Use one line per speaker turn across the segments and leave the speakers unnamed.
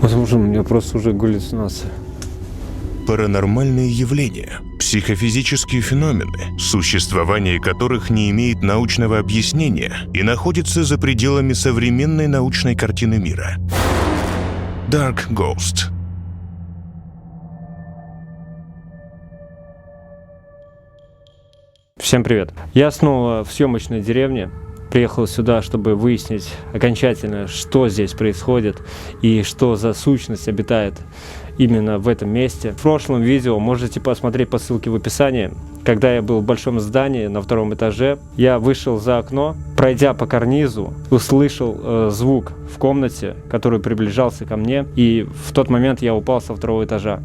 Возможно, у меня просто уже галлюцинация.
Паранормальные явления – психофизические феномены, существование которых не имеет научного объяснения и находится за пределами современной научной картины мира. Dark Ghost.
Всем привет. Я снова в съемочной деревне. Приехал сюда, чтобы выяснить окончательно, что здесь происходит и что за сущность обитает именно в этом месте. В прошлом видео можете посмотреть по ссылке в описании. Когда я был в большом здании на 2-м этаже, я вышел за окно, пройдя по карнизу, услышал звук в комнате, который приближался ко мне, и в тот момент я упал со 2-го этажа.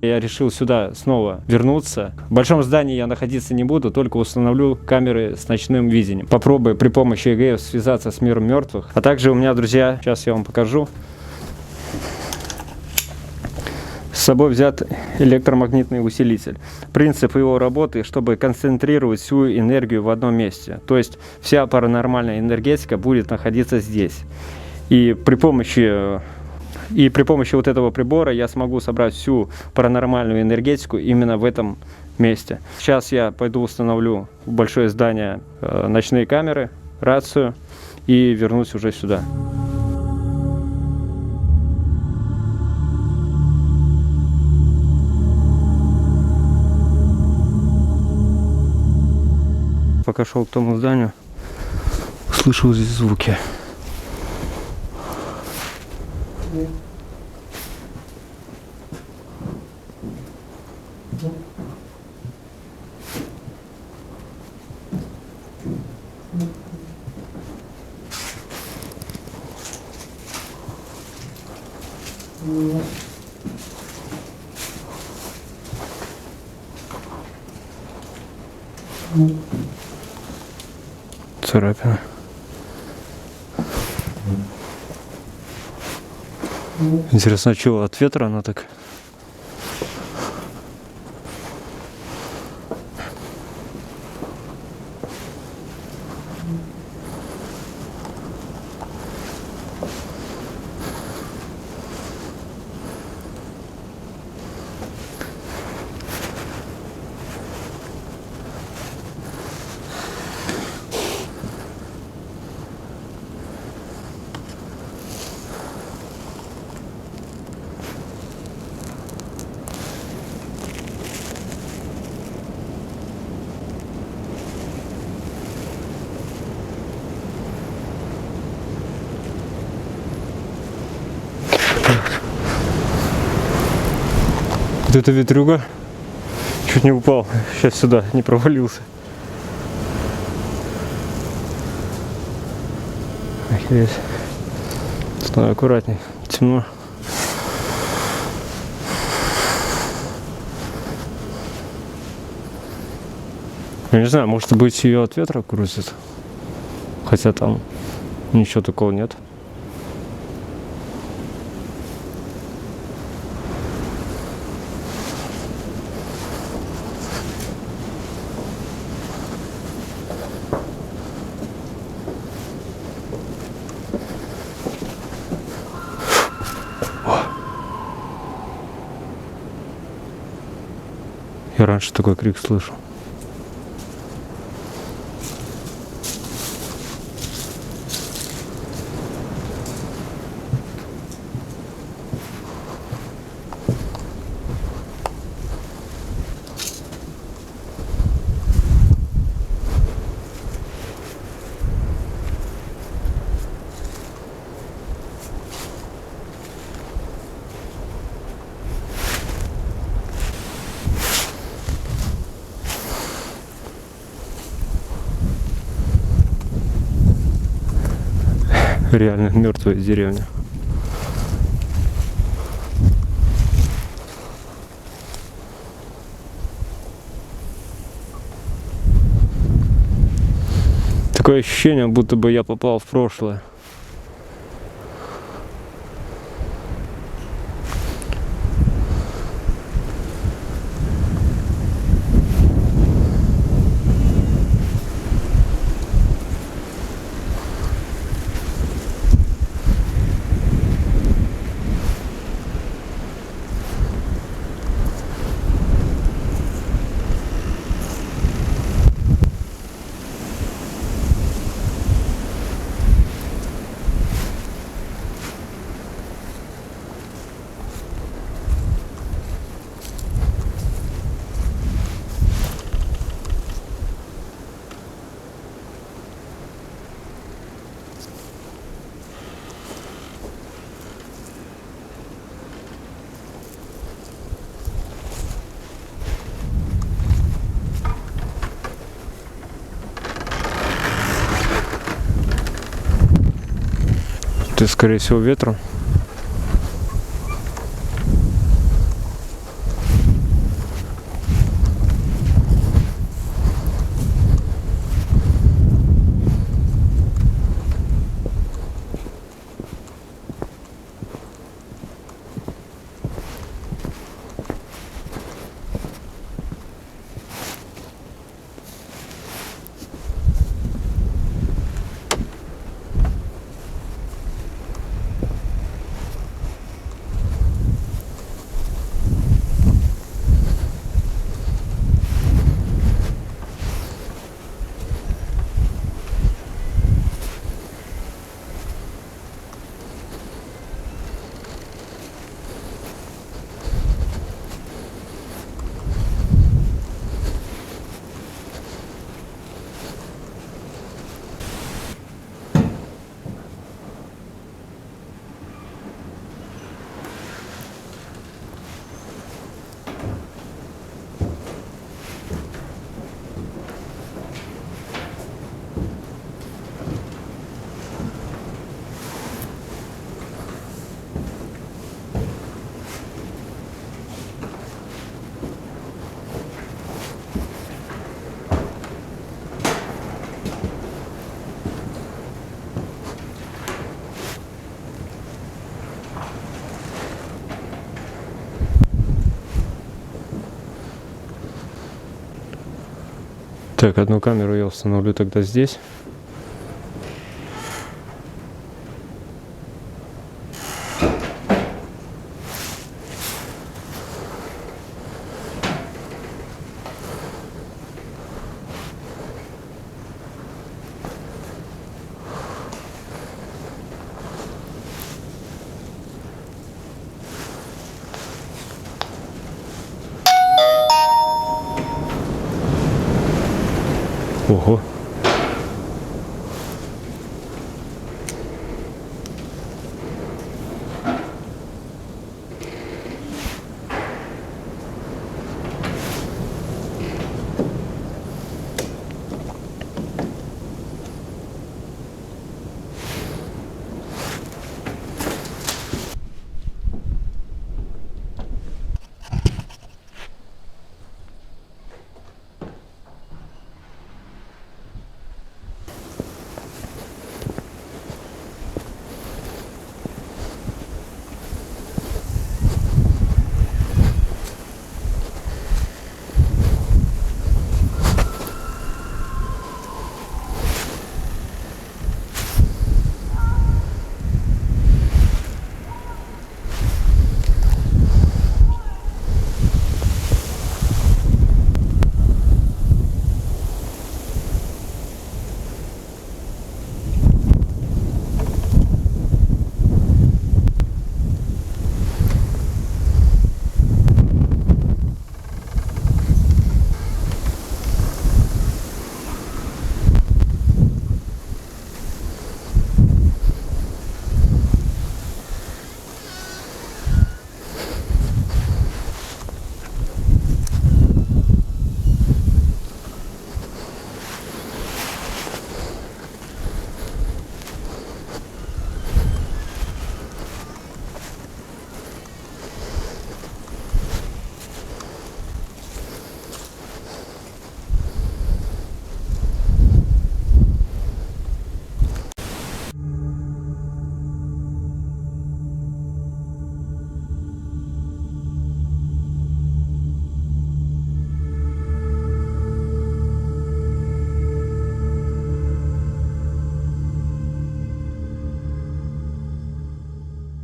Я решил сюда снова вернуться. В большом здании я находиться не буду, только установлю камеры с ночным видением. Попробую при помощи ЭГФ связаться с миром мертвых. А также у меня, друзья, сейчас я вам покажу. С собой взят электромагнитный усилитель. Принцип его работы, чтобы концентрировать всю энергию в одном месте. То есть вся паранормальная энергетика будет находиться здесь. И при помощи вот этого прибора я смогу собрать всю паранормальную энергетику именно в этом месте. Сейчас я пойду установлю в большое здание ночные камеры, рацию и вернусь уже сюда. Пока шел к тому зданию, услышал здесь звуки. Царапина. Интересно, чего от ветра она так? Вот это ветрюга. Чуть не упал. Сейчас сюда не провалился. Охереть. Стой аккуратней. Темно. Я не знаю, может быть ее от ветра крутит. Хотя там ничего такого нет. Я раньше такой крик слышал. Реально мертвая деревня. Такое ощущение, будто бы я попал в прошлое. Это, скорее всего, ветром. Так, одну камеру я установлю тогда здесь. Ого.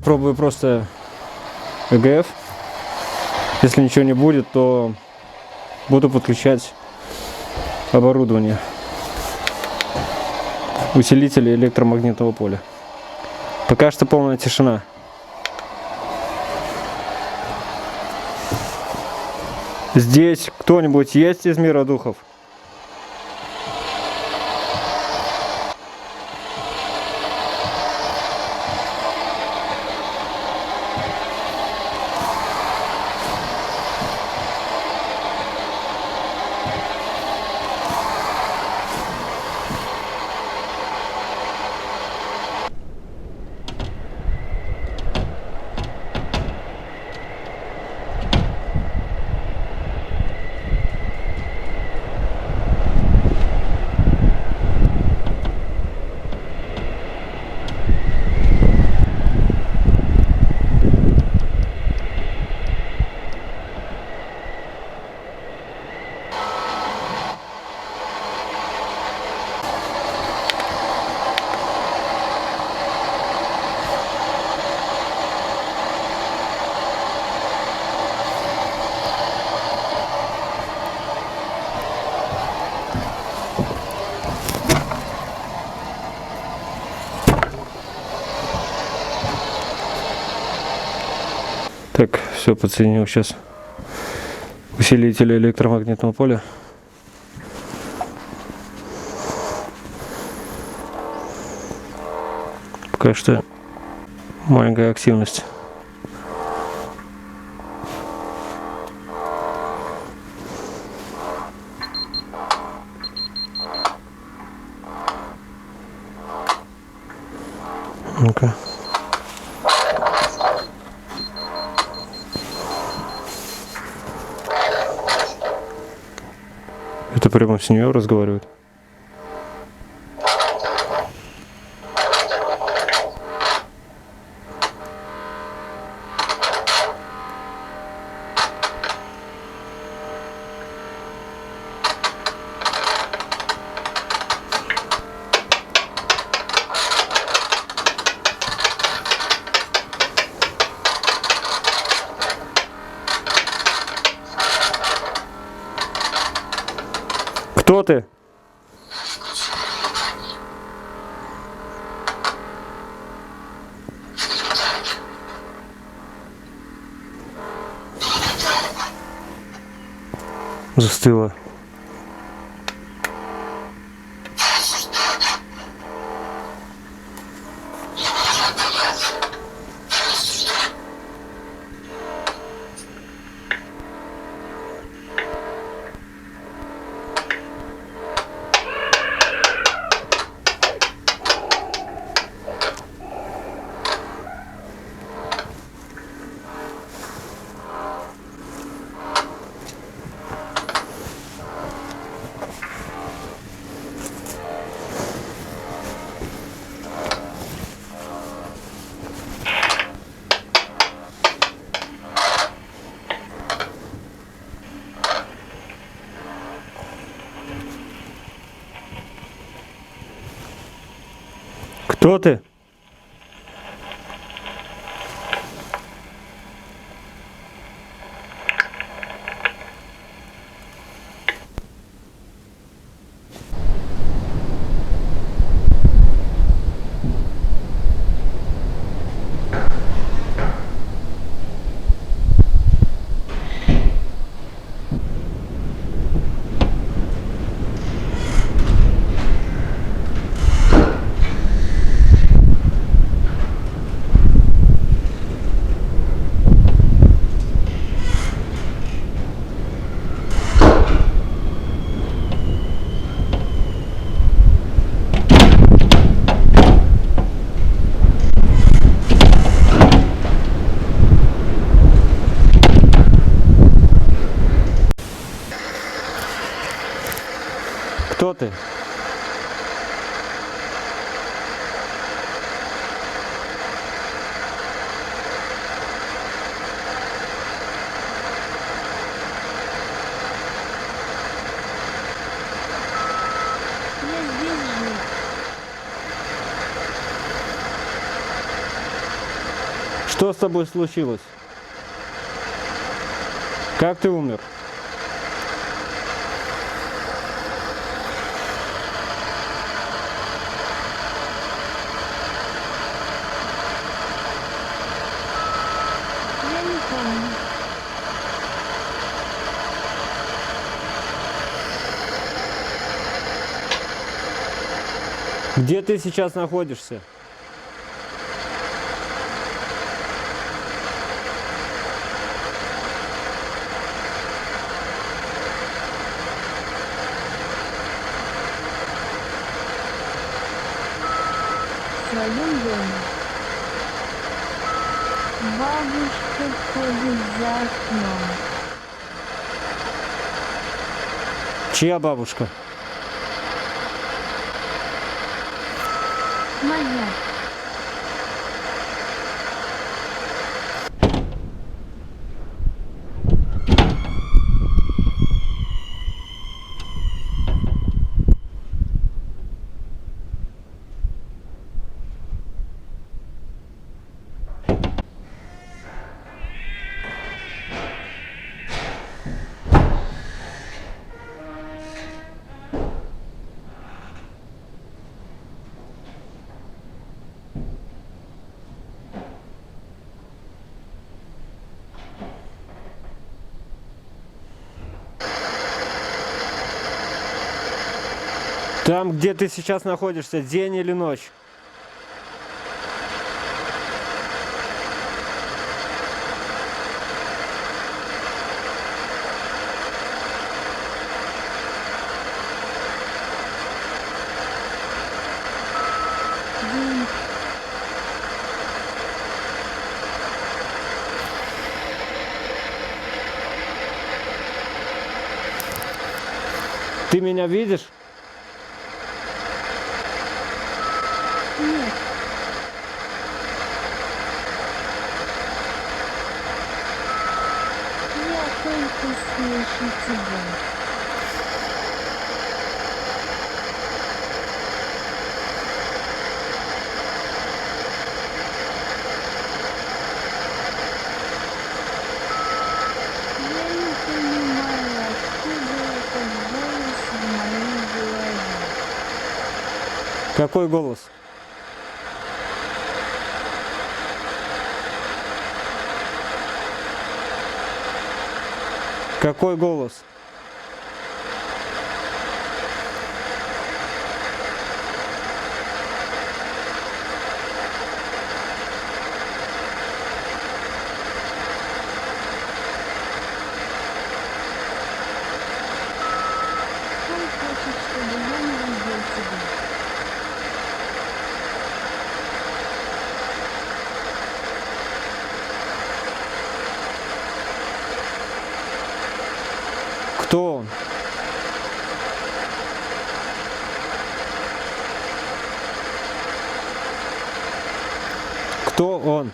Пробую просто ЭГФ. Если ничего не будет, то буду подключать оборудование. Усилители электромагнитного поля. Пока что полная тишина. Здесь кто-нибудь есть из мира духов? Все, подсоединил сейчас усилитель электромагнитного поля. Пока что маленькая активность. Ну-ка. Это прямо с нее разговаривает. Кто ты? Застыла. Кто ты? Кто ты?
Я здесь жив.
Что с тобой случилось? Как ты умер?
Я не помню.
Где ты сейчас находишься?
В своем доме. Бабушка ходит за окном.
Чья бабушка?
Моя.
Там, где ты сейчас находишься, день или ночь?
День.
Ты меня видишь?
Нет. Я только слышу тебя. Я не понимаю, откуда этот голос в моей голове.
Какой голос? Какой голос?
Он хочет, чтобы я не видел тебя.
Кто он? Кто он?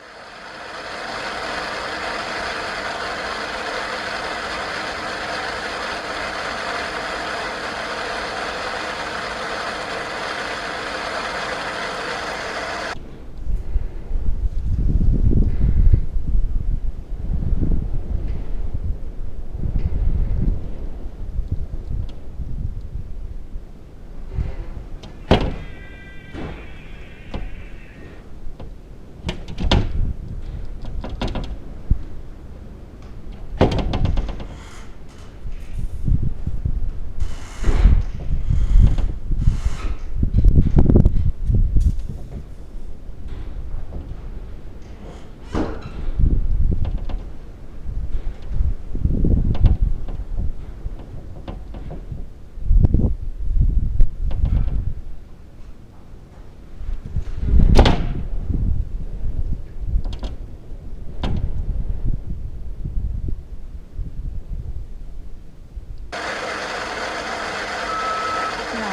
Да.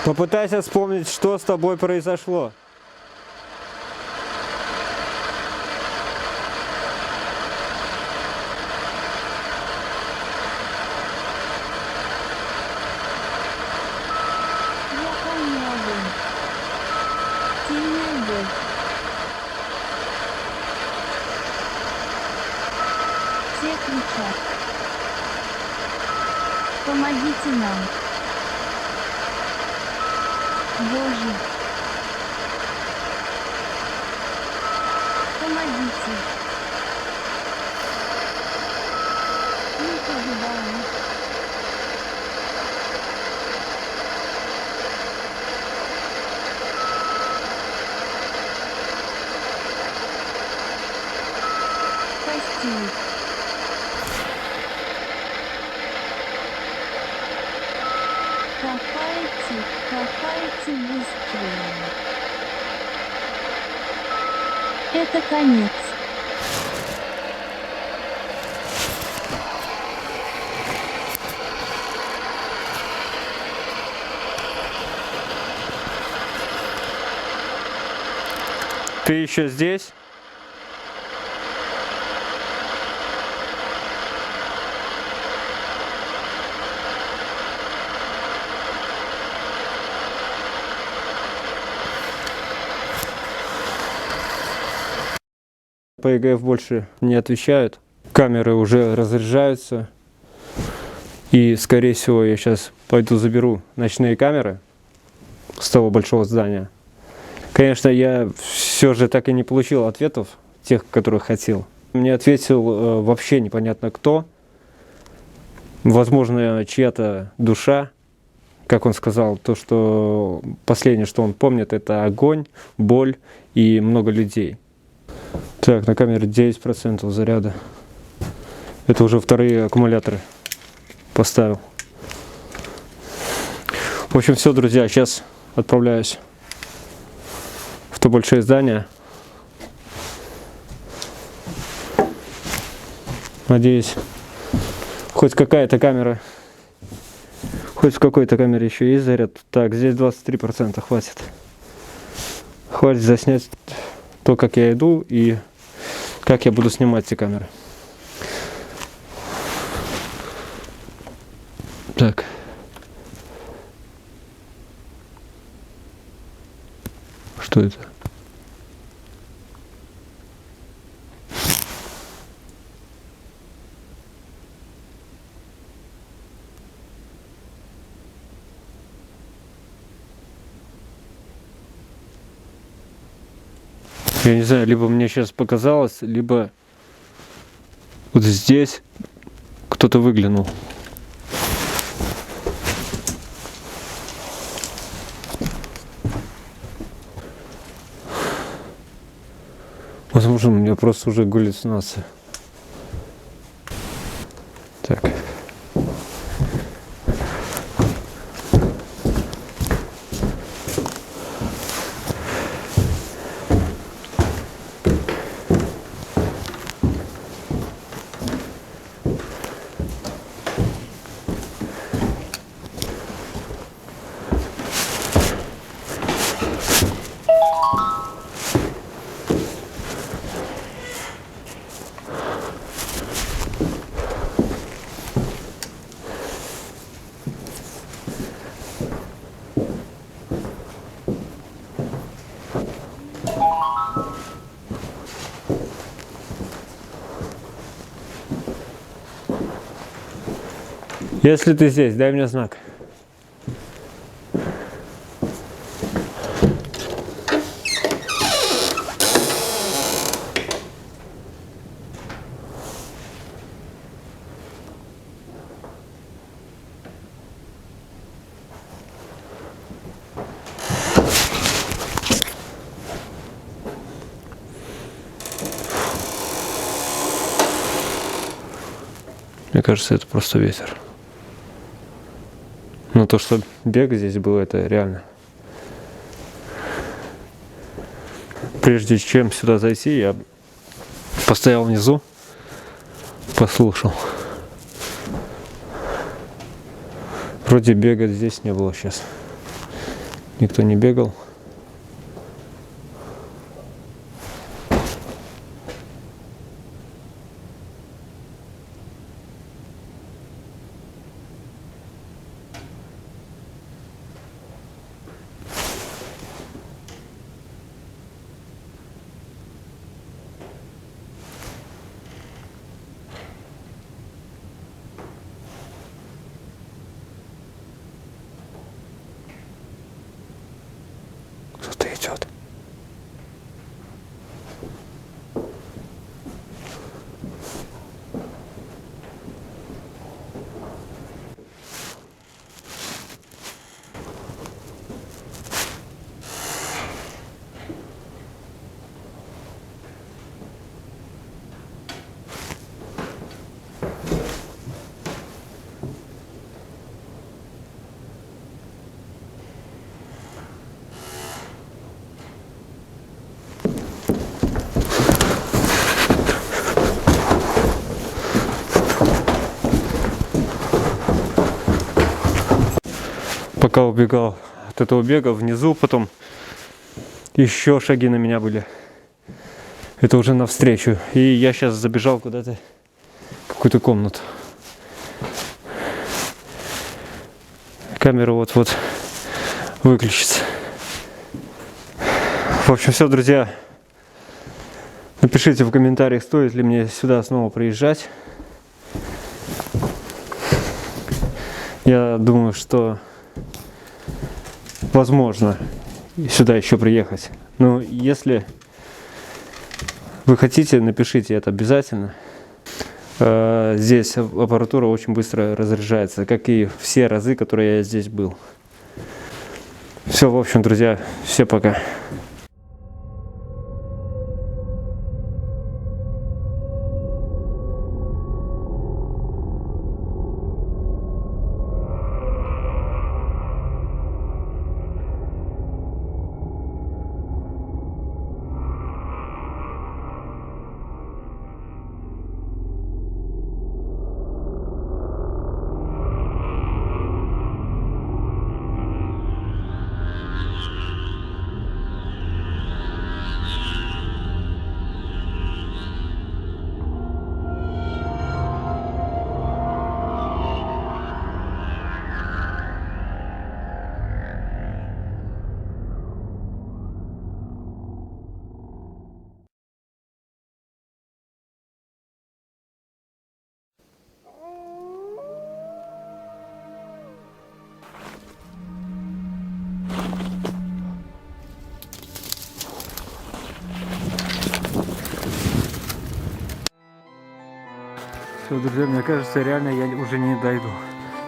Попытайся вспомнить, что с тобой произошло.
Я помню огонь. Сильная боль. Все кричат. Помогите нам. Боже. Помогите. Мы погибаем. Спасти их. Копайте, копайте быстрее. Это конец.
Ты еще здесь? По ЕГФ больше не отвечают. Камеры уже разряжаются. И, скорее всего, я сейчас пойду заберу ночные камеры с того большого здания. Конечно, я все же так и не получил ответов, тех, которых хотел. Мне ответил вообще непонятно кто. Возможно, чья-то душа. Как он сказал, то, что последнее, что он помнит, это огонь, боль и много людей. Так, на камере 9% заряда. Это уже вторые аккумуляторы поставил. В общем, все, друзья, сейчас отправляюсь в то большое здание. Надеюсь, хоть какая-то камера, хоть в какой-то камере еще есть заряд. Так, здесь 23% хватит. Хватит заснять то, как я иду и как я буду снимать эти камеры. Так. Что это? Я не знаю, либо мне сейчас показалось, либо вот здесь кто-то выглянул. Возможно, у меня просто уже галлюцинация. Так. Если ты здесь, дай мне знак. Мне кажется, это просто ветер. Но то, что бег здесь был, это реально. Прежде чем сюда зайти, я постоял внизу, послушал. Вроде бегать здесь не было сейчас. Никто не бегал. Кто-то идет. Пока убегал от этого бега, внизу потом еще шаги на меня были. Это уже навстречу. И я сейчас забежал куда-то в какую-то комнату. Камера вот-вот выключится. В общем, все, друзья. Напишите в комментариях, стоит ли мне сюда снова приезжать. Я думаю, что возможно сюда еще приехать. Но если вы хотите, напишите это обязательно. Здесь аппаратура очень быстро разряжается, как и все разы, которые я здесь был. Все, в общем, друзья, все пока. Все, друзья, мне кажется, реально я уже не дойду.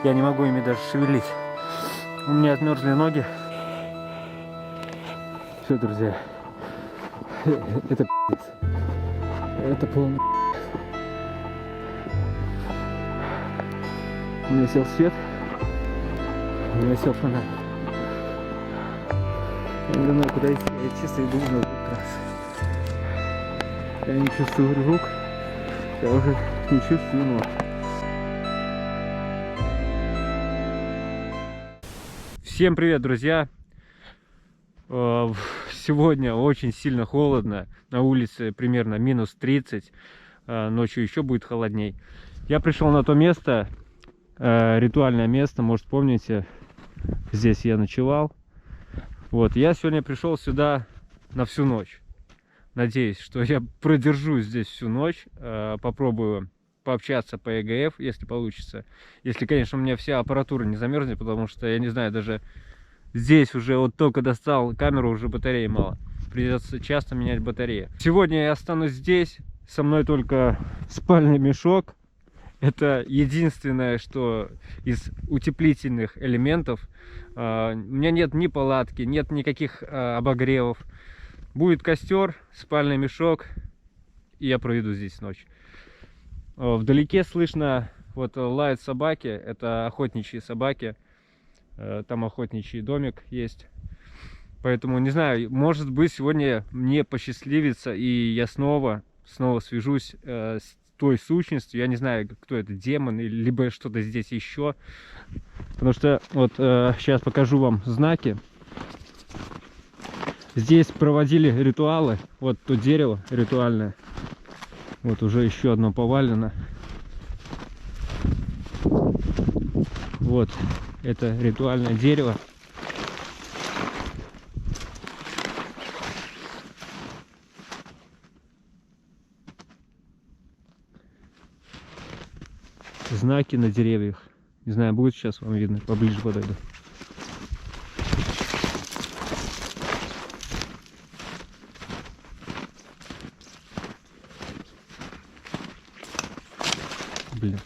Я не могу ими даже шевелить. У меня отмерзли ноги. Все, друзья. Это пиздец. Это полный. У меня сел свет. У меня сел фонарь. Я не знаю, куда идти. Я чисто иду на звук трассы. Я не чувствую рук. Я уже не чувствую ног. Всем привет, друзья! Сегодня очень сильно холодно. На улице примерно минус 30. Ночью еще будет холодней. Я пришел на то место, ритуальное место, может помните, здесь я ночевал. Вот, я сегодня пришел сюда на всю ночь. Надеюсь, что я продержусь здесь всю ночь. Попробую пообщаться по ЕГФ, если получится. Если, конечно, у меня вся аппаратура не замерзнет, потому что, я не знаю, даже здесь уже вот только достал камеру, уже батареи мало. Придется часто менять батареи. Сегодня я останусь здесь. Со мной только спальный мешок. Это единственное, что из утеплительных элементов. У меня нет ни палатки, нет никаких обогревов. Будет костер, спальный мешок, и я проведу здесь ночь. Вдалеке слышно, вот лают собаки, это охотничьи собаки. Там охотничий домик есть. Поэтому, не знаю, может быть, сегодня мне посчастливится, и я снова свяжусь с той сущностью. Я не знаю, кто это, демон, или либо что-то здесь еще. Потому что, вот, сейчас покажу вам знаки. Здесь проводили ритуалы. Вот то дерево ритуальное. Вот уже еще одно повалено. Вот это ритуальное дерево. Знаки на деревьях. Не знаю, будет сейчас вам видно. Поближе подойду. Блин.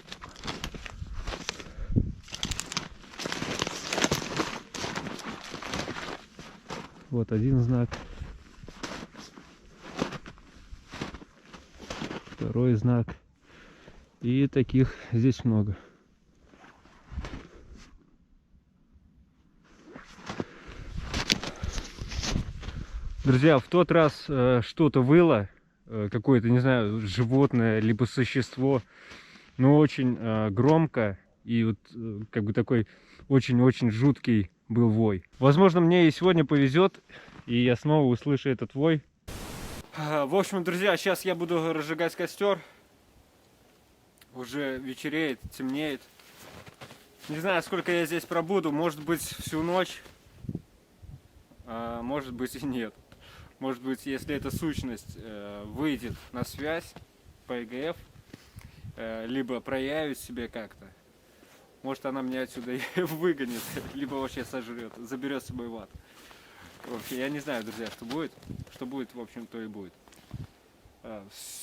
Вот один знак. Второй знак. И таких здесь много. Друзья, в тот раз что-то выло. Какое-то, не знаю, животное, либо существо. Но очень громко. И вот как бы такой очень-очень жуткий был вой. Возможно, мне и сегодня повезет, и я снова услышу этот вой. В общем, друзья, сейчас я буду разжигать костер. Уже вечереет, темнеет. Не знаю, сколько я здесь пробуду. Может быть, всю ночь. Может быть и нет. Может быть, если эта сущность выйдет на связь по ЭГФ, либо проявит себя как-то, может она меня отсюда и выгонит, либо вообще сожрет, заберет с собой в ад. Вообще, я не знаю, друзья, что будет. Что будет, в общем, то и будет.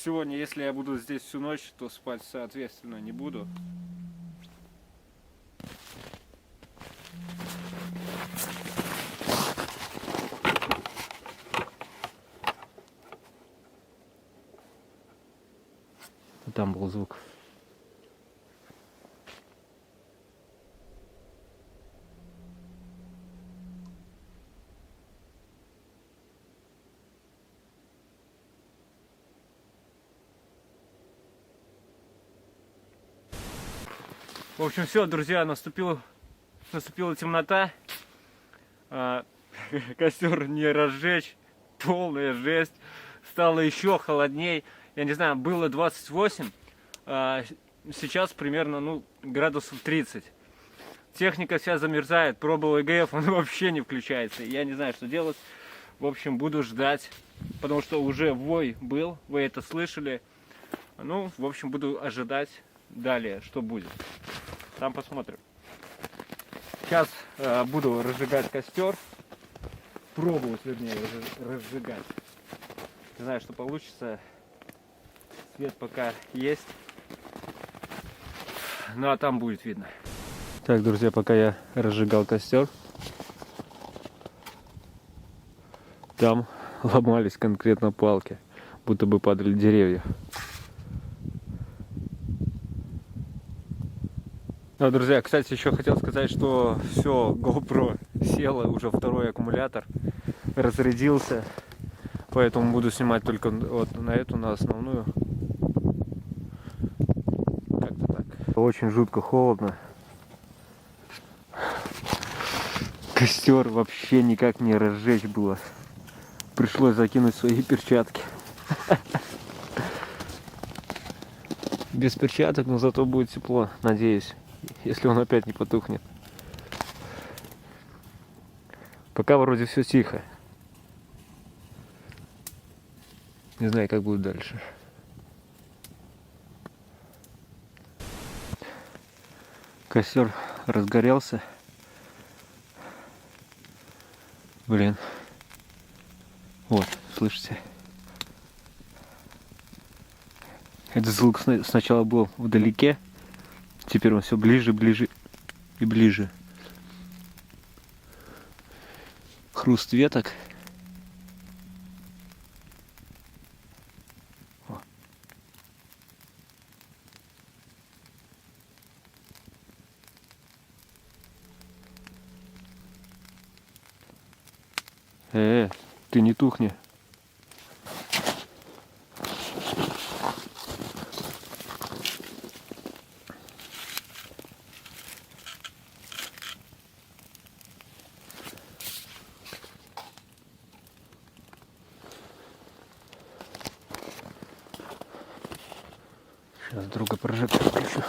Сегодня, если я буду здесь всю ночь, то спать, соответственно, не буду. Там был звук. В общем, все, друзья, наступила темнота. Костер не разжечь, полная жесть. Стало еще холодней. Я не знаю, было 28, сейчас примерно градусов 30. Техника вся замерзает, пробовал ЭГФ, он вообще не включается. Я не знаю, что делать. В общем, буду ждать, потому что уже вой был, вы это слышали. Ну, в общем, буду ожидать далее, что будет. Там посмотрим. Сейчас буду разжигать костер. Пробовать, вернее, разжигать. Не знаю, что получится. Свет пока есть. Ну а там будет видно. Так, друзья, пока я разжигал костер, там ломались конкретно палки, будто бы падали деревья. Ну, друзья, кстати, еще хотел сказать, что все, GoPro села, уже второй аккумулятор разрядился, поэтому буду снимать только вот на эту, на основную. Как-то так. Очень жутко холодно. Костер вообще никак не разжечь было. Пришлось закинуть свои перчатки. Без перчаток, но зато будет тепло, надеюсь. Если он опять не потухнет. Пока вроде все тихо. Не знаю, как будет дальше. Костер разгорелся. Блин. Вот, слышите? Этот звук сначала был вдалеке. Теперь он все ближе, ближе и ближе. Хруст веток. О. Ты не тухни. Сейчас друга прожектор включу.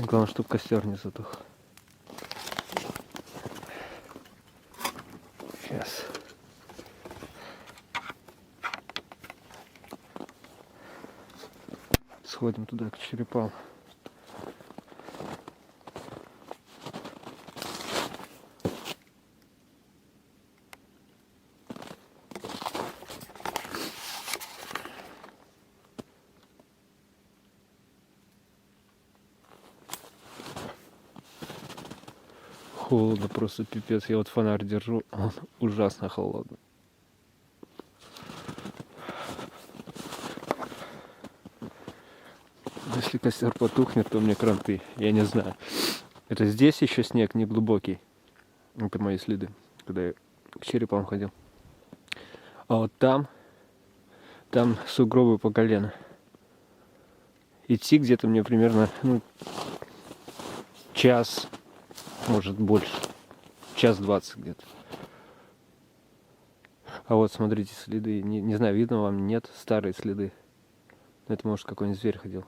Главное, чтобы костер не затух. Сейчас. Сходим туда, к черепам. Холодно, просто пипец. Я вот фонарь держу, он ужасно холодный. Если костер потухнет, то мне кранты. Я не знаю. Это здесь еще снег не глубокий. Это мои следы, когда я к черепам ходил. А вот там сугробы по колено. Идти где-то мне примерно час, может больше. Час 20 где-то. А вот смотрите следы. Не знаю, видно вам, нет, старые следы. Это может какой-нибудь зверь ходил.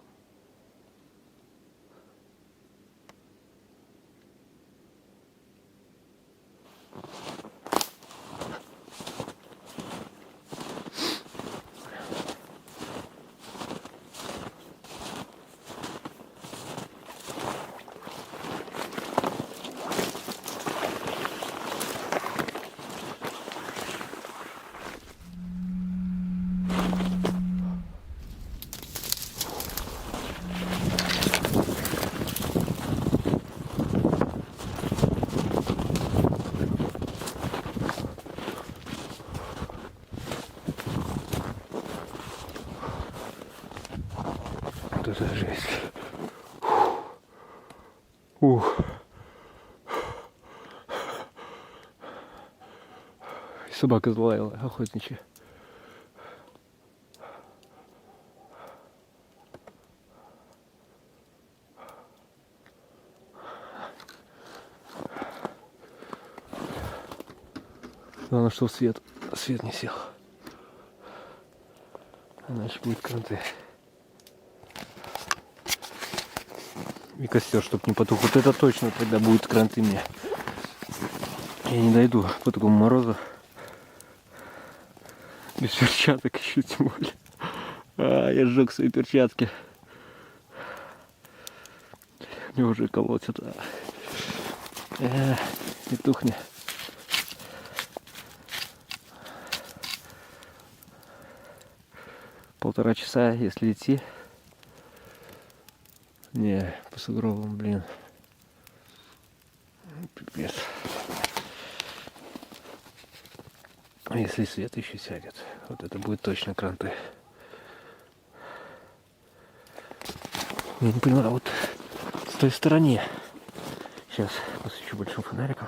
Вот это жесть. Ух. И собака залаяла, охотничья. Главное, что свет не сел. Иначе будет кранты. И костер, чтоб не потух. Вот это точно тогда будет кранты мне. Я не дойду по такому морозу. Без перчаток еще тем более. Я сжег свои перчатки. Мне уже колотят. Не тухни. Полтора часа, если идти. Не, по сугробам, блин. Пипец. Если свет еще сядет, вот это будет точно кранты. Я не понимаю, вот с той стороне. Сейчас посвечу большим фонариком.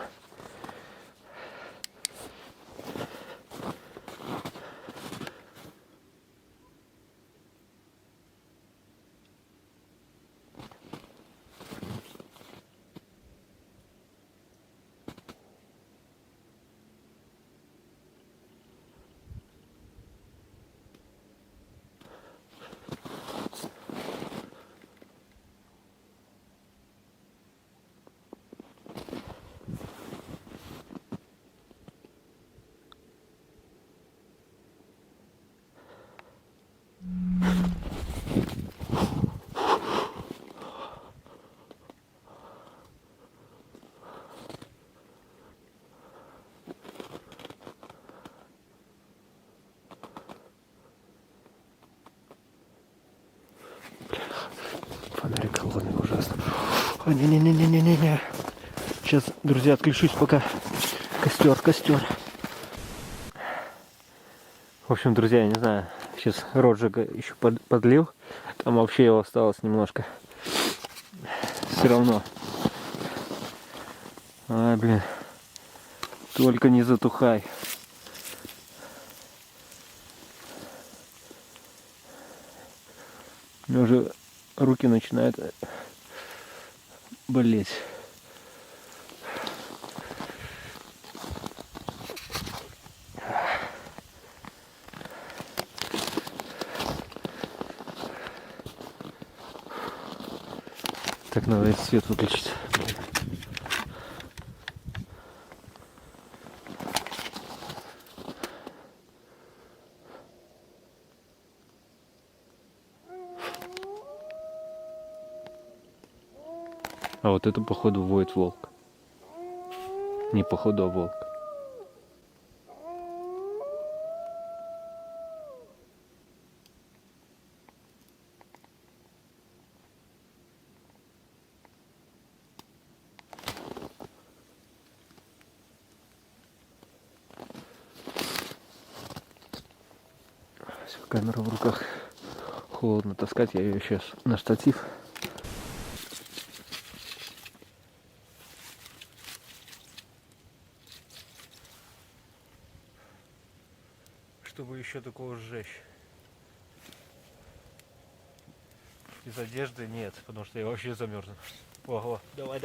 Фонарик холодный, ужасно. Не-не-не-не-не-не. Сейчас, друзья, отключусь пока. Костер. В общем, друзья, я не знаю. Сейчас Роджика еще подлил. Там вообще его осталось немножко. Все равно. Ай, блин. Только не затухай. У меня уже руки начинают болеть. Так, надо этот свет выключить. А вот это, походу, воет волк. Не походу, а волк. Всё, камера в руках. Холодно таскать, я ее сейчас на штатив. Чтобы еще такого сжечь. Из одежды нет, потому что я вообще замерзну. Ого, давай.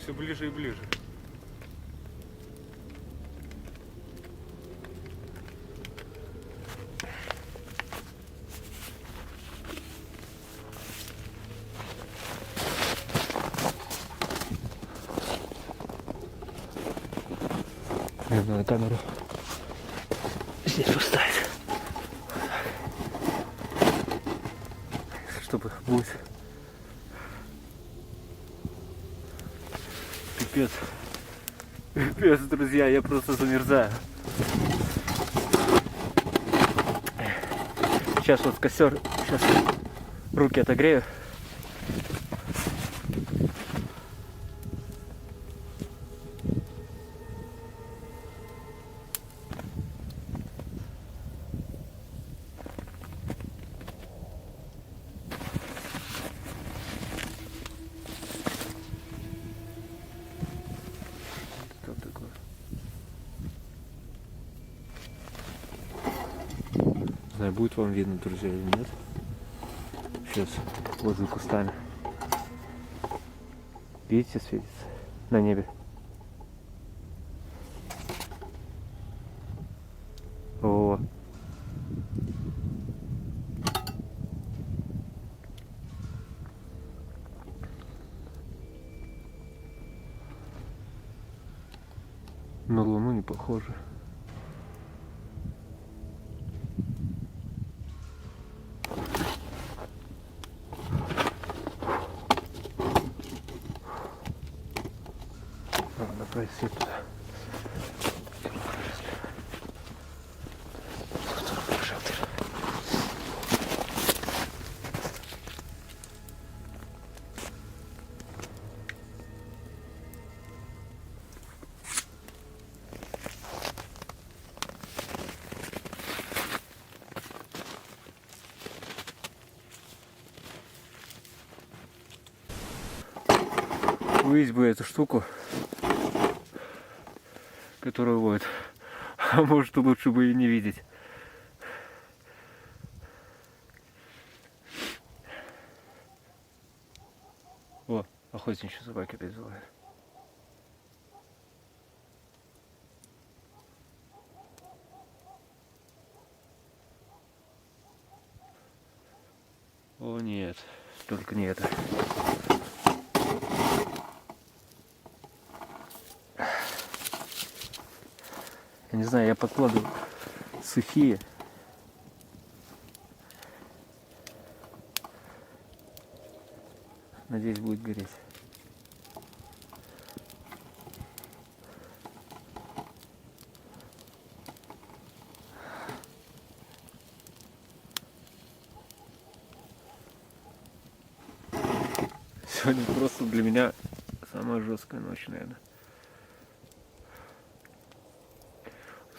все ближе и ближе. Мне надо камеру здесь поставить, чтобы будет пипец. Пипец, друзья, я просто замерзаю. Сейчас вот костер, сейчас руки отогрею. Что такое? Не знаю, будет вам видно, друзья, или нет. Сейчас возле кустами. Видите, светится на небе. О. На Луну не похоже. Ладно, пройти туда. Увидеть бы эту штуку, которую вот, а может лучше бы и не видеть. О, охотничьи собаки опять залают. О нет, только не это. Я не знаю, я подкладываю сухие. Надеюсь, будет гореть. Сегодня просто для меня самая жесткая ночь, наверное.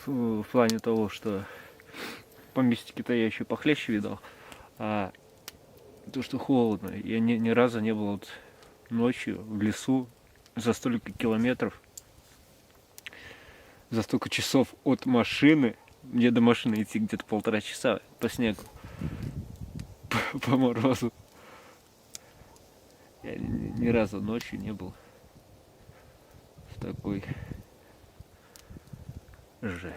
В плане того, что по мистике-то я еще похлеще видал, а то, что холодно. Я ни разу не был вот ночью в лесу за столько километров, за столько часов от машины. Мне до машины идти где-то 1,5 часа по снегу, по морозу. Я ни разу ночью не был в такой же.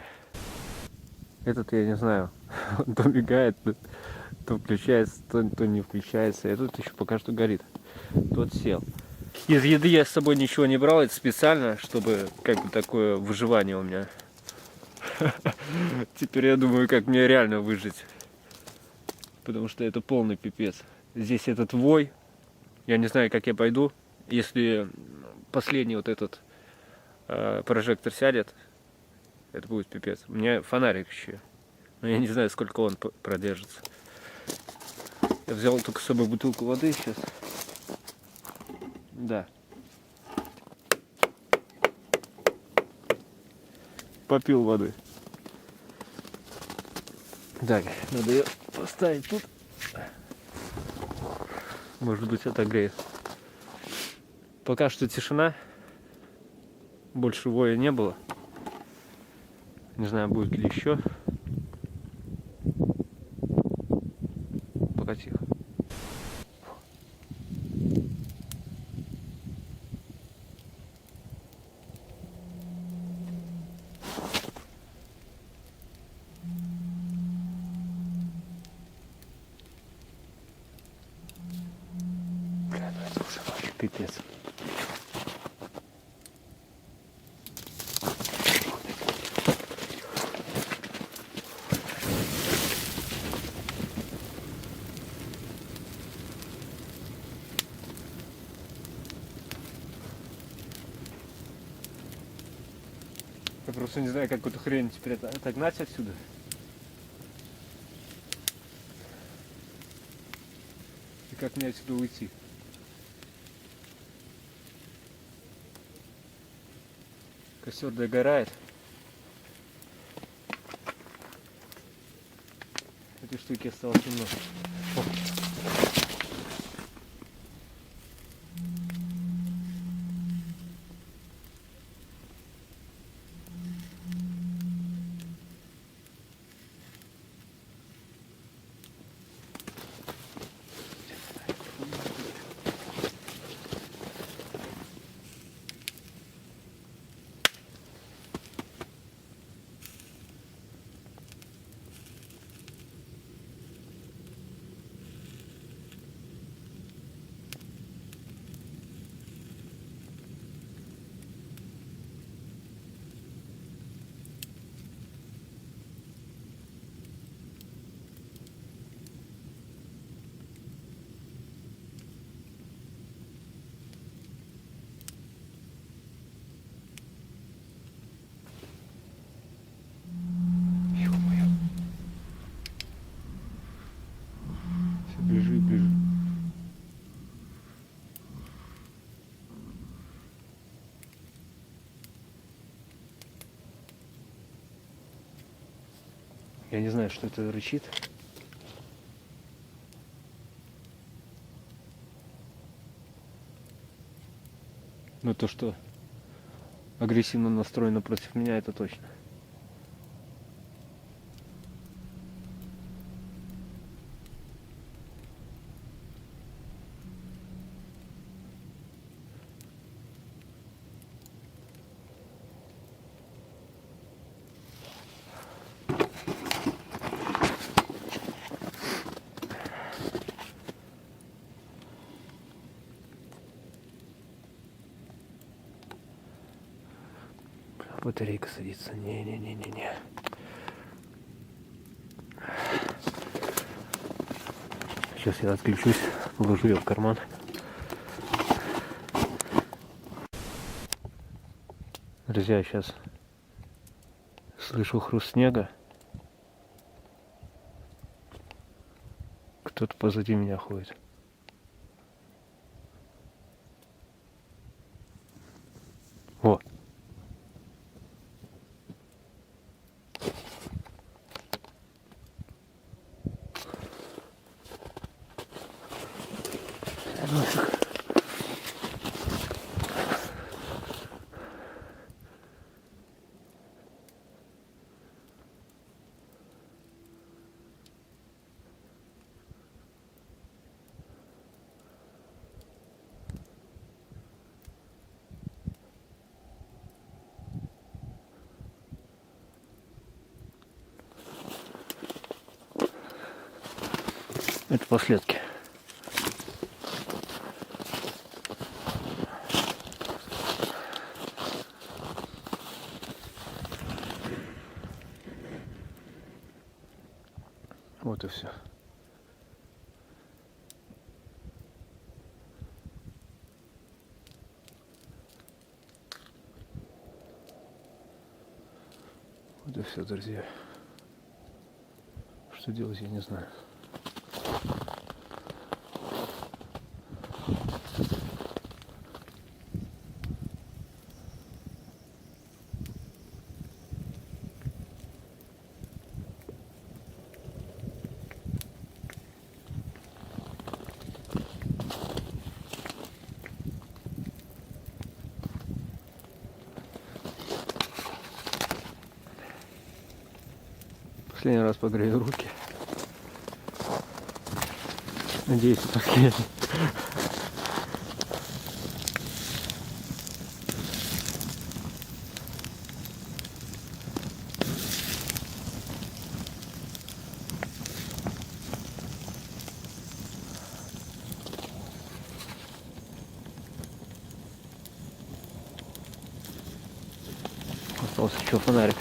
Этот, я не знаю, он то мигает, то включается, то не включается. Этот еще пока что горит. Тот сел. Из еды я с собой ничего не брал, это специально, чтобы как бы такое выживание у меня. Теперь я думаю, как мне реально выжить. Потому что это полный пипец. Здесь этот вой. Я не знаю, как я пойду. Если последний вот этот прожектор сядет, это будет пипец. У меня фонарик еще. Но я не знаю, сколько он продержится. Я взял только с собой бутылку воды сейчас. Да. Попил воды. Так, надо ее поставить тут. Может быть, отогреет. Пока что тишина. Больше воя не было. Не знаю, будет ли еще. Пока тихо. Пипец. Я просто не знаю, как эту хрень теперь отогнать отсюда. И как мне отсюда уйти. Костер догорает. Этой штуки осталось немного. О. Ё-моё. Всё ближе и ближе. Я не знаю, что это рычит. Но то, что агрессивно настроено против меня, это точно. Батарейка садится. Не-не-не-не-не. Сейчас я отключусь, положу ее в карман. Друзья, я сейчас слышу хруст снега. Кто-то позади меня ходит. Вот. Это последки. Вот и все. Вот и все, друзья. Что делать, я не знаю. Последний раз погрею руки. Надеюсь, последний. остался еще фонарик.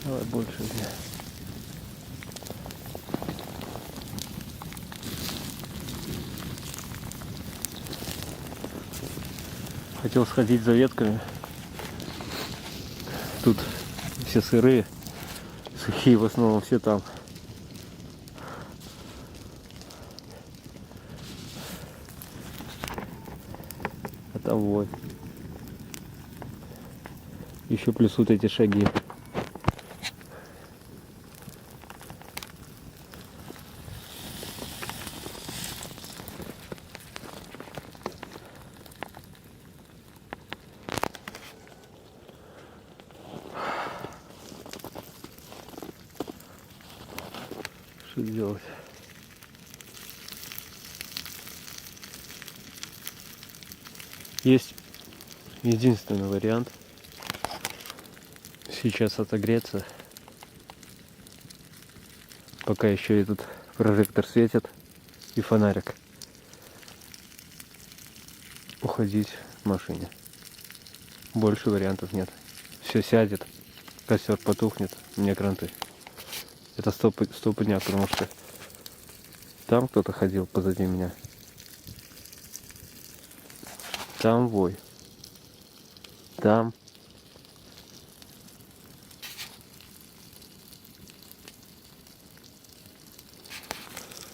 Давай больше взять. Хотел сходить за ветками. Тут все сырые, сухие в основном все там. А там вот. Еще плюс вот эти шаги. Что делать? Есть единственный вариант. Сейчас отогреться, пока еще этот прожектор светит и фонарик. Уходить в машине. Больше вариантов нет. Все сядет, костер потухнет, мне кранты. Это стопудняк, потому что там кто-то ходил позади меня. Там вой. Там.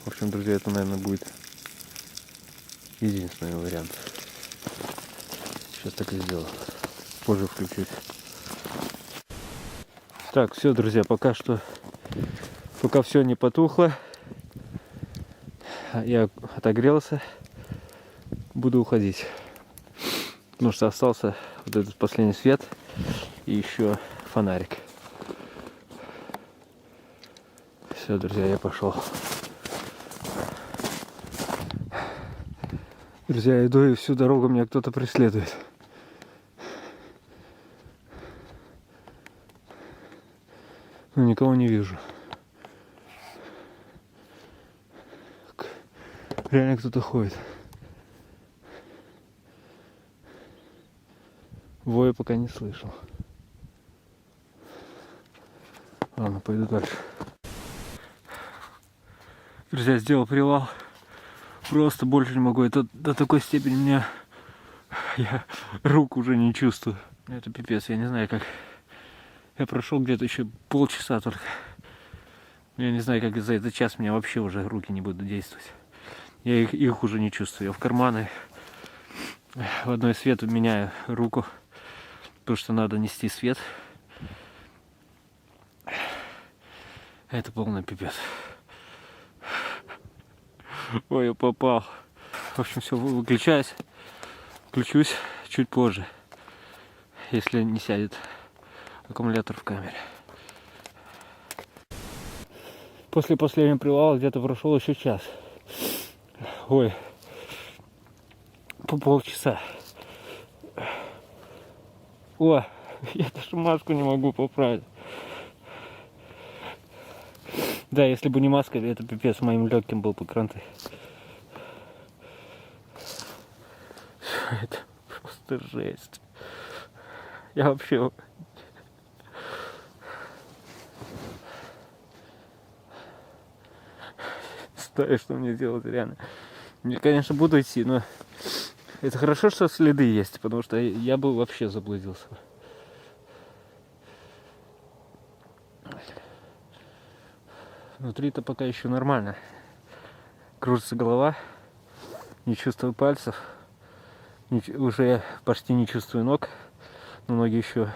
В общем, друзья, это, наверное, будет единственный вариант. Сейчас так и сделаю. Позже включусь. Так, все, друзья, пока все не потухло, я отогрелся, буду уходить. Потому что остался вот этот последний свет и еще фонарик. Все, друзья, я пошел. Друзья, я иду, и всю дорогу меня кто-то преследует. Но никого не вижу. Реально кто-то ходит. Воя пока не слышал. Ладно, пойду дальше. Друзья, сделал привал. Просто больше не могу. Это до такой степени я рук уже не чувствую. Это пипец, я не знаю как. Я прошел где-то еще полчаса только. Я не знаю, как за этот час у меня вообще уже руки не будут действовать. Я их уже не чувствую. Я в карманы в одной свет меняю руку, потому что надо нести свет. Это полный пипец. Ой, я попал. В общем, все, выключаюсь. Включусь чуть позже, если не сядет аккумулятор в камере. После последнего привала где-то прошел еще час. Ой, по полчаса. О, я даже маску не могу поправить. Да, если бы не маска, это пипец моим легким был бы кранты. Это просто жесть. Я вообще... Знаю, что мне делать реально. Я, конечно, буду идти, но это хорошо, что следы есть, потому что я бы вообще заблудился. Внутри-то пока еще нормально. Кружится голова, не чувствую пальцев, уже почти не чувствую ног, но ноги еще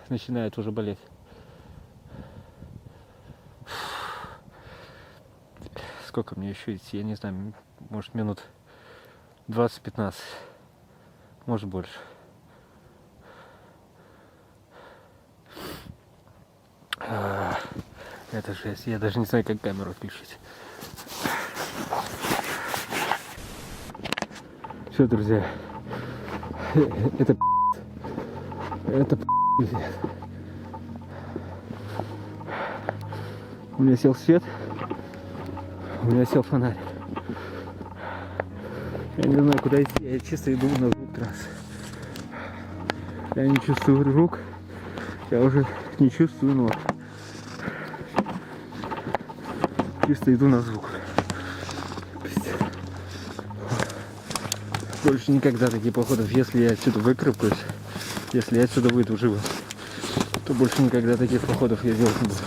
начинают уже болеть. Сколько мне еще идти, я не знаю, может минут 20-15, может больше. Это жесть, я даже не знаю, как камеру включить. Все, друзья, это У меня сел свет, у меня сел фонарь. Я не знаю, куда идти, я чисто иду на звук трассы. Я не чувствую рук, я уже не чувствую ног. Чисто иду на звук. Больше никогда таких походов, если я отсюда выкарабкаюсь, если я отсюда выйду живо, то больше никогда таких походов я делать не буду.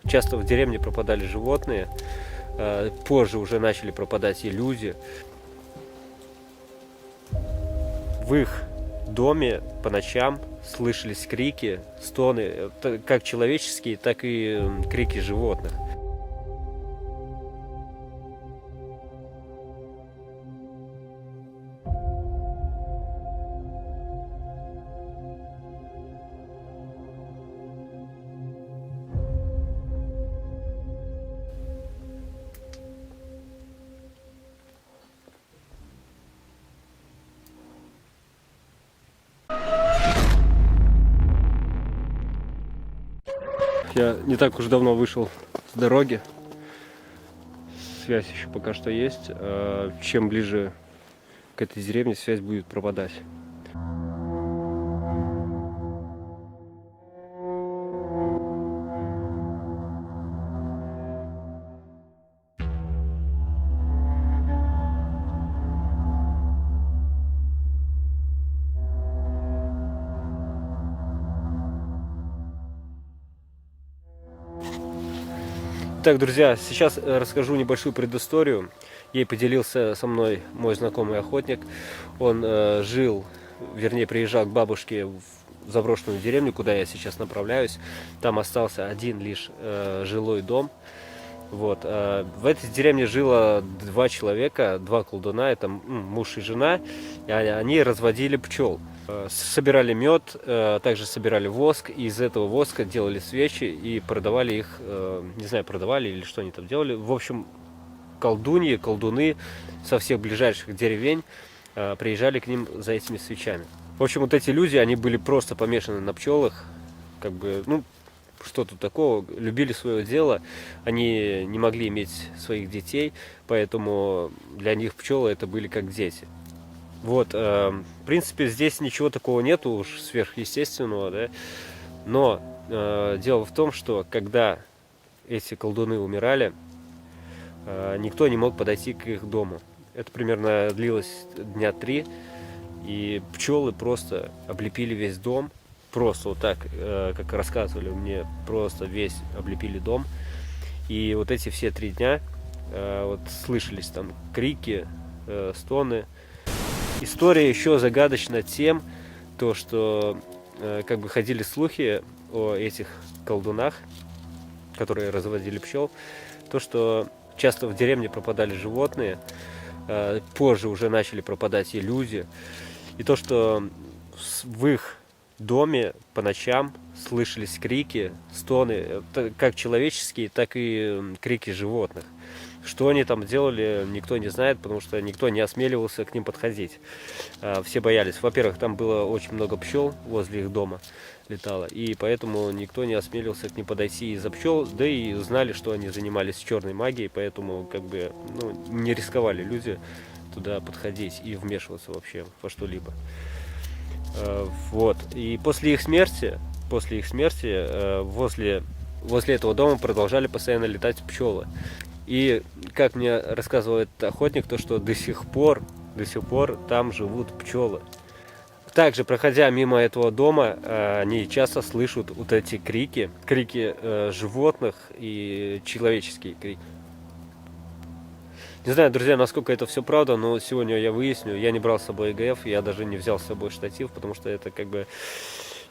Часто в деревне пропадали животные, позже уже начали пропадать и люди. В их доме по ночам слышались крики, стоны, как человеческие, так и крики животных. Я не так уж давно вышел с дороги. Связь еще пока что есть. Чем ближе к этой деревне, связь будет пропадать. Так, друзья, сейчас расскажу небольшую предысторию. Ей поделился со мной мой знакомый охотник. Он приезжал к бабушке в заброшенную деревню, куда я сейчас направляюсь. Там остался один лишь жилой дом. Вот. В этой деревне жило 2 человека, 2 колдуна, это муж и жена, и они разводили пчел. Собирали мед, также собирали воск, и из этого воска делали свечи и продавали их, не знаю, продавали или что они там делали. В общем, колдуньи, колдуны со всех ближайших деревень приезжали к ним за этими свечами. В общем, вот эти люди, они были просто помешаны на пчелах, как бы, ну, что тут такого, любили свое дело, они не могли иметь своих детей, поэтому для них пчелы это были как дети. Вот, в принципе, здесь ничего такого нету уж сверхъестественного, да, но дело в том, что когда эти колдуны умирали, никто не мог подойти к их дому. Это примерно длилось дня 3, и пчелы просто облепили весь дом, просто вот так, как рассказывали мне, просто весь облепили дом. И вот эти все 3 дня вот слышались там крики, стоны. История еще загадочна тем, то, что как бы ходили слухи о этих колдунах, которые разводили пчел, то, что часто в деревне пропадали животные, позже уже начали пропадать и люди, и то, что в их доме по ночам слышались крики, стоны, как человеческие, так и крики животных. Что они там делали, никто не знает, потому что никто не осмеливался к ним подходить. Все боялись. Во-первых, там было очень много пчел возле их дома летало, и поэтому никто не осмелился к ним подойти из-за пчел, да и знали, что они занимались черной магией, поэтому как бы, ну, не рисковали люди туда подходить и вмешиваться вообще во что-либо. Вот. И после их смерти возле этого дома продолжали постоянно летать пчелы.
И как мне рассказывал этот охотник, то что до сих пор там живут пчелы. Также, проходя мимо этого дома, они часто слышат вот эти крики животных и человеческие крики. Не знаю, друзья, насколько это все правда, но сегодня я выясню. Я не брал с собой ЭГФ, я даже не взял с собой штатив, потому что это как бы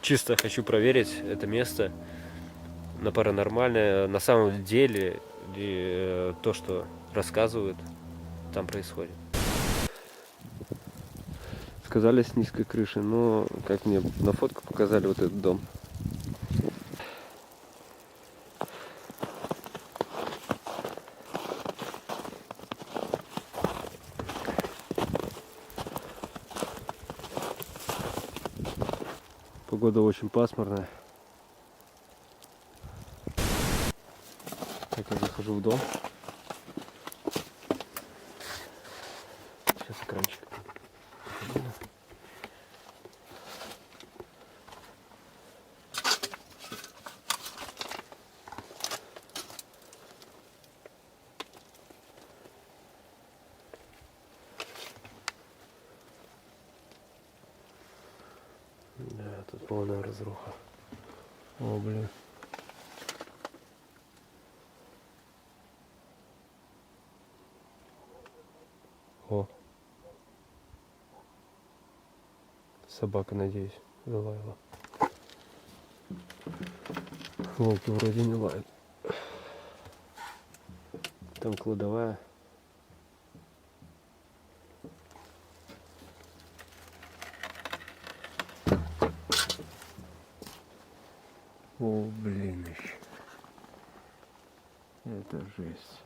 чисто хочу проверить это место на паранормальное. На самом деле ли то, что рассказывают, там происходит. Сказали с низкой крыши, но как мне на фотку показали вот этот дом. Погода очень пасмурная. Так, я захожу в дом. Сейчас экранчик. Да, тут полная разруха. О, блин. О. Собака, надеюсь, залаяла. Волки вроде не лают. Там кладовая. О, блин, еще. Это жесть.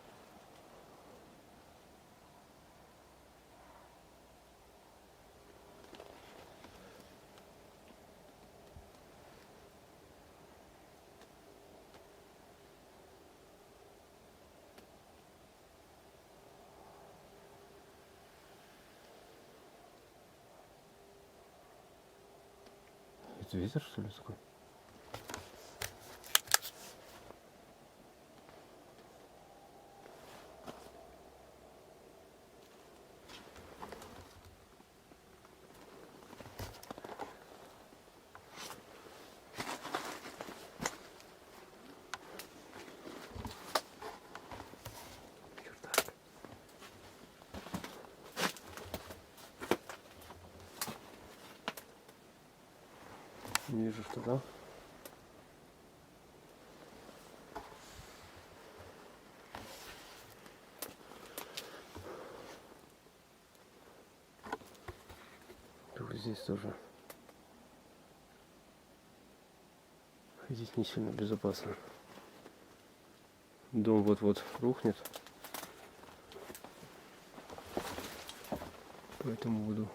Это ветер, что ли, такой? Чердак. Не вижу, что там. Вот здесь тоже. Здесь не сильно безопасно. Дом вот-вот рухнет. Поэтому буду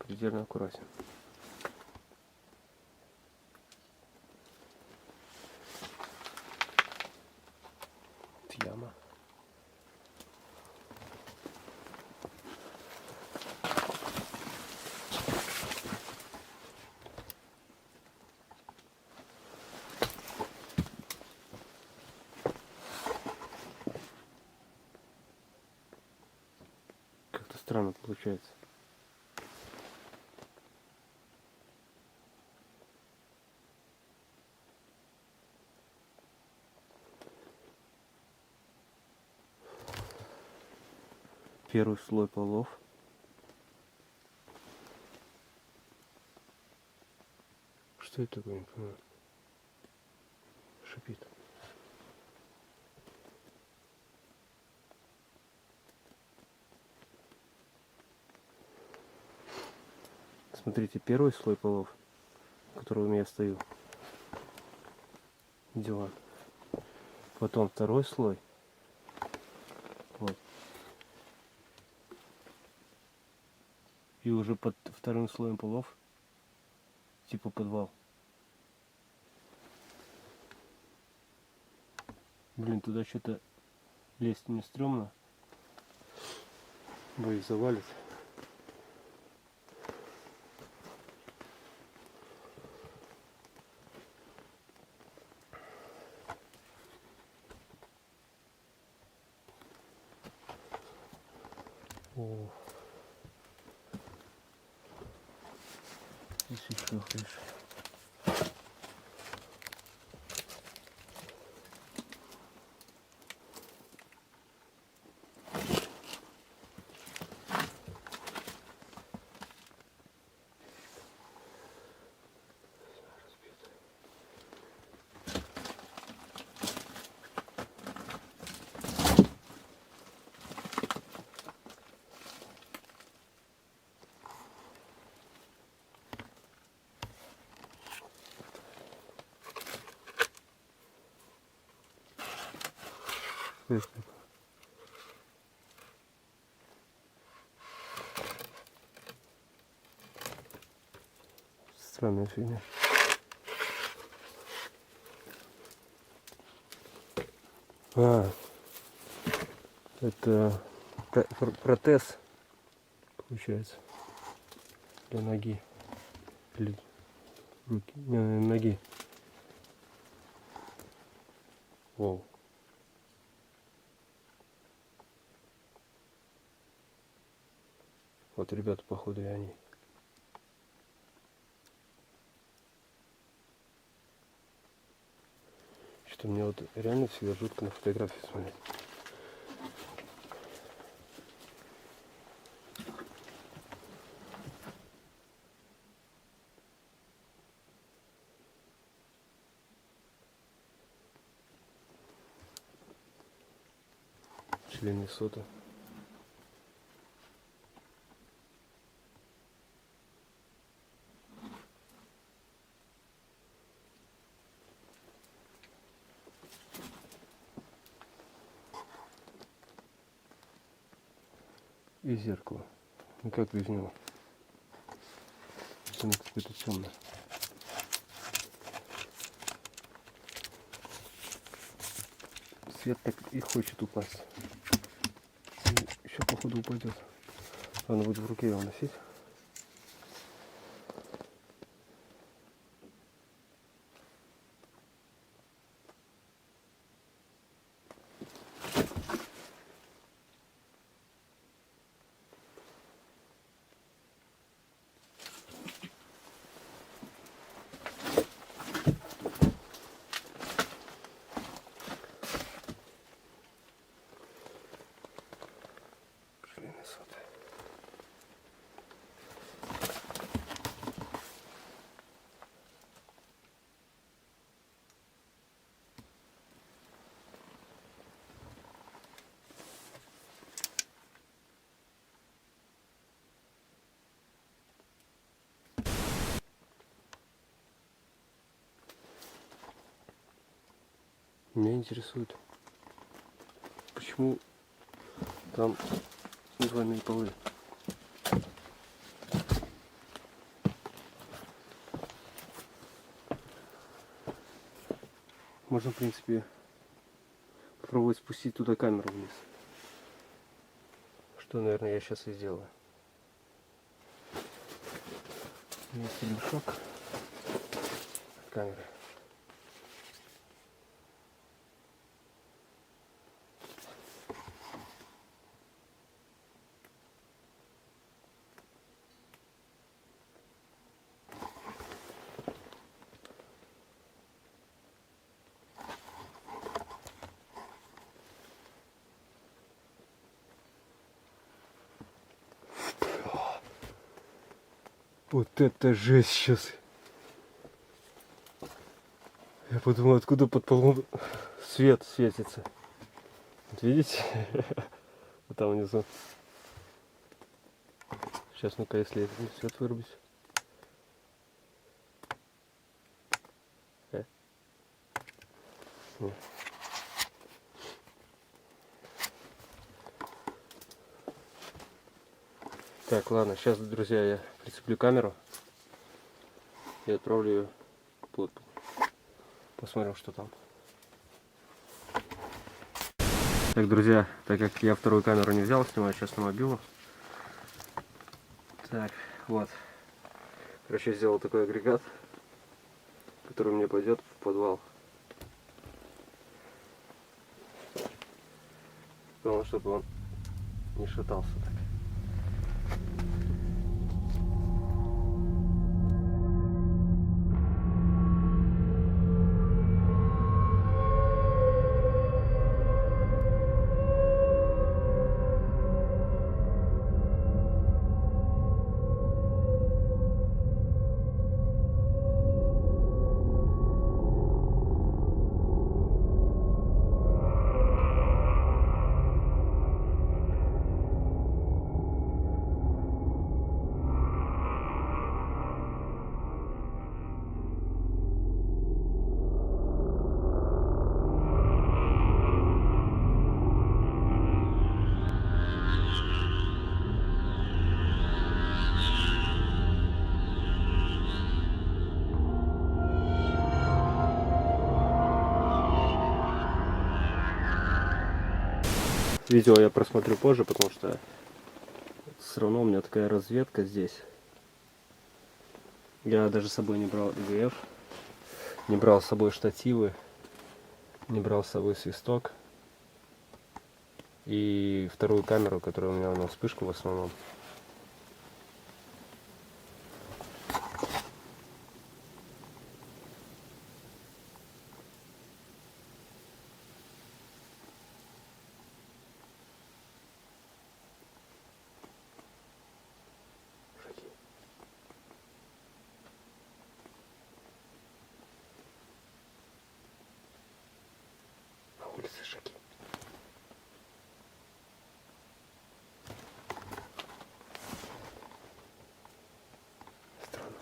предельно аккуратен. Это яма. Как-то странно получается. Первый слой полов. Что это такое, не понимаю. Шипит. Смотрите, первый слой полов, в котором я стою. Диван. Потом второй слой. Вот. И уже под вторым слоем полов типа подвал. Блин, туда что-то лезть не стрёмно. Боюсь, завалит. О. Здесь еще крыша. Странная фигня. Это протез, получается, для ноги. Или руки, ноги. Воу. Вот ребята, походу, и они. Что мне вот реально всегда жутко на фотографии смотреть. Члены сота. И зеркало. Ну как без него? Оно какое-то темное. Свет так и хочет упасть. Еще походу упадет. Надо будет в руке его носить. Меня интересует, почему там двойные полы. Можно, в принципе, попробовать спустить туда камеру вниз. Что, наверное, я сейчас и сделаю. Есть ремешок камеры. Вот это жесть сейчас. Я подумал, откуда под полом свет светится. Вот видите? Вот там внизу. Сейчас, ну-ка, если я свет вырубить. Вот. Так, ладно, сейчас, друзья, я прицеплю камеру и отправлю ее к плоту. Посмотрим, что там. Так, друзья, так как я вторую камеру не взял, снимаю сейчас на мобилу. Так, вот. Короче, сделал такой агрегат, который мне пойдет в подвал. Главное, чтобы он не шатался так. Видео я просмотрю позже, потому что все равно у меня такая разведка здесь. Я даже с собой не брал ИГФ, не брал с собой штативы, не брал с собой свисток и вторую камеру, которая у меня на вспышку в основном. На улице шаги. Странно.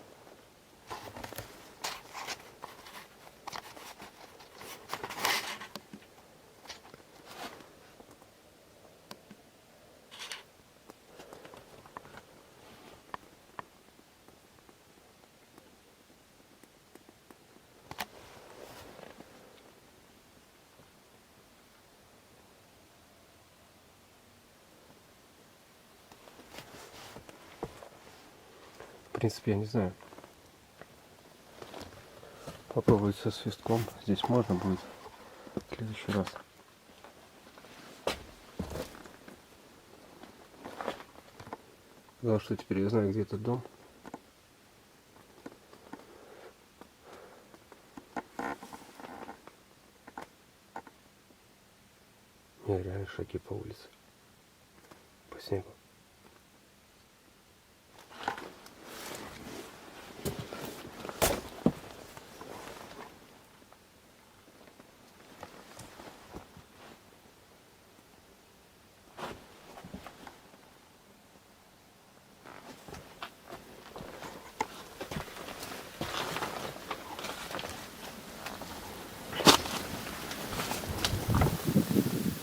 В принципе, я не знаю. Попробовать со свистком. Здесь можно будет в следующий раз. Потому что теперь я знаю, где этот дом. Не, реально шаги по улице. По снегу.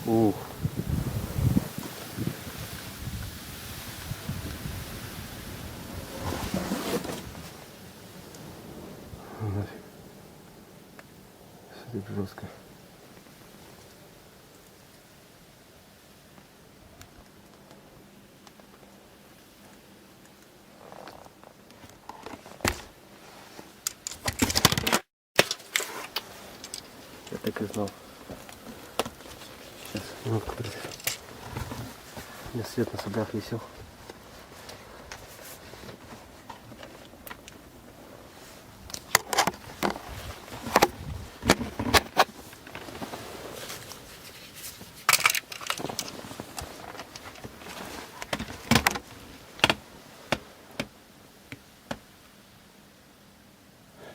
Ух. Нафиг. Сидит жестко. Я так и знал. Сейчас, минутку, подожди. У меня свет на соблях висел.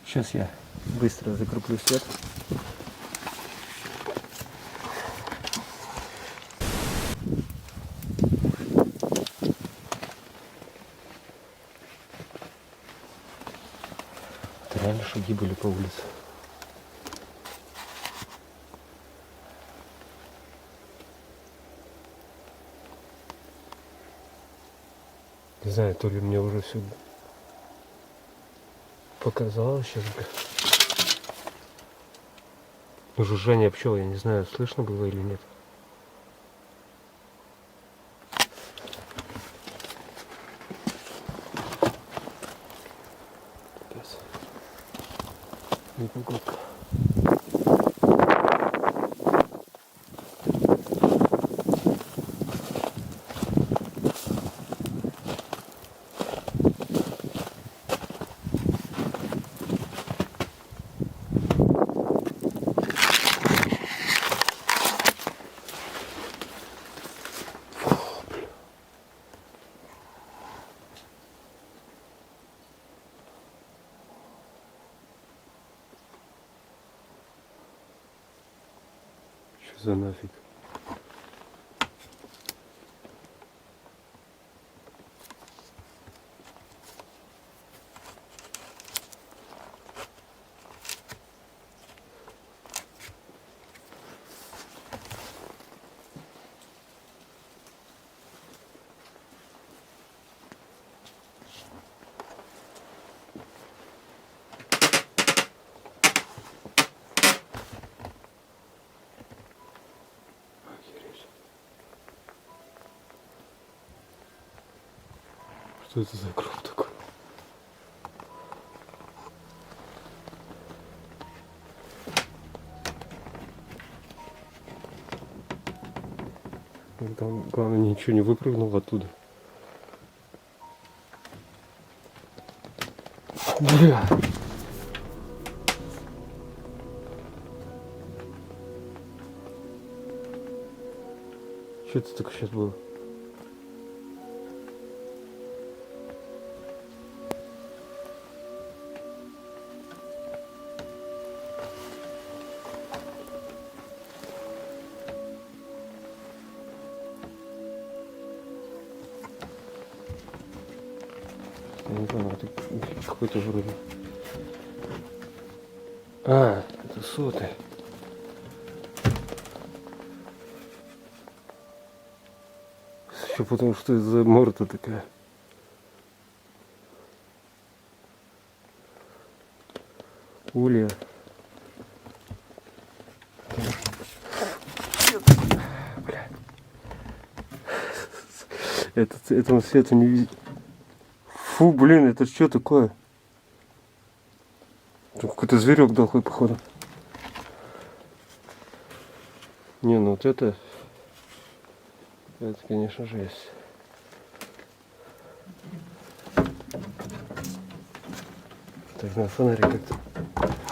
Сейчас я быстро закруплю свет. Это реально шаги были по улице. Не знаю, то ли мне уже все показалось сейчас бы. Но жужжание пчел, я не знаю, слышно было или нет. Капец. Непогодка. Что за нафиг?
Что это за круг такой? Там, главное, ничего не выпрыгнул оттуда. Бля. Что это только сейчас было? Я не понял, это какой-то вроде. А, это сотый. Еще потому что из-за морда такая. Улья. Бля. Этому свету не видит. Фу, блин, это что такое? Это какой-то зверек дохлый, походу. Не, ну вот это, конечно, жесть. Так, надо фонарик как-то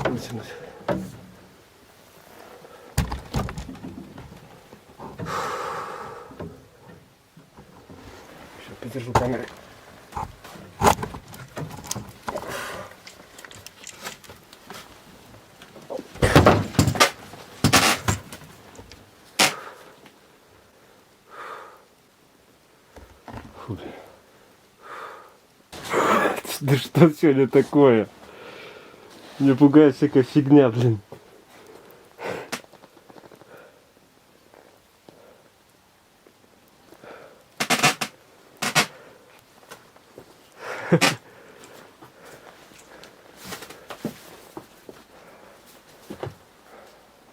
вытянуть. Сейчас подержу камеру. Фу. Да что сегодня такое? Мне пугает всякая фигня, блин.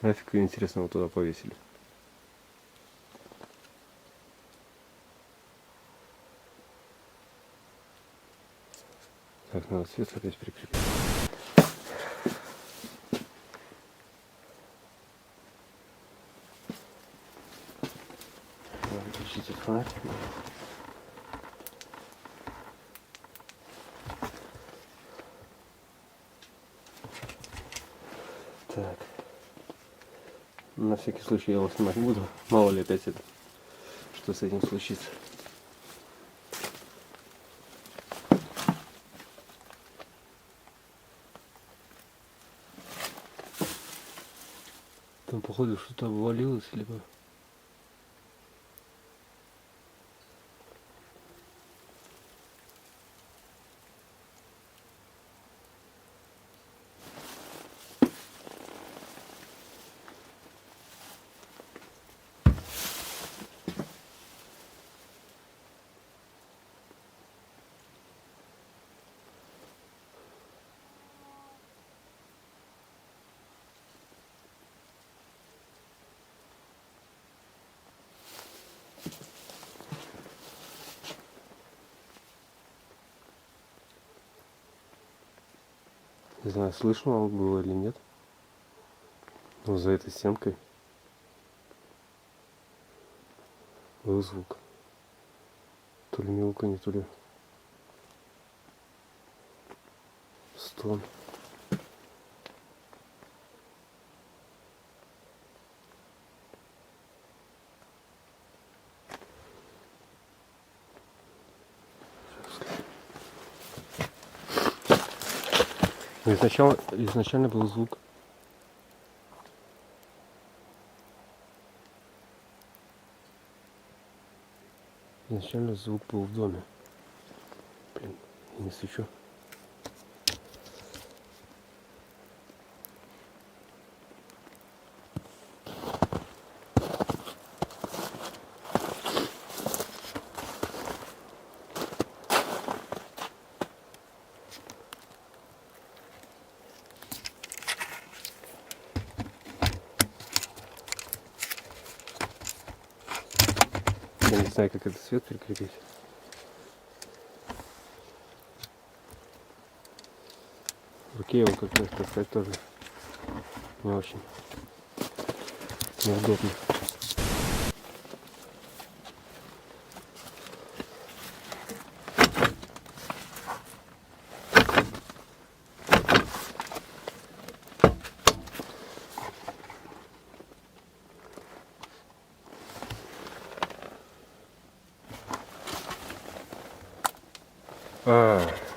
Нафиг ее интересного туда повесили. Так, надо свет опять прикрепить. Надо включить этот фонарь. Так. На всякий случай я его снимать не буду. Мало ли опять это, что с этим случится. Там, походу, что-то обвалилось, либо... Не знаю, слышно вам было или нет. Но за этой стенкой был звук. То ли мяуканье, то ли стон. Изначально был звук. Изначально звук был в доме. Блин, я не свечу. Я не знаю, как этот свет прикрепить. руке его как-то таскать тоже не очень неудобно.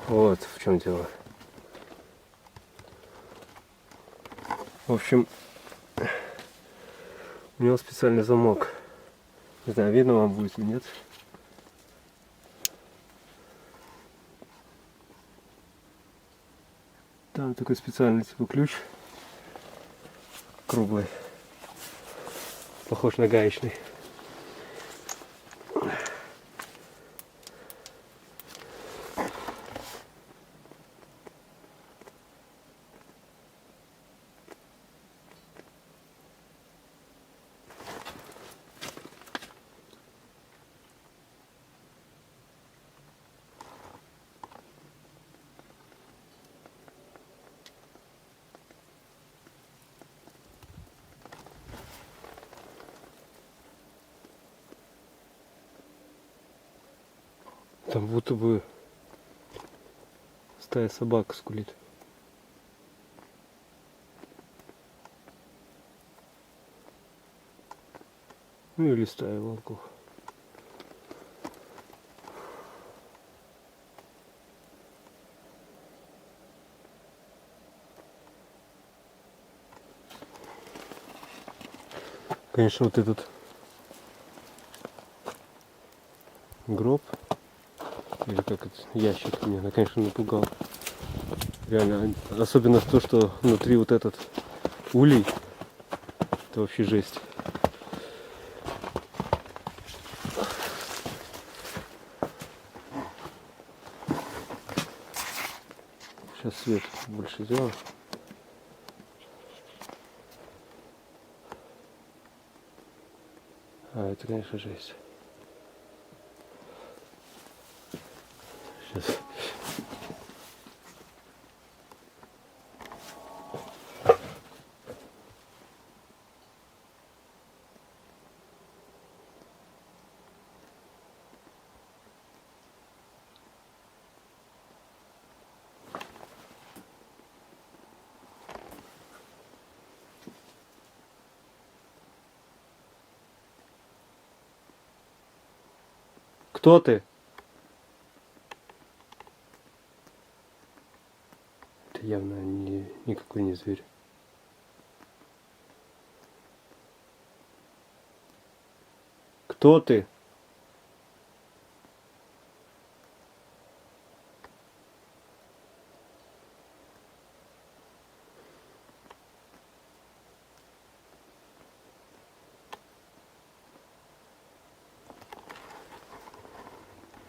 Вот в чем дело. В общем, у него специальный замок. Не знаю, видно вам будет или нет. Там такой специальный типа ключ. Круглый. Похож на гаечный. Там будто бы стая собак скулит. Ну или стая волков. Конечно, вот этот гроб, или как это, ящик, меня, конечно, напугал. Реально, особенно то, что внутри вот этот улей, это вообще жесть. Сейчас свет больше сделаю. А, это, конечно, жесть. Сейчас. Кто ты? Это явно никакой не зверь. Кто ты?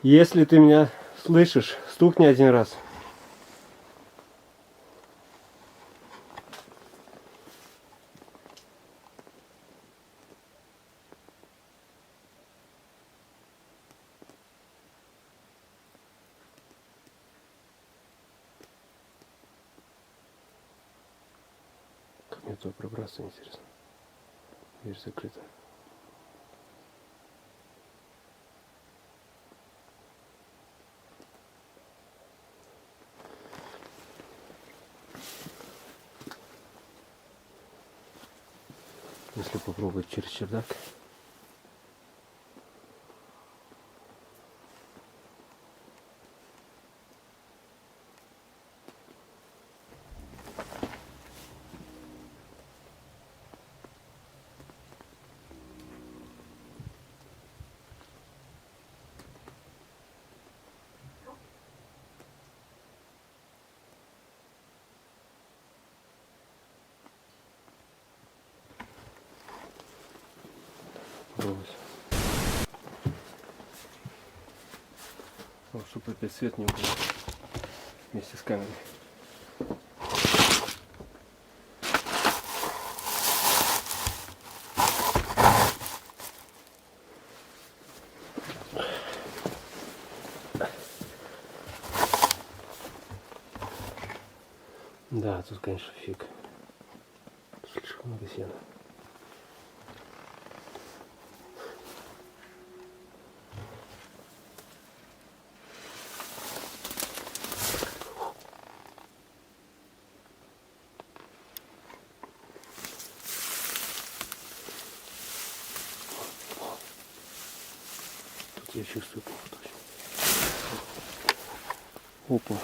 Если ты меня слышишь, стукни один раз. Как мне туда пробраться, интересно. Дверь закрыта. Если попробовать через чердак. Пробовать. Вот, чтобы опять свет не упал вместе с камерой. Да, тут, конечно, фиг. Слишком много сена. Тут я чувствую плохо точно. Опа.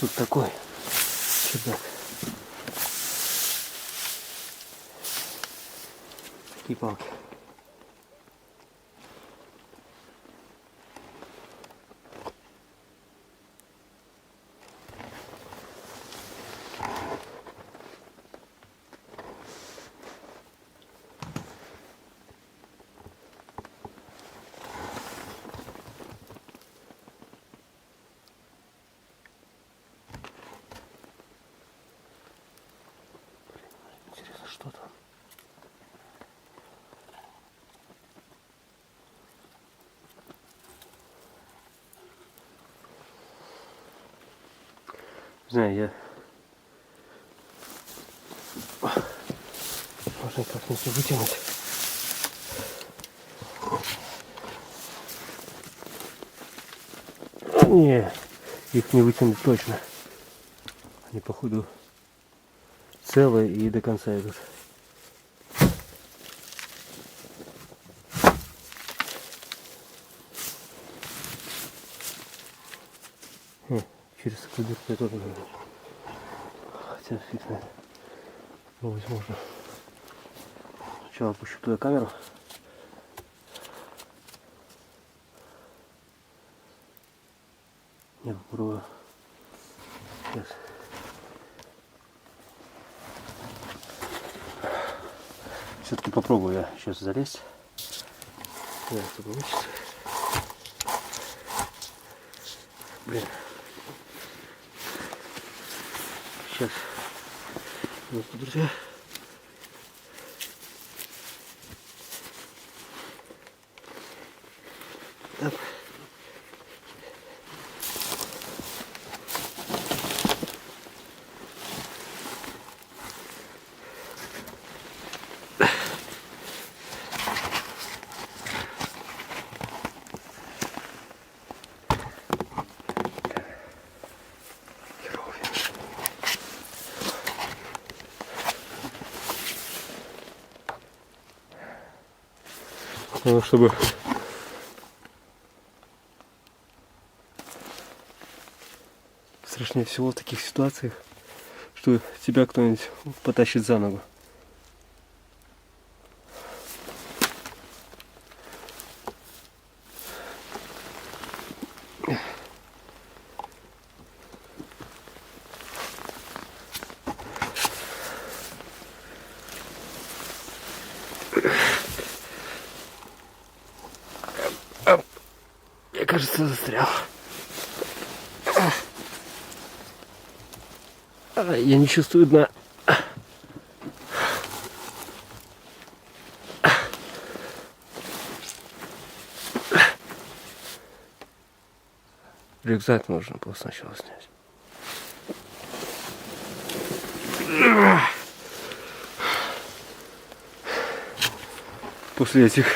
Тут такой чердак. Такие палки. Интересно, что там? Не знаю, я... Можно как-нибудь вытянуть. Не, их не вытянуть точно. Они, походу, целые и до конца идут. Через такую дырку я тоже не вижу. Хотя фиг знает. Ну, возможно. Сначала опущу туда камеру. Я попробую. Сейчас. Все-таки попробую я сейчас залезть. Да, это получится. Блин. Сейчас. Вот, друзья. Оп. Ну, чтобы страшнее всего в таких ситуациях, что тебя кто-нибудь потащит за ногу. Я, кажется, застрял. Я не чувствую дна. Рюкзак нужно было сначала снять. После этих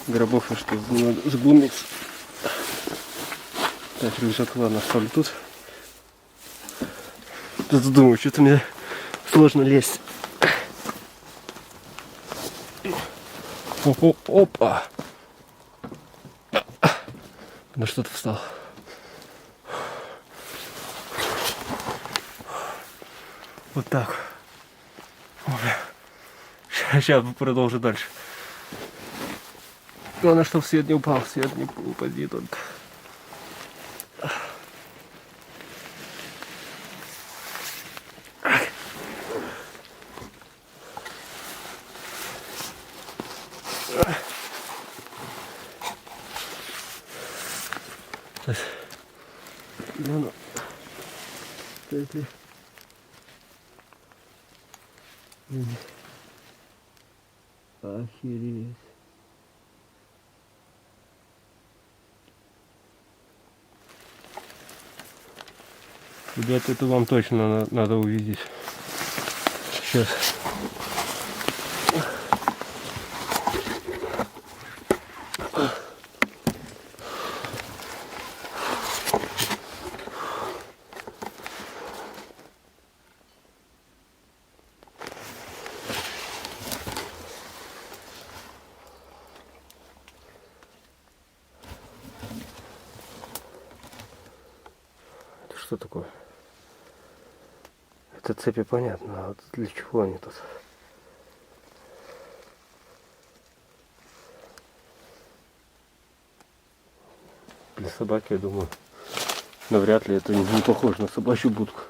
гробов, и что надо сглумиться. Так, рюкзак, ладно, оставлю тут. Тут думаю, что-то мне сложно лезть. Опа! На что-то встал. Вот так. Сейчас продолжу дальше. Главное, чтобы свет не упал. Свет не упади только. Ну, стоит ли? Охереть. Ребят, это вам точно надо увидеть. Сейчас. Это что такое? Это цепи понятно, а вот для чего они тут? Для собаки, я думаю, навряд ли это не похоже на собачью будку.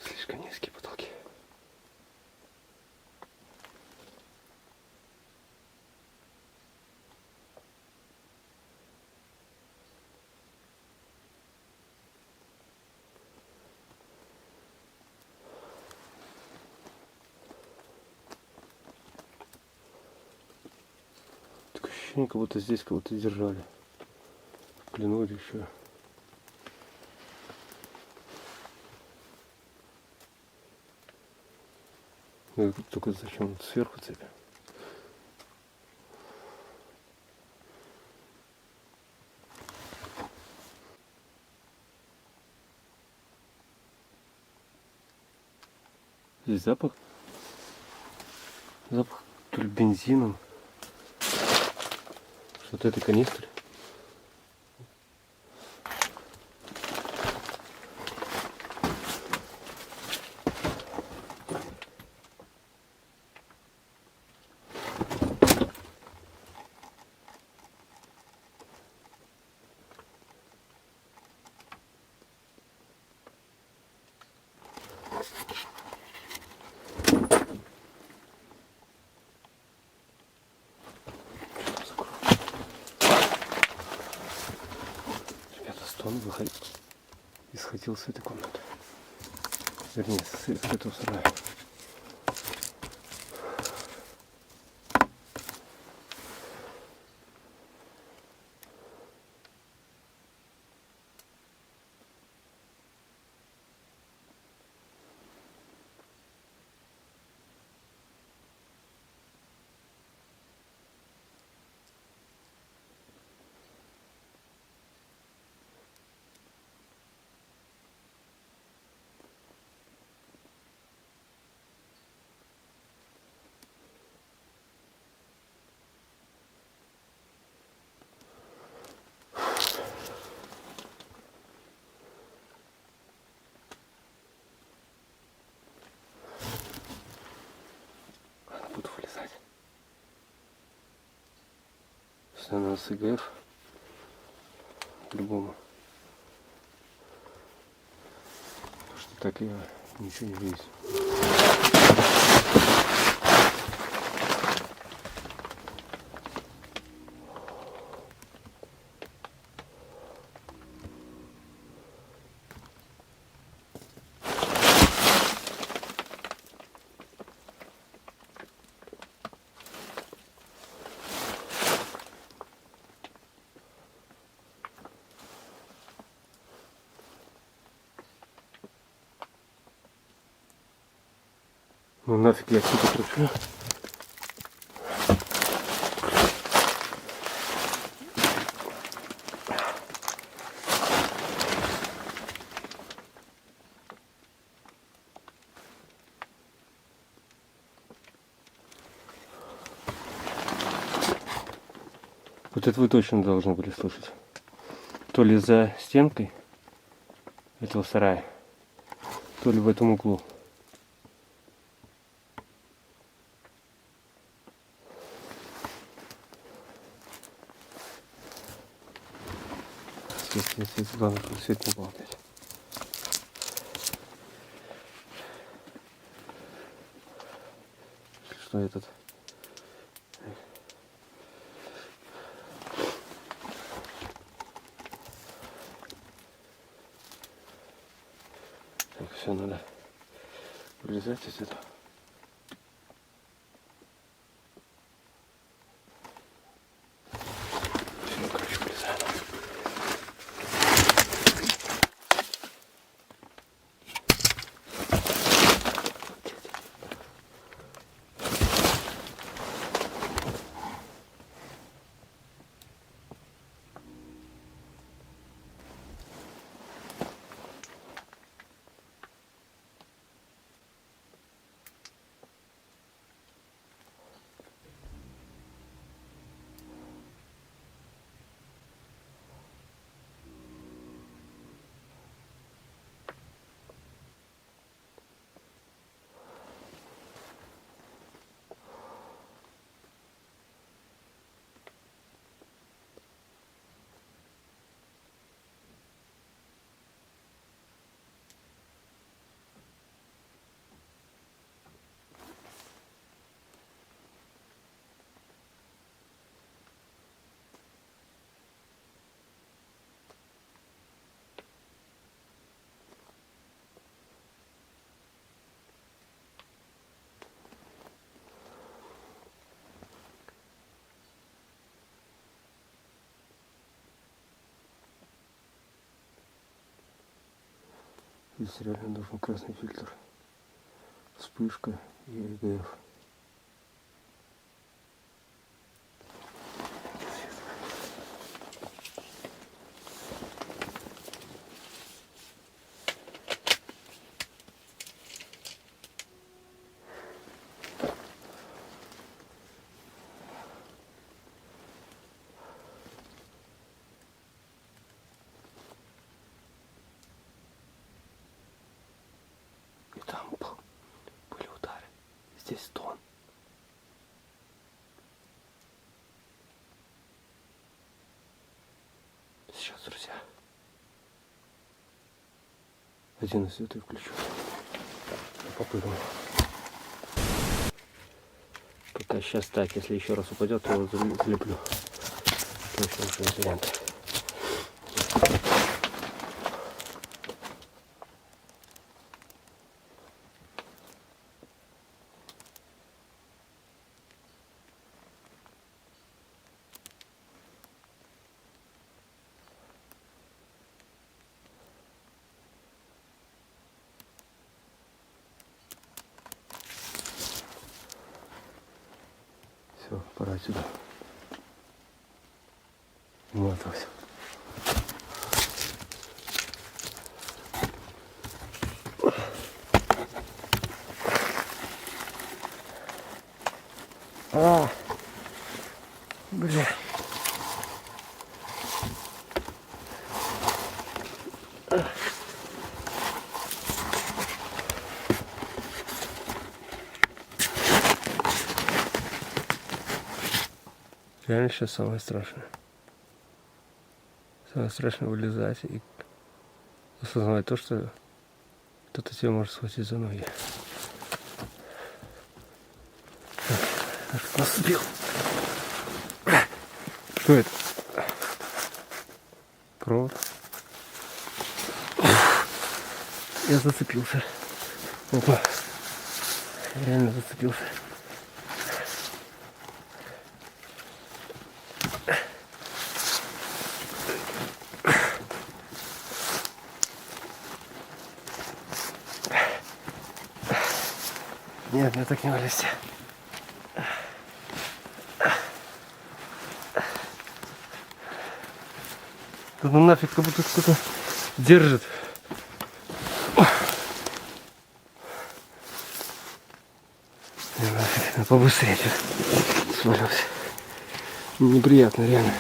Слишком низкие потолки. Такое ощущение, как будто здесь кого-то держали в плену или еще. Ну, только зачем сверху цепи? Здесь запах. Запах то ли бензином. Что-то этой канистры. Он исходил с этой комнаты. Вернее, с этого сарая. Буду вылезать. Все надо с ИГФ. По-любому. Потому что так я ничего не вижу. Ну нафиг я отсюда кручу. Вот это вы точно должны были слышать. То ли за стенкой этого сарая, то ли в этом углу. Здесь главное, чтобы свет не был опять. Что этот? Так, все, надо вылезать из этого. Все, короче, вылезаю. Здесь реально нужен красный фильтр. Вспышка и ЭГФ. И там были удары. Здесь стон. Сейчас, друзья, один из света включу. Попрыгну. Пока сейчас так, если еще раз упадет, то его залеплю. Точно уже не вариант. Все, пора отсюда. Умотался. Бля. Реально сейчас самое страшное. Самое страшное вылезать и осознавать то, что кто-то тебя может схватить за ноги. Наступил. Что это? Провод. Я зацепился. Опа. Реально зацепился. Нет, я так не вылезти. Да ну нафиг, как будто кто-то держит. Не, нафиг, надо побыстрее свалился. Неприятно, реально.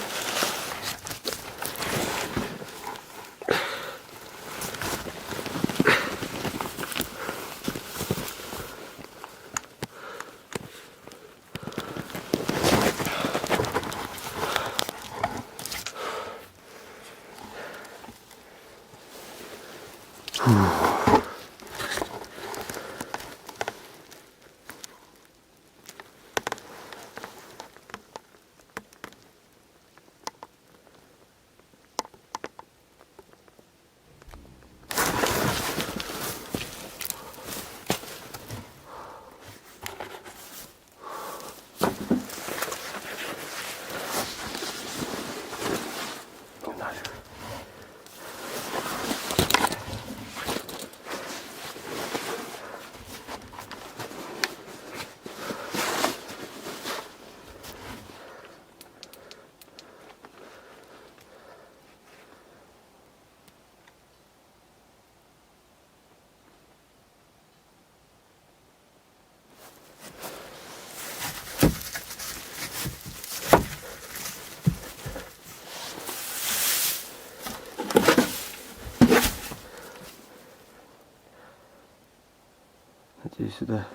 Надеюсь, сюда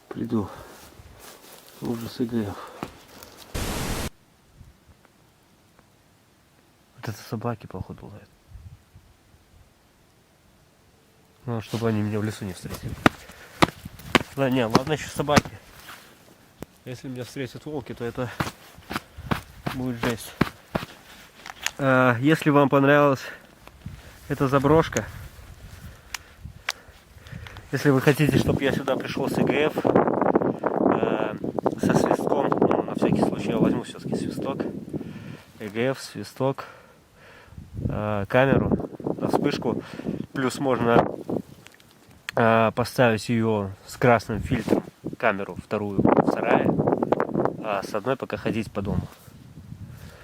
приду. Ужас ИГФ. Вот это собаки, походу, лают. Ну, чтобы они меня в лесу не встретили. Да не, ладно еще собаки. Если меня встретят волки, то это будет жесть. Если вам понравилась эта заброшка, если вы хотите, чтобы я сюда пришел с ИГФ, со свистком, ну, на всякий случай я возьму все-таки свисток, ИГФ, свисток, камеру, вспышку, плюс можно поставить ее с красным фильтром, камеру вторую в сарае, а с одной пока ходить по дому.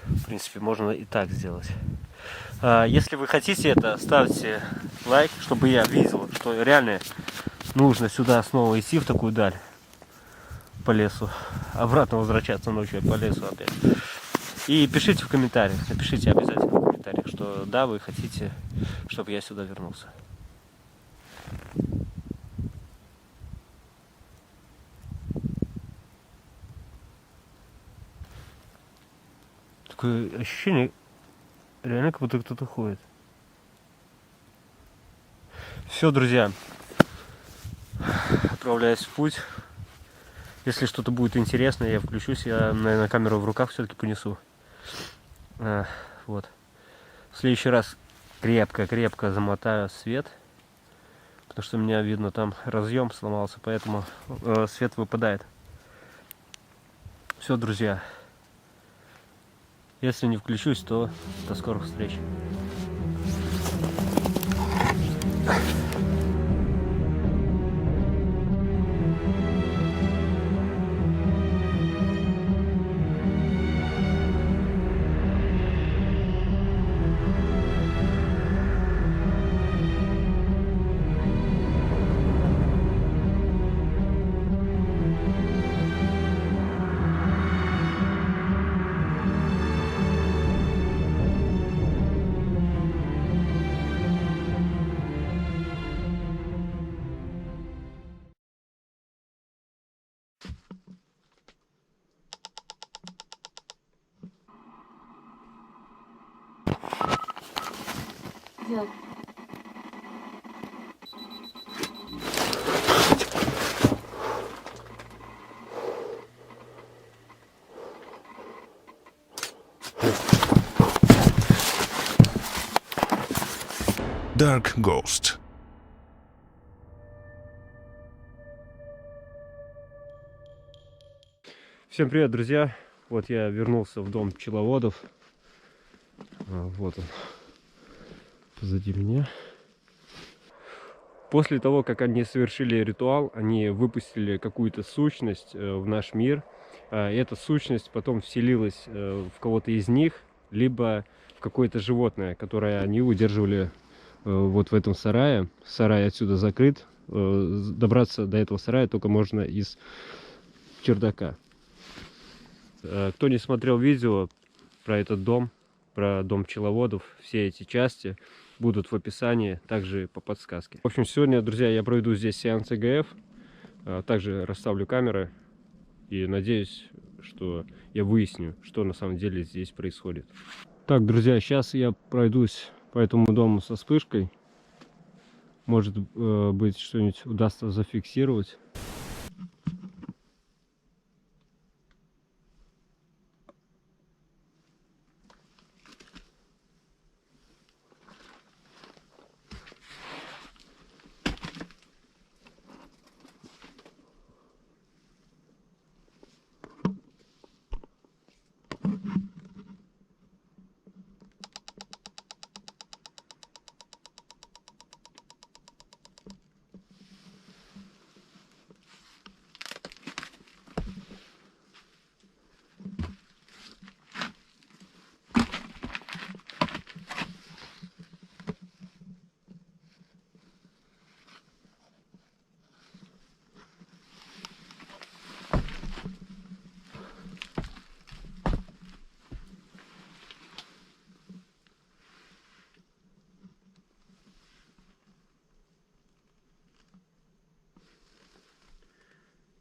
В принципе, можно и так сделать. Если вы хотите это, ставьте лайк, чтобы я видел, что реально нужно сюда снова идти в такую даль по лесу, обратно возвращаться ночью по лесу опять. И пишите в комментариях, напишите обязательно в комментариях, что да, вы хотите, чтобы я сюда вернулся. Такое ощущение, реально как будто кто-то ходит. Все, друзья, отправляюсь в путь. Если что-то будет интересное, я включусь. Я, наверное, камеру в руках все-таки понесу. Вот. В следующий раз крепко замотаю свет. Потому что у меня, видно, там разъем сломался, поэтому свет выпадает. Все, друзья. Если не включусь, то до скорых встреч.
Dark Ghost.
Всем привет, друзья! Вот я вернулся в дом пчеловодов. Вот он, позади меня. После того, как они совершили ритуал, они выпустили какую-то сущность в наш мир. Эта сущность потом вселилась в кого-то из них, либо в какое-то животное, которое они удерживали вот в этом сарае. Сарай отсюда закрыт. Добраться до этого сарая только можно из чердака. Кто не смотрел видео про этот дом, про дом пчеловодов, все эти части будут в описании, также по подсказке. В общем, сегодня, друзья, я проведу здесь сеанс ИГФ, также расставлю камеры и надеюсь, что я выясню, что на самом деле здесь происходит. Так, друзья, сейчас я пройдусь по этому дому со вспышкой. Может быть, что-нибудь удастся зафиксировать.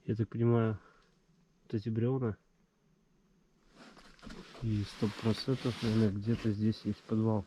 Я так понимаю, вот эти бревна и 100%, наверное, где-то здесь есть подвал.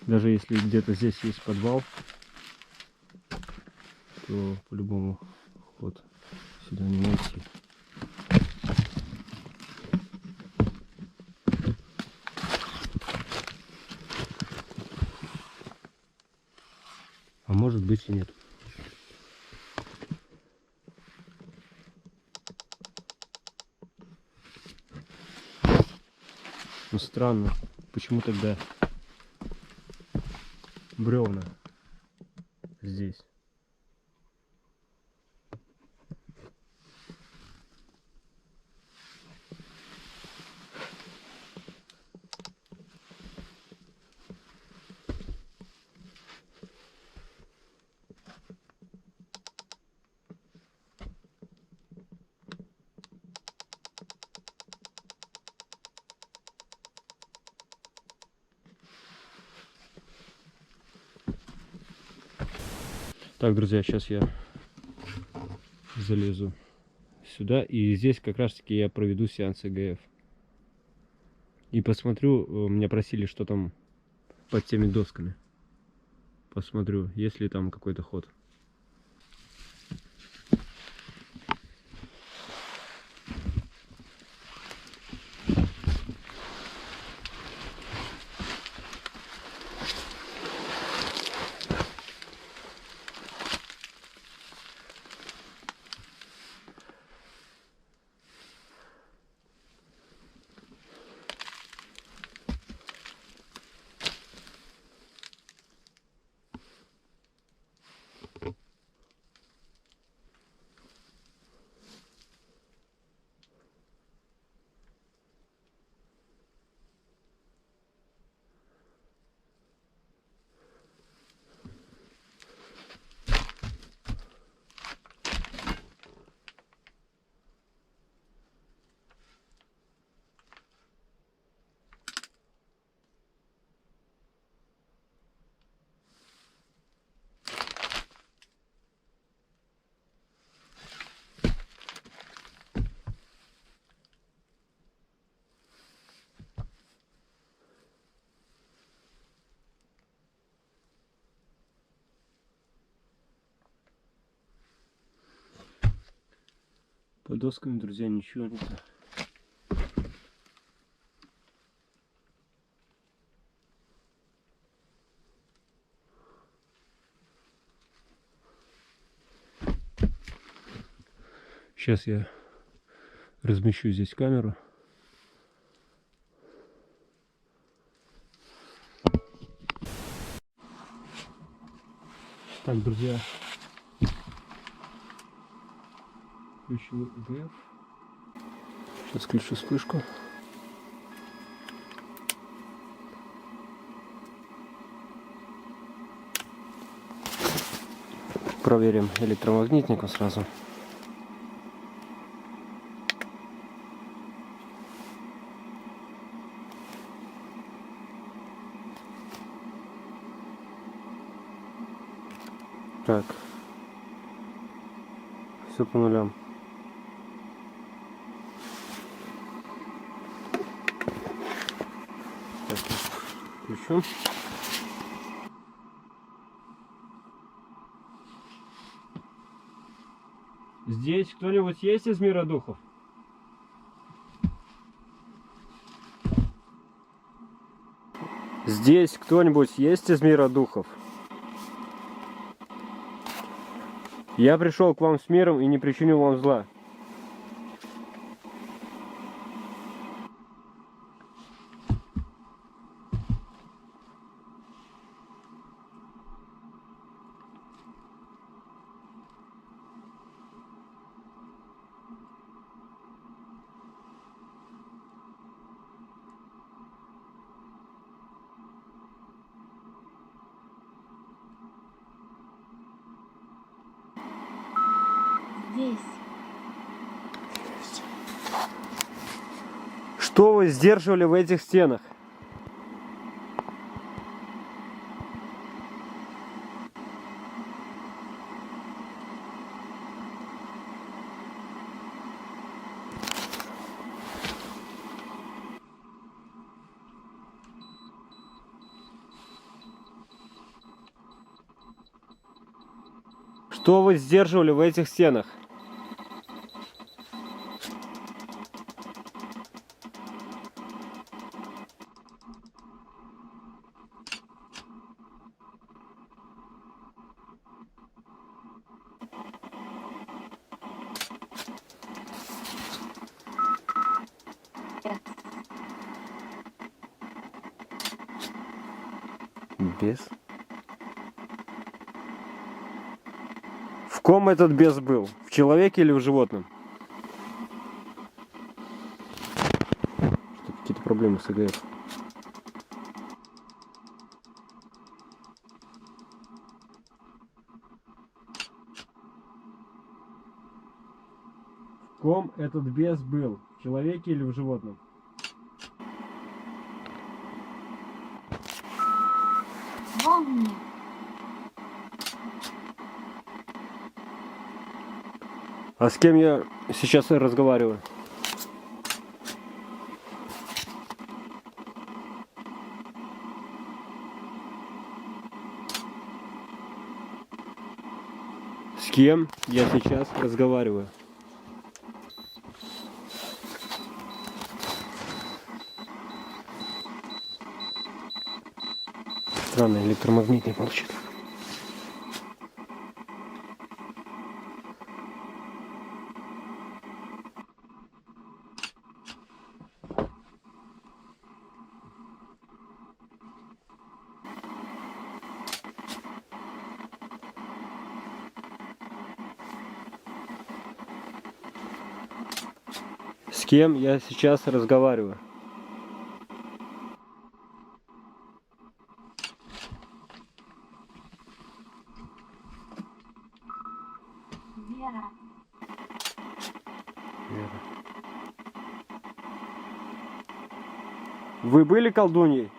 Даже если где-то здесь есть подвал, то по-любому ход сюда не найти. А может быть и нет. Ну странно, почему тогда бревна здесь? Так, друзья, сейчас я залезу сюда, и здесь как раз таки я проведу сеанс ЭГФ. И посмотрю, меня просили, что там под теми досками. Посмотрю, есть ли там какой-то ход. Под досками, друзья, ничего нет. Сейчас я размещу здесь камеру. Так, друзья. Включу ГФ. Сейчас включу вспышку. Проверим электромагнитнику сразу. Так. Все по нулям. Так, включу. Здесь кто-нибудь есть из мира духов? Здесь кто-нибудь есть из мира духов? Я пришел к вам с миром и не причиню вам зла.
Здесь.
Что вы сдерживали в этих стенах? Что вы сдерживали в этих стенах? Бес? В ком этот бес был? В человеке или в животном? Что, какие-то проблемы с ЭГФ? В ком этот бес был? В человеке или в животном?
Во мне.
А с кем я сейчас разговариваю? С кем я сейчас разговариваю? Странно, электромагнитный молчит. С кем я сейчас разговариваю?
Вера.
Вы были колдуньей?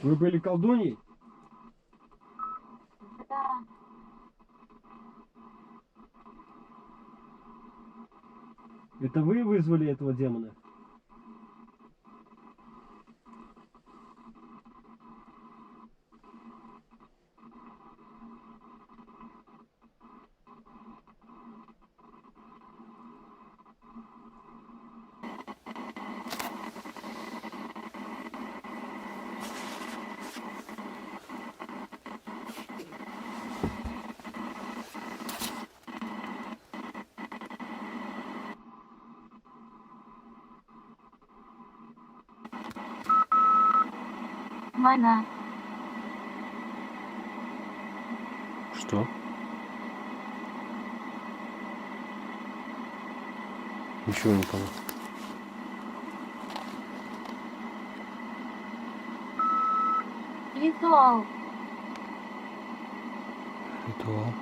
Вы были колдуньей?
Да.
Это вы вызвали этого демона?
Mana.
Что? Ничего не понял.
Ритуал.
Ритуал.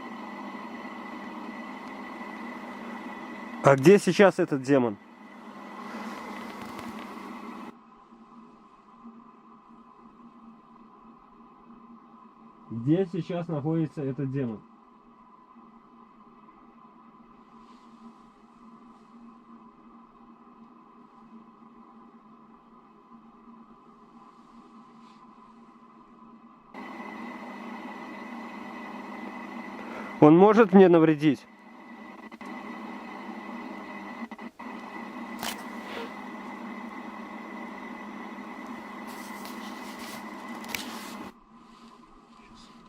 А где сейчас этот демон? Где сейчас находится этот демон? Он может мне навредить?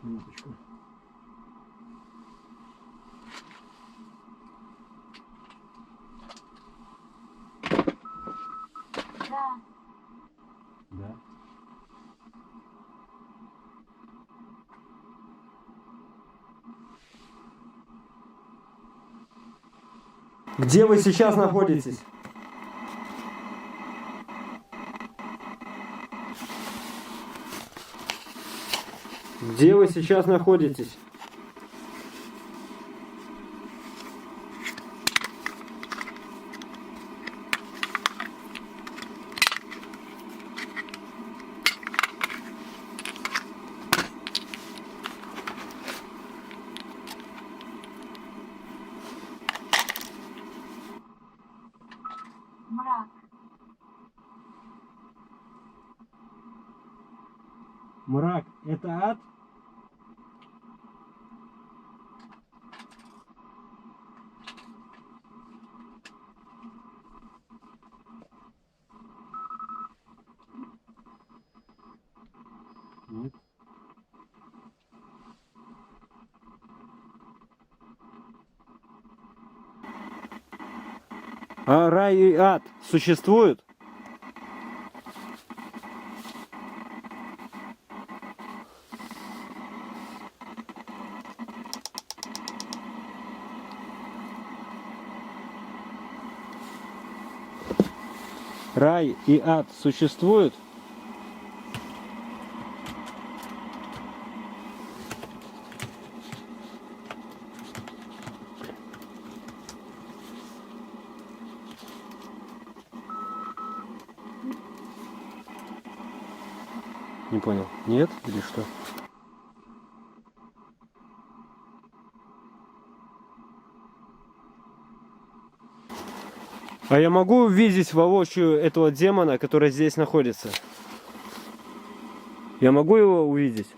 Минуточку.
Да.
Да. Где вы сейчас находитесь? Где вы сейчас находитесь?
Мрак.
Мрак – это ад? Нет. А рай и ад существуют? Рай и ад существуют? Не понял. Нет или что? А я могу увидеть воочию этого демона, который здесь находится? Я могу его увидеть?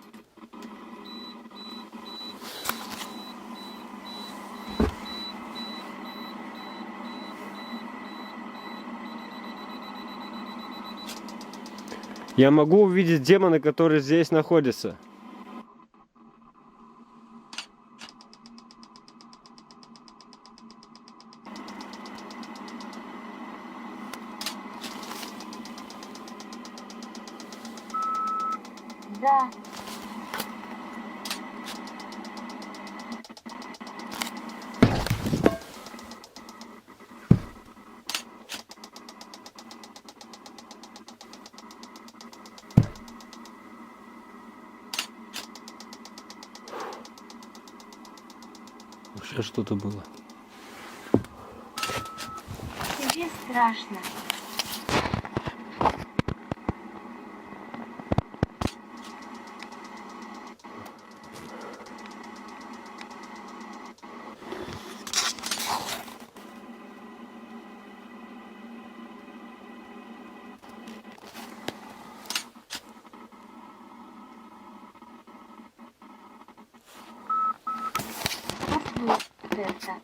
Я могу увидеть демона, который здесь находится.
Да.
Сейчас что-то было.
Тебе страшно. Дельта.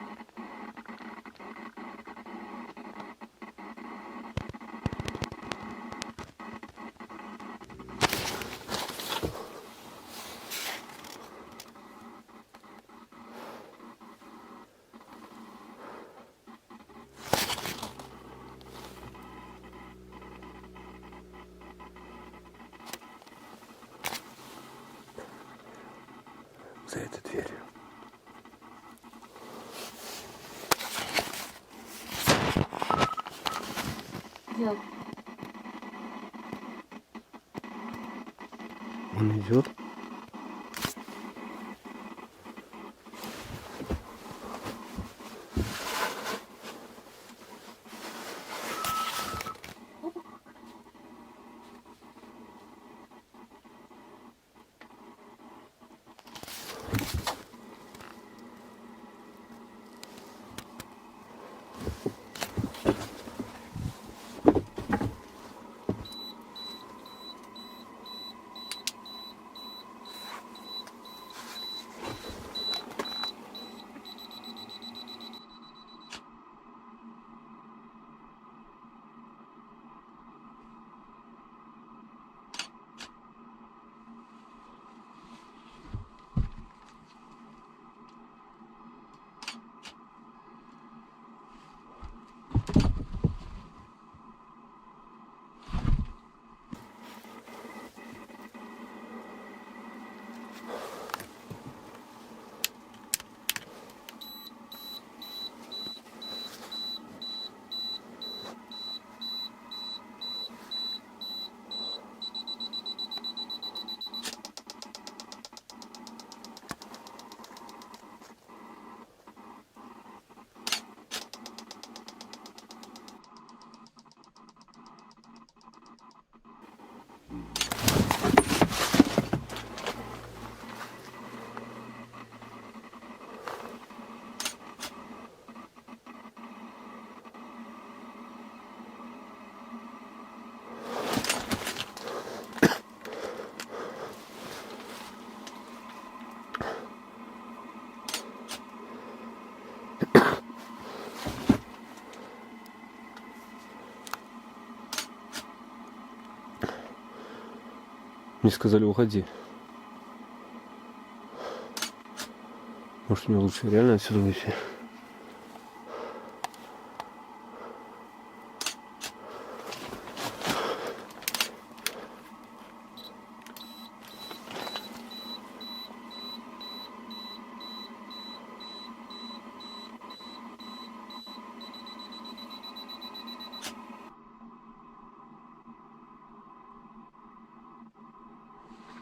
За этой дверью.
Идет.
Он идет. Мне сказали, уходи. Может, мне лучше реально отсюда выйти?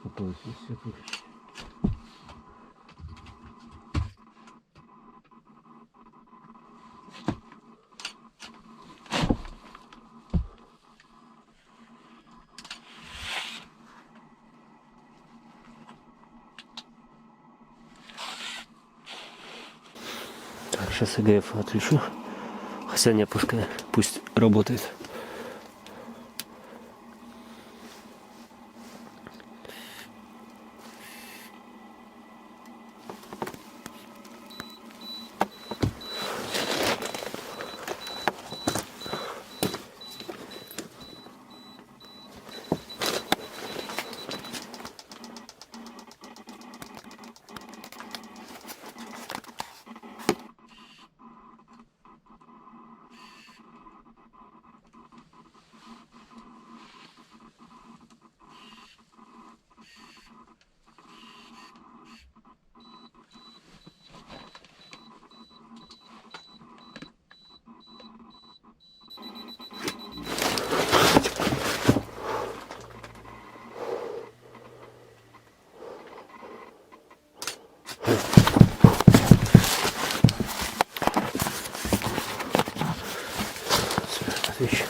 Попалось все выключить. Так, сейчас ЭГФ отключу. Хотя не, пусть работает. Отлично.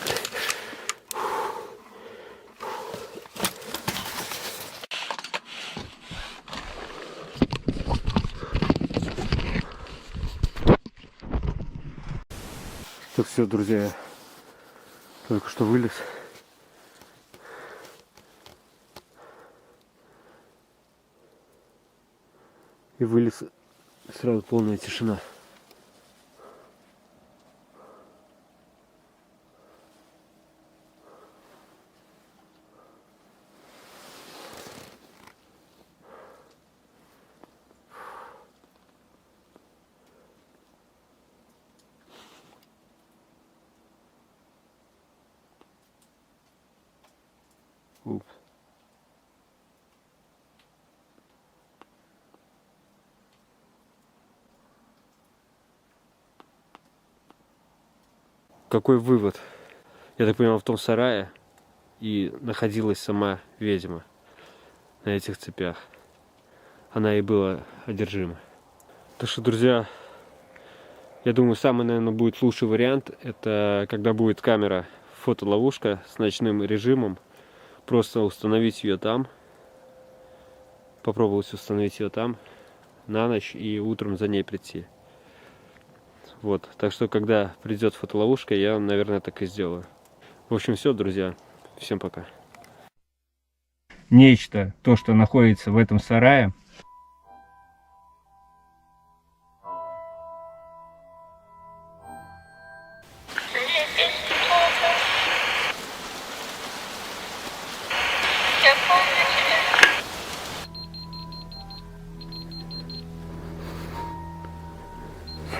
Так, все, друзья, я только что вылез. И вылез, сразу полная тишина. Упс. Какой вывод? Я так понимаю, в том сарае и находилась сама ведьма на этих цепях. Она и была одержима. Так что, друзья, я думаю, самый, наверное, будет лучший вариант, это когда будет камера, фотоловушка с ночным режимом, просто установить ее там, попробовать установить ее там на ночь и утром за ней прийти. Вот, так что, когда придет фотоловушка, я, наверное, так и сделаю. В общем, все, друзья, всем пока.
Нечто, то, что находится в этом сарае,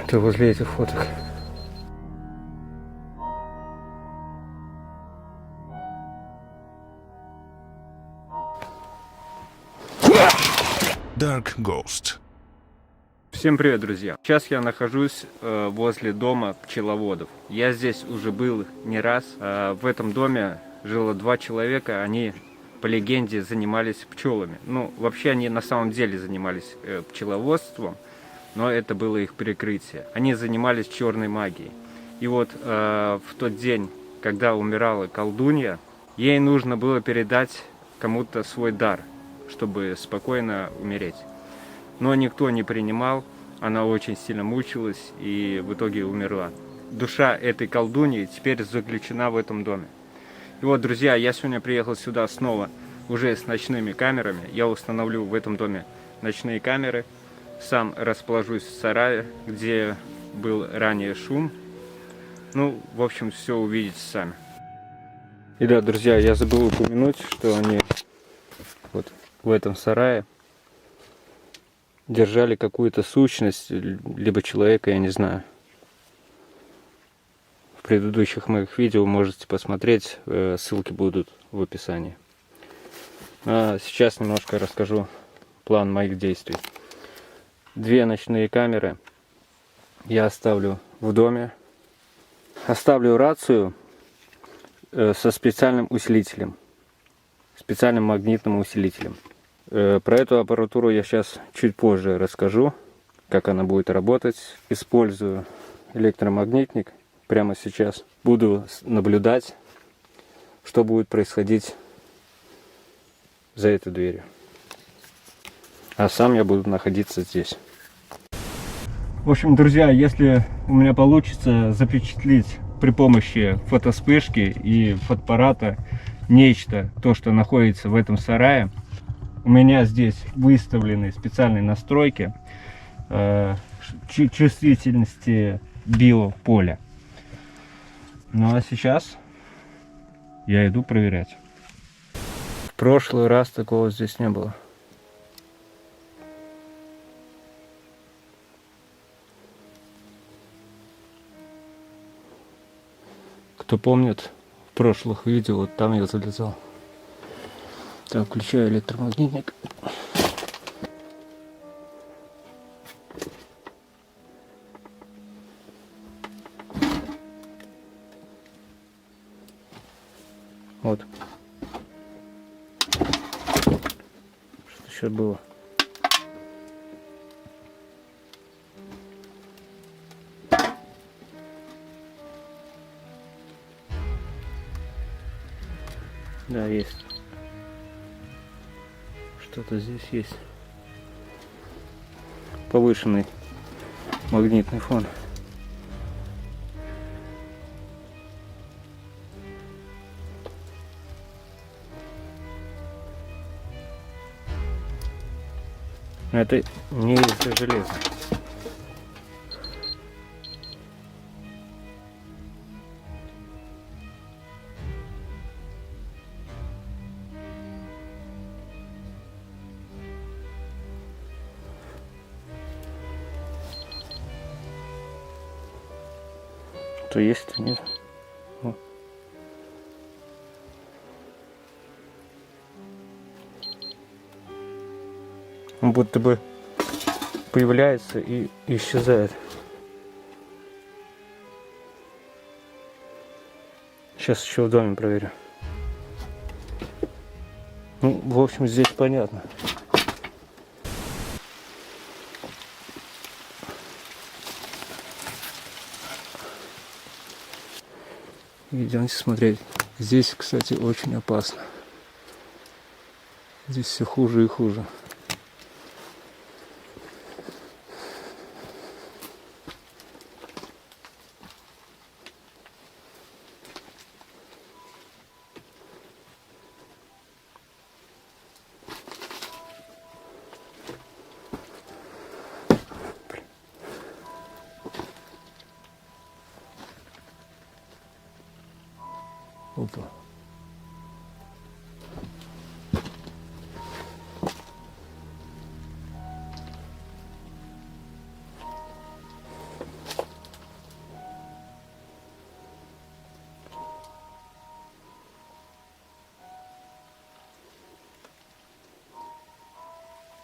Ты возле этих фоток.
Dark Ghost.
Всем привет, друзья! Сейчас я нахожусь возле дома пчеловодов. Я здесь уже был не раз. В этом доме жило 2 человека. Они, по легенде, занимались пчелами. Ну, вообще они на самом деле занимались пчеловодством, но это было их прикрытие. Они занимались черной магией. И вот в тот день, когда умирала колдунья, ей нужно было передать кому-то свой дар, чтобы спокойно умереть. Но никто не принимал, она очень сильно мучилась и в итоге умерла. Душа этой колдуньи теперь заключена в этом доме. И вот, друзья, я сегодня приехал сюда снова уже с ночными камерами. Я установлю в этом доме ночные камеры. Сам расположусь в сарае, где был ранее шум. Ну, в общем, все увидите сами.
И да, друзья, я забыл упомянуть, что они вот в этом сарае держали какую-то сущность, либо человека, я не знаю. В предыдущих моих видео можете посмотреть, ссылки будут в описании. А сейчас немножко расскажу план моих действий. 2 ночные камеры я оставлю в доме. Оставлю рацию со специальным усилителем, специальным магнитным усилителем. Про эту аппаратуру я сейчас чуть позже расскажу, как она будет работать. Использую электромагнитник прямо сейчас. Буду наблюдать, что будет происходить за этой дверью. А сам я буду находиться здесь.
В общем, друзья, если у меня получится запечатлеть при помощи фотоспышки и фотоаппарата нечто, то, что находится в этом сарае, у меня здесь выставлены специальные настройки чувствительности биополя. Ну а сейчас я иду проверять.
В прошлый раз такого здесь не было. Кто помнит, в прошлых видео вот там я залезал. Так, включаю электромагнитник. Вот. Что еще было? Да, есть. Что-то здесь есть. Повышенный магнитный фон. Это не из-за железа. То есть, то нет. Вот.
Он будто бы появляется и исчезает. Сейчас еще в доме проверю. Ну, в общем, здесь понятно. Идемте смотреть. Здесь, кстати, очень опасно. Здесь все хуже и хуже. Опа.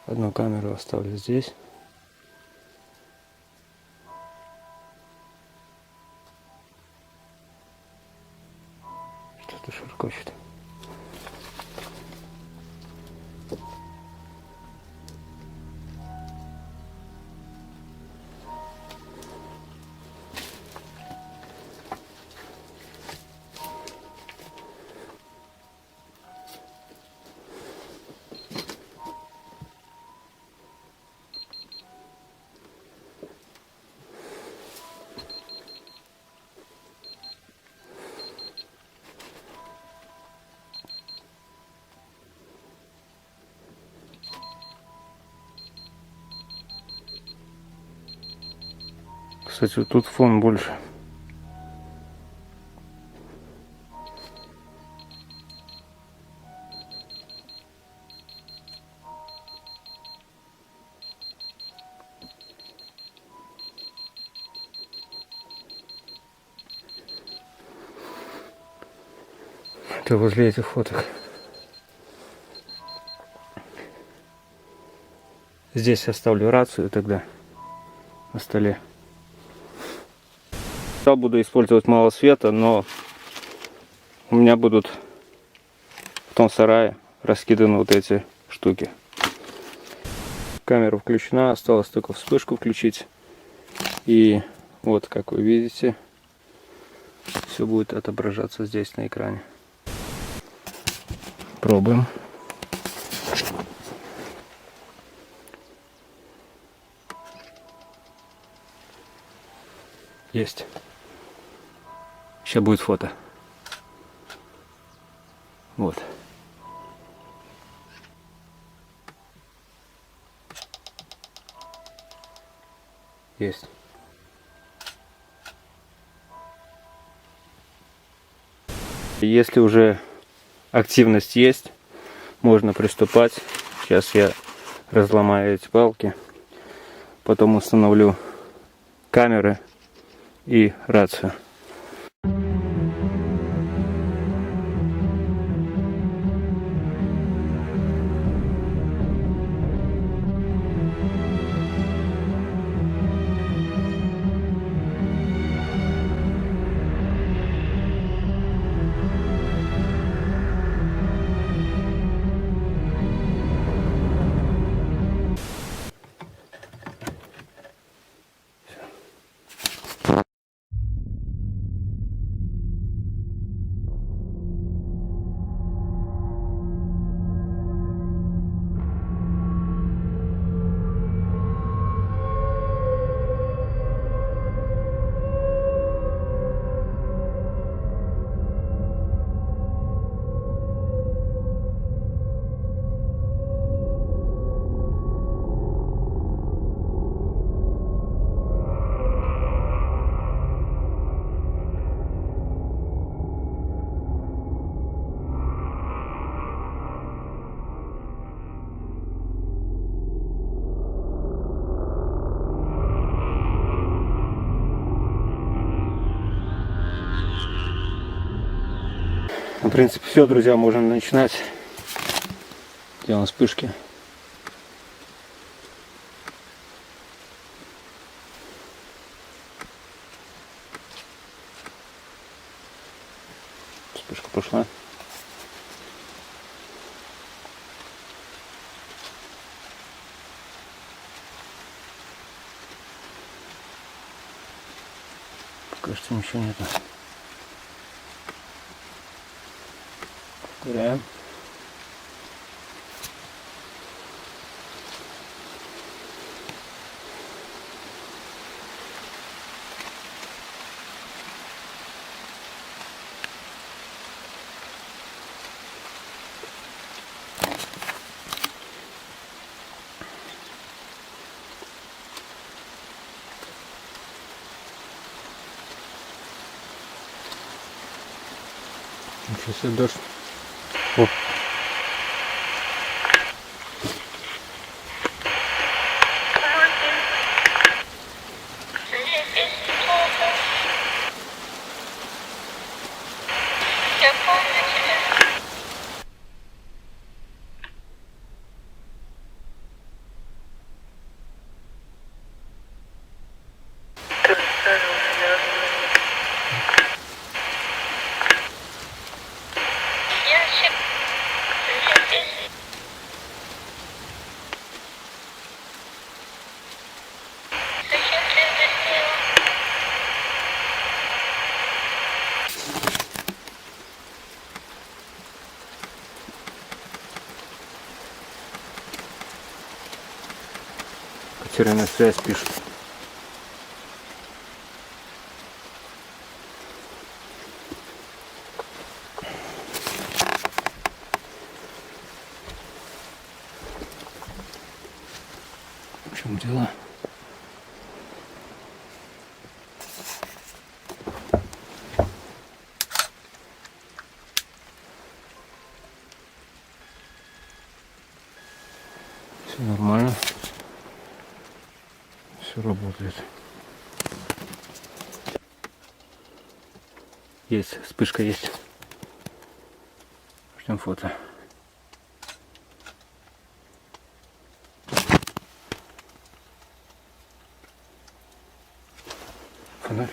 Одну камеру оставлю здесь. Что-то шуркочет. Кстати, вот тут фон больше. Это возле этих фоток. Здесь оставлю рацию тогда на столе. Я буду использовать мало света, но у меня будут в том сарае раскиданы вот эти штуки. Камера включена, осталось только вспышку включить. И вот, как вы видите, все будет отображаться здесь на экране. Пробуем. Есть. Сейчас будет фото. Вот. Есть. Если уже активность есть, можно приступать. Сейчас я разломаю эти палки, потом установлю камеры и рацию. В принципе, все, друзья, можно начинать. Делаем вспышки. вспышка пошла. Пока что ничего нету. Повторяем. Ничего себе, дождь. О. Потерянная связь пишет. В чем дело? Все нормально. Все работает. Есть, вспышка есть. Ждем фото. Фонарь.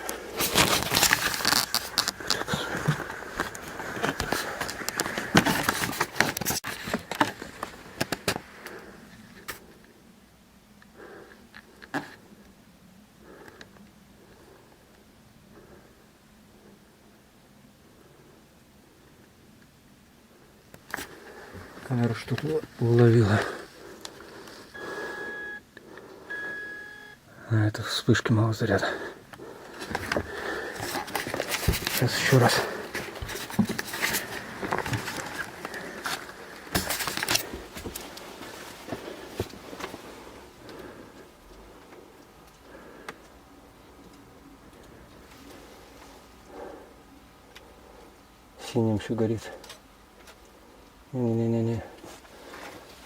Камера что-то уловила. А это вспышки малого заряда. Сейчас еще раз. Синим еще горит. Не-не-не-не.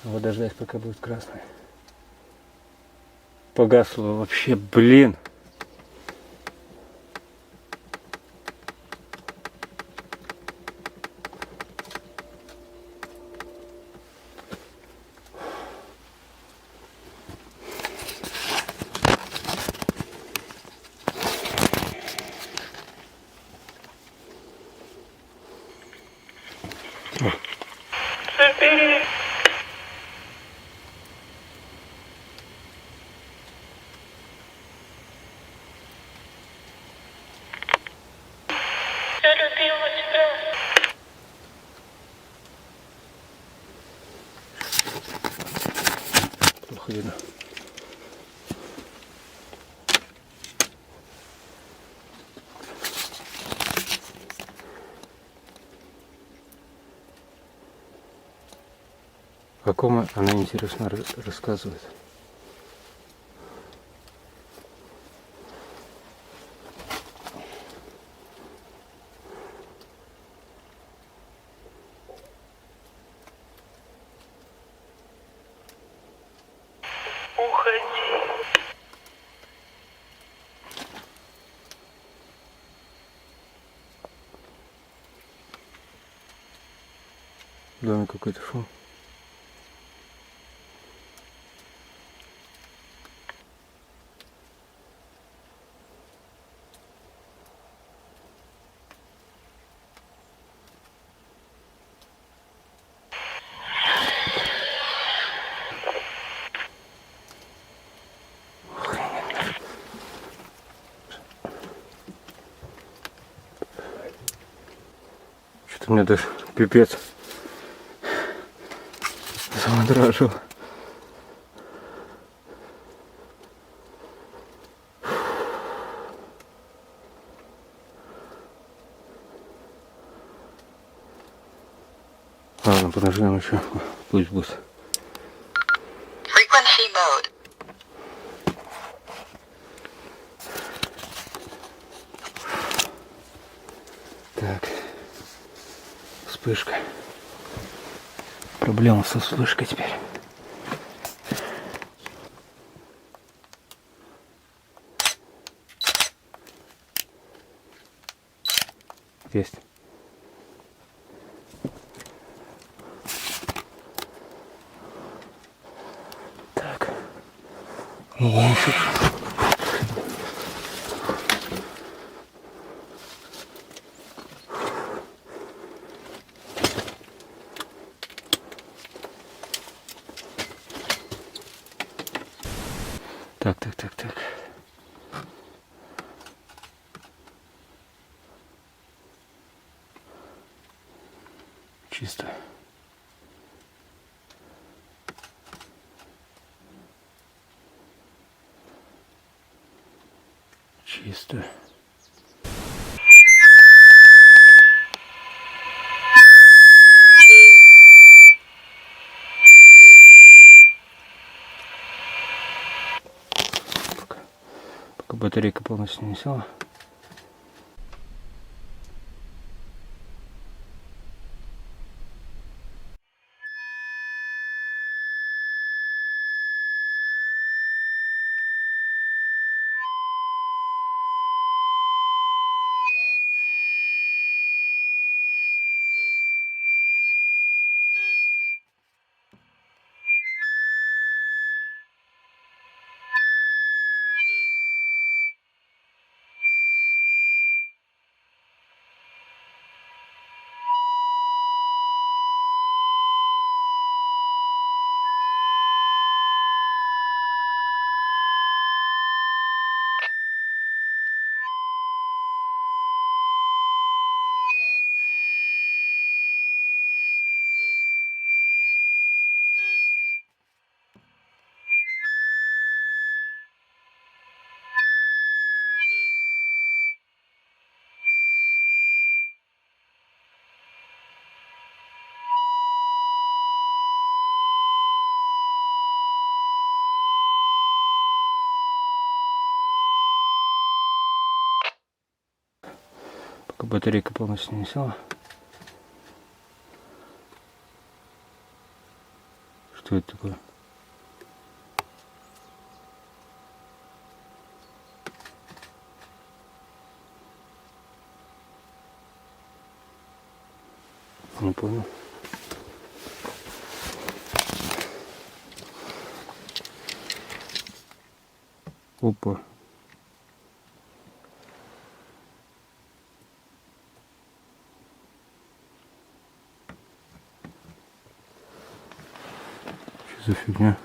Надо дождать, пока будет красный. Погасло вообще, блин. Плохо видно. О ком она интересно рассказывает? В доме какой-то шум.
Что-то мне даже пипец замораживал. Ладно, подождем еще. Пусть будет.
Frequency mode.
Так. Вспышка. Проблема со вспышкой теперь. Есть. Так. Лучше. Так. Чисто. Чисто. Пока батарейка полностью не села. Пока батарейка полностью не села. Что это такое? Не понял. Опа. Что за фигня?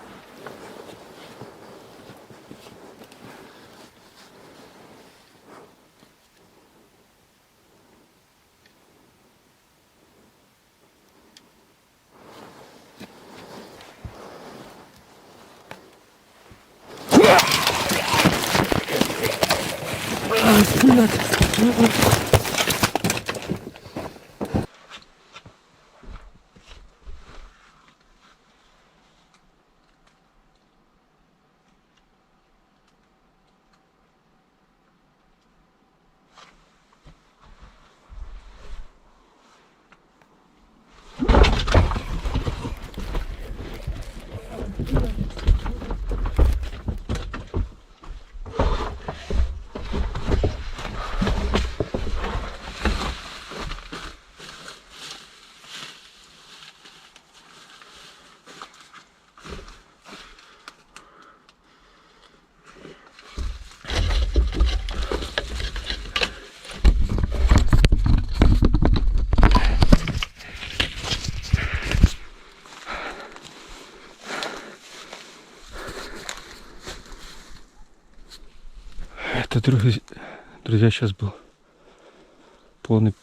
Это, друзья, сейчас был полный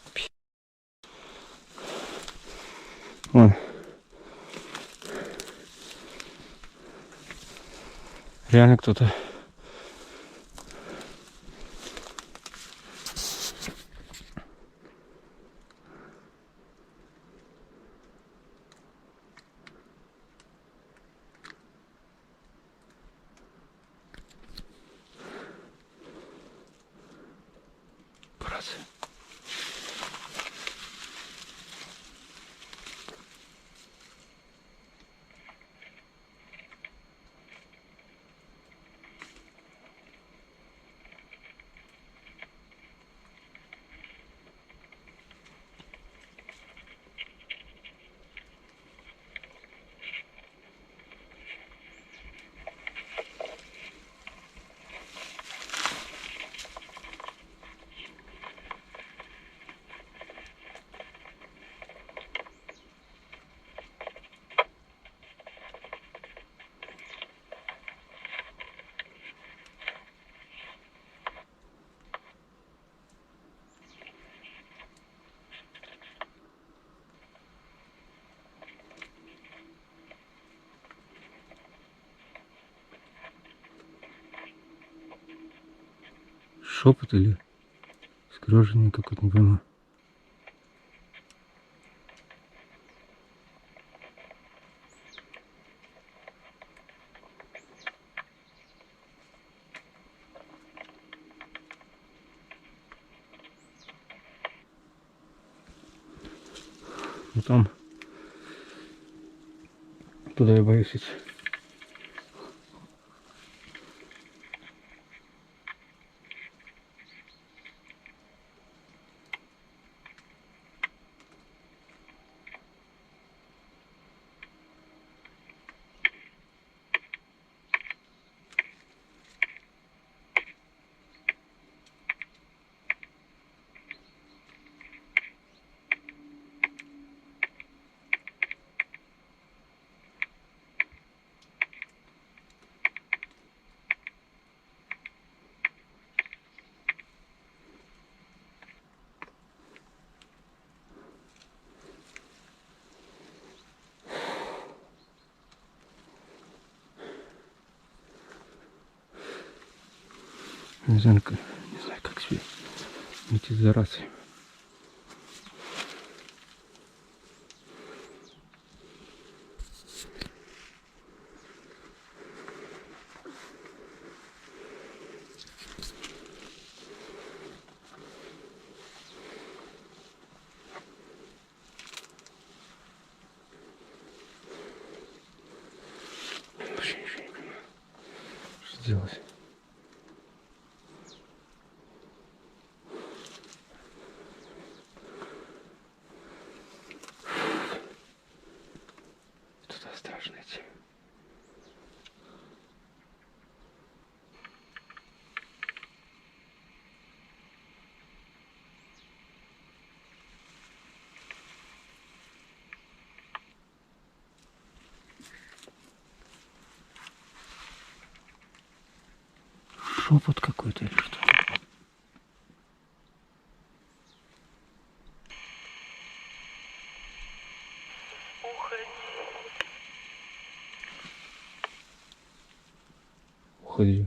Вон. Реально кто-то. Братцы. Шепот или скрежение какое-то, не пойму. Ну там туда я боюсь идти. Не знаю, как себе идти за рацией. Вообще ничего не понимаю, что делать. Туда страшно идти. Шепот какой-то или что? Уходи.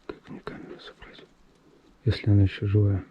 Как мне камеру собрать, если она еще живая?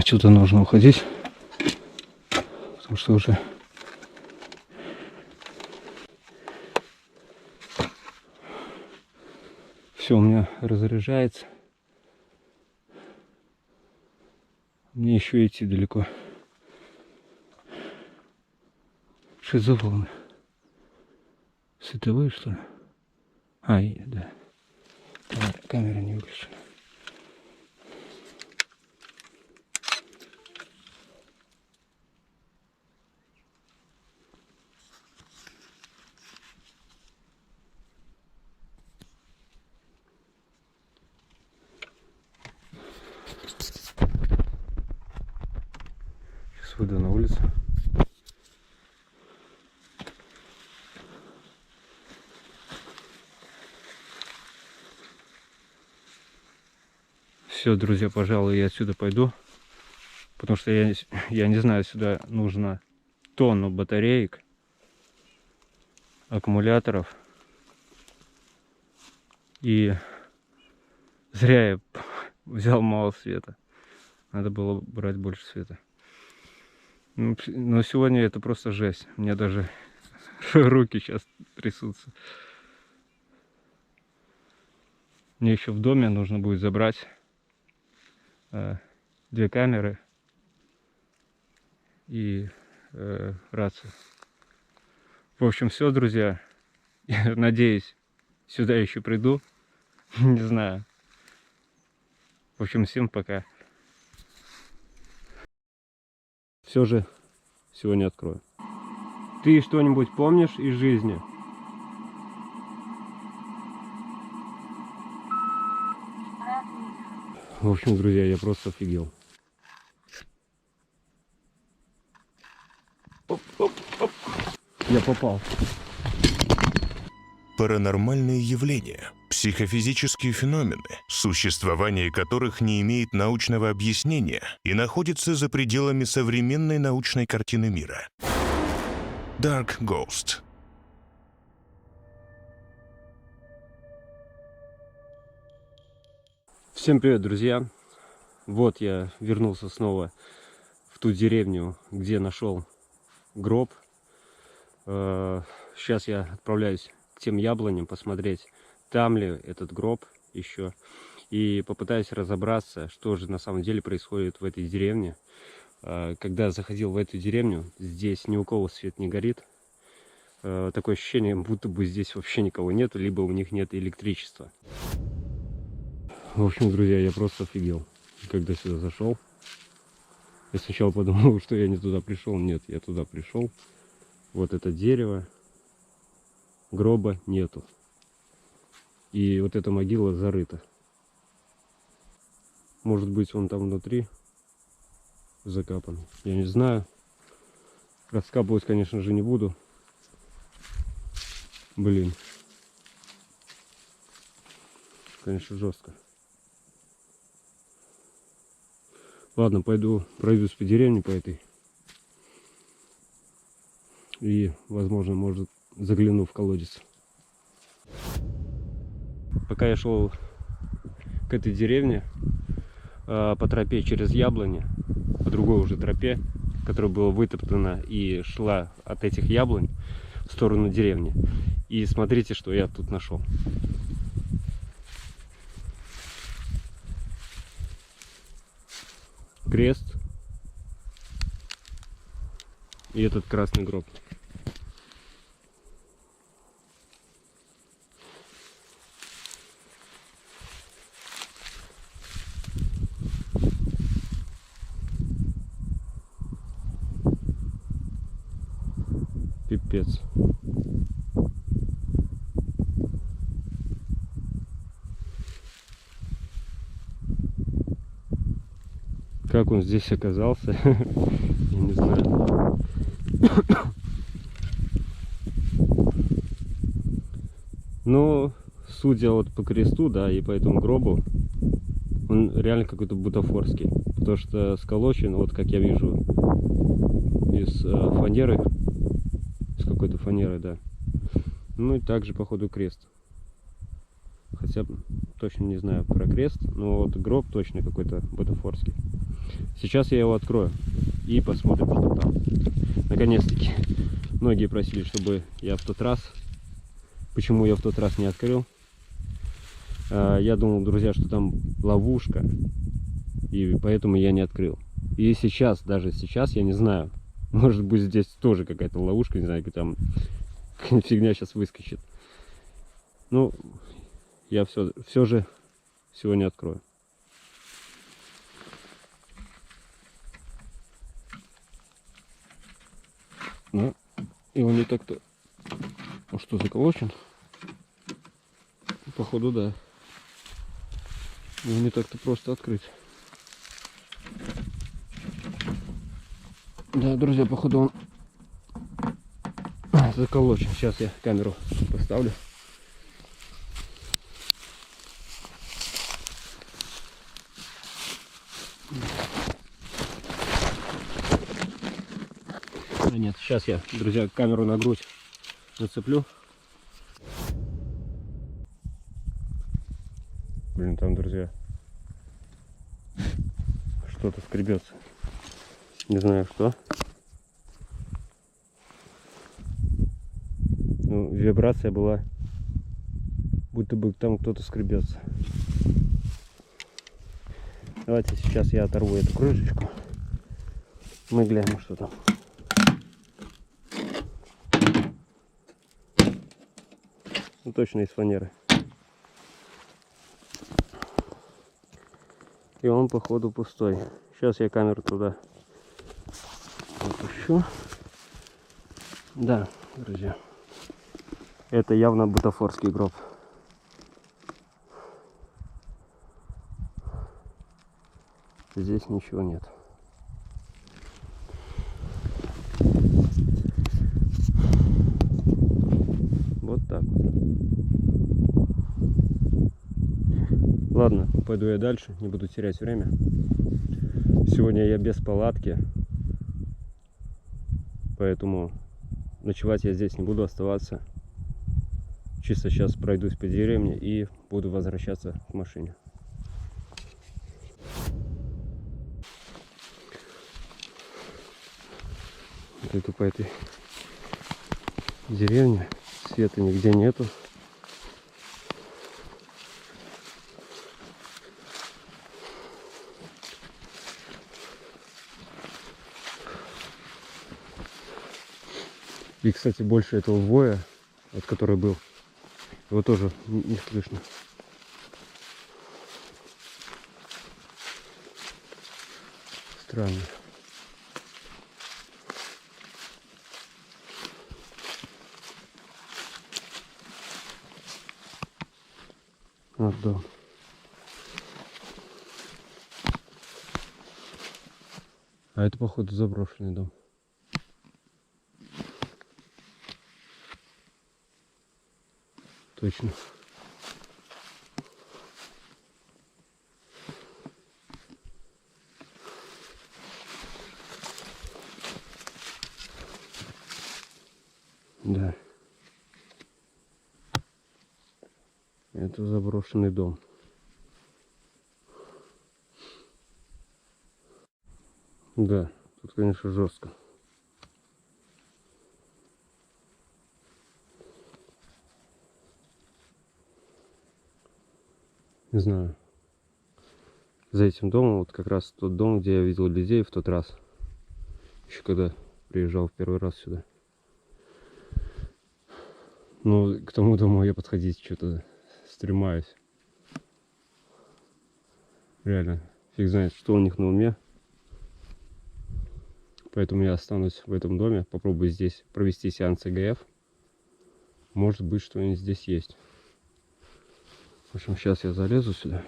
отсюда нужно уходить, потому что уже все у меня разряжается. Мне еще идти далеко. Что за волны? Световые, что ли? А, да. Камера не выключена. Сейчас выйду на улицу. Все, друзья, пожалуй, я отсюда пойду, потому что я не знаю, сюда нужно тонну батареек, аккумуляторов, и зря я взял мало света, надо было брать больше света. Но сегодня это просто жесть, у меня даже руки сейчас трясутся. Мне еще в доме нужно будет забрать 2 камеры и рацию. В общем, все, друзья. Надеюсь, сюда еще приду. Не знаю. В общем, всем пока. Все же сегодня открою. Ты что-нибудь помнишь из жизни? В общем, друзья, я просто офигел. Оп. Я попал.
Паранормальные явления – психофизические феномены, существование которых не имеет научного объяснения и находится за пределами современной научной картины мира. Dark Ghost.
Всем привет, друзья! Вот я вернулся снова в ту деревню, где нашел гроб. Сейчас я отправляюсь к тем яблоням посмотреть, там ли этот гроб еще, и попытаюсь разобраться, что же на самом деле происходит в этой деревне. Когда заходил в эту деревню, здесь ни у кого свет не горит. Такое ощущение, будто бы здесь вообще никого нет, либо у них нет электричества. В общем, друзья, я просто офигел, когда сюда зашел. Я сначала подумал, что я не туда пришел. Нет, я туда пришел. Вот это дерево, гроба нету. И вот эта могила зарыта. Может быть, он там внутри закапан. Я не знаю. Раскапывать, конечно же, не буду. Блин. Конечно, жестко. Ладно, пойду пройдусь по деревне по этой. И, возможно, может, загляну в колодец. Пока я шел к этой деревне по тропе через яблони, по другой уже тропе, которая была вытоптана и шла от этих яблонь в сторону деревни. И смотрите, что я тут нашел. Крест и этот красный гроб. Пипец. Как он здесь оказался, я не знаю. Но, судя вот по кресту, да, и по этому гробу, он реально какой-то бутафорский. Потому что сколочен, вот как я вижу, из фанеры, из какой-то фанеры, да. Ну и также, походу, крест. Хотя точно не знаю про крест, но вот гроб точно какой-то бутафорский.
Сейчас я его открою и посмотрим, что там. Наконец-таки. Многие просили, чтобы я в тот раз... Почему я в тот раз не открыл? Я думал, друзья, что там ловушка. И поэтому я не открыл. И сейчас, даже сейчас, я не знаю. Может быть, здесь тоже какая-то ловушка, не знаю, там фигня сейчас выскочит. Ну, я все же сегодня открою. Ну, и он не так-то... Ну что, заколочен? Походу, да. Его не так-то просто открыть. Да, друзья, походу он заколочен. Сейчас я камеру поставлю. Нет, сейчас я, друзья, камеру на грудь зацеплю. Блин, там, друзья, что-то скребется. Не знаю что. Ну, вибрация была, будто бы там кто-то скребется. Давайте сейчас я оторву эту крышечку. Мы глянем, что там. Ну, точно из фанеры. И он, походу, пустой. Сейчас я камеру туда опущу. Да, друзья. Это явно бутафорский гроб. Здесь ничего нет. Вот так вот. Ладно, пойду я дальше, не буду терять время. Сегодня я без палатки, поэтому ночевать я здесь не буду, оставаться. Чисто сейчас пройдусь по деревне и буду возвращаться к машине. Иду по этой деревне, света нигде нету. И, кстати, больше этого воя, вот который был, его тоже не слышно. Странно. Вот дом. А это, походу, заброшенный дом. Точно. Да. Это заброшенный дом. Да, тут, конечно, жестко. Не знаю. За этим домом, вот как раз тот дом, где я видел людей в тот раз. Еще когда приезжал в первый раз сюда. Но к тому дому я подходить что-то стремаюсь. Реально, фиг знает, что у них на уме. Поэтому я останусь в этом доме. Попробую здесь провести сеанс ЭГФ. Может быть, что-нибудь здесь есть. В общем, сейчас я залезу сюда.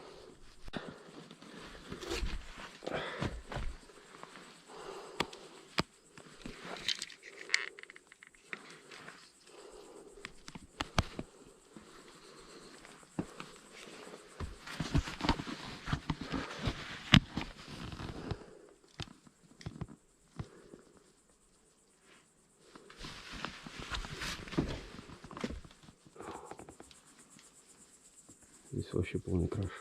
Здесь вообще полный краш.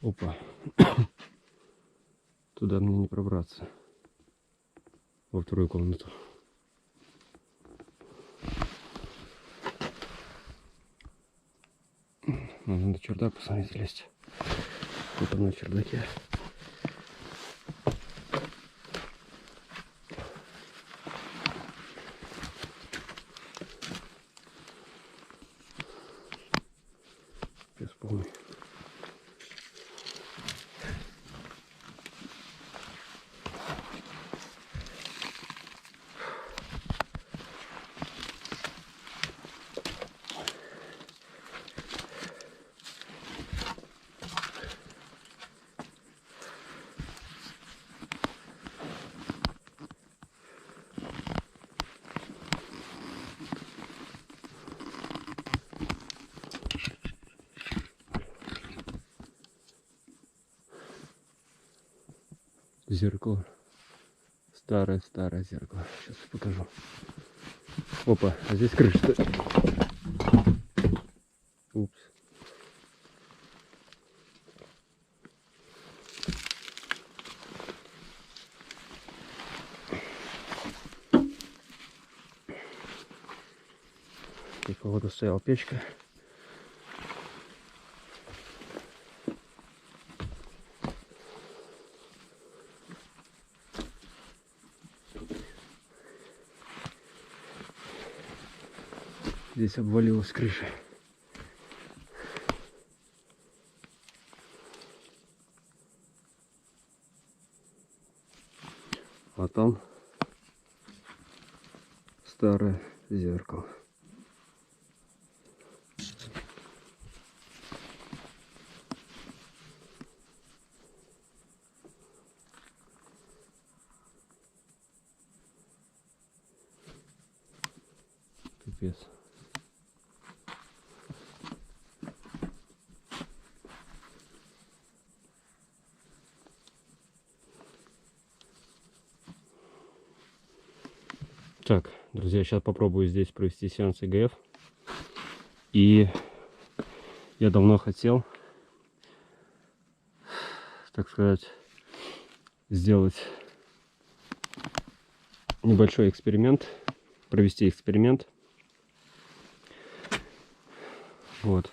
Опа. Туда мне не пробраться. Во вторую комнату. Надо на чердак посмотреть, лезть. Что там на чердаке? Пес полный. Зеркало. Старое зеркало. Сейчас покажу. Опа, а здесь крыша. Упс. Тут, походу, стояла печка. Здесь обвалилась крыша. А там старое зеркало. Пипец. Так, друзья, сейчас попробую здесь провести сеанс ИГФ. И я давно хотел, так сказать, сделать небольшой эксперимент, провести эксперимент. Вот.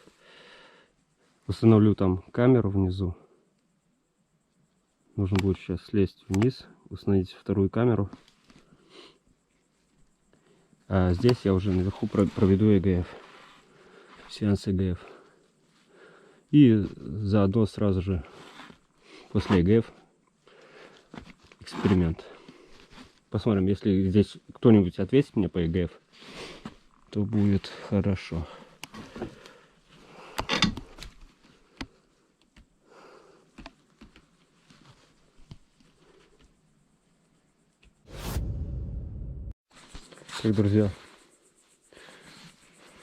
Установлю там камеру внизу. Нужно будет сейчас слезть вниз, установить вторую камеру. А здесь я уже наверху проведу ИГФ. Сеанс ИГФ. И заодно сразу же после ИГФ эксперимент. Посмотрим, если здесь кто-нибудь ответит мне по ИГФ, то будет хорошо. Так, друзья,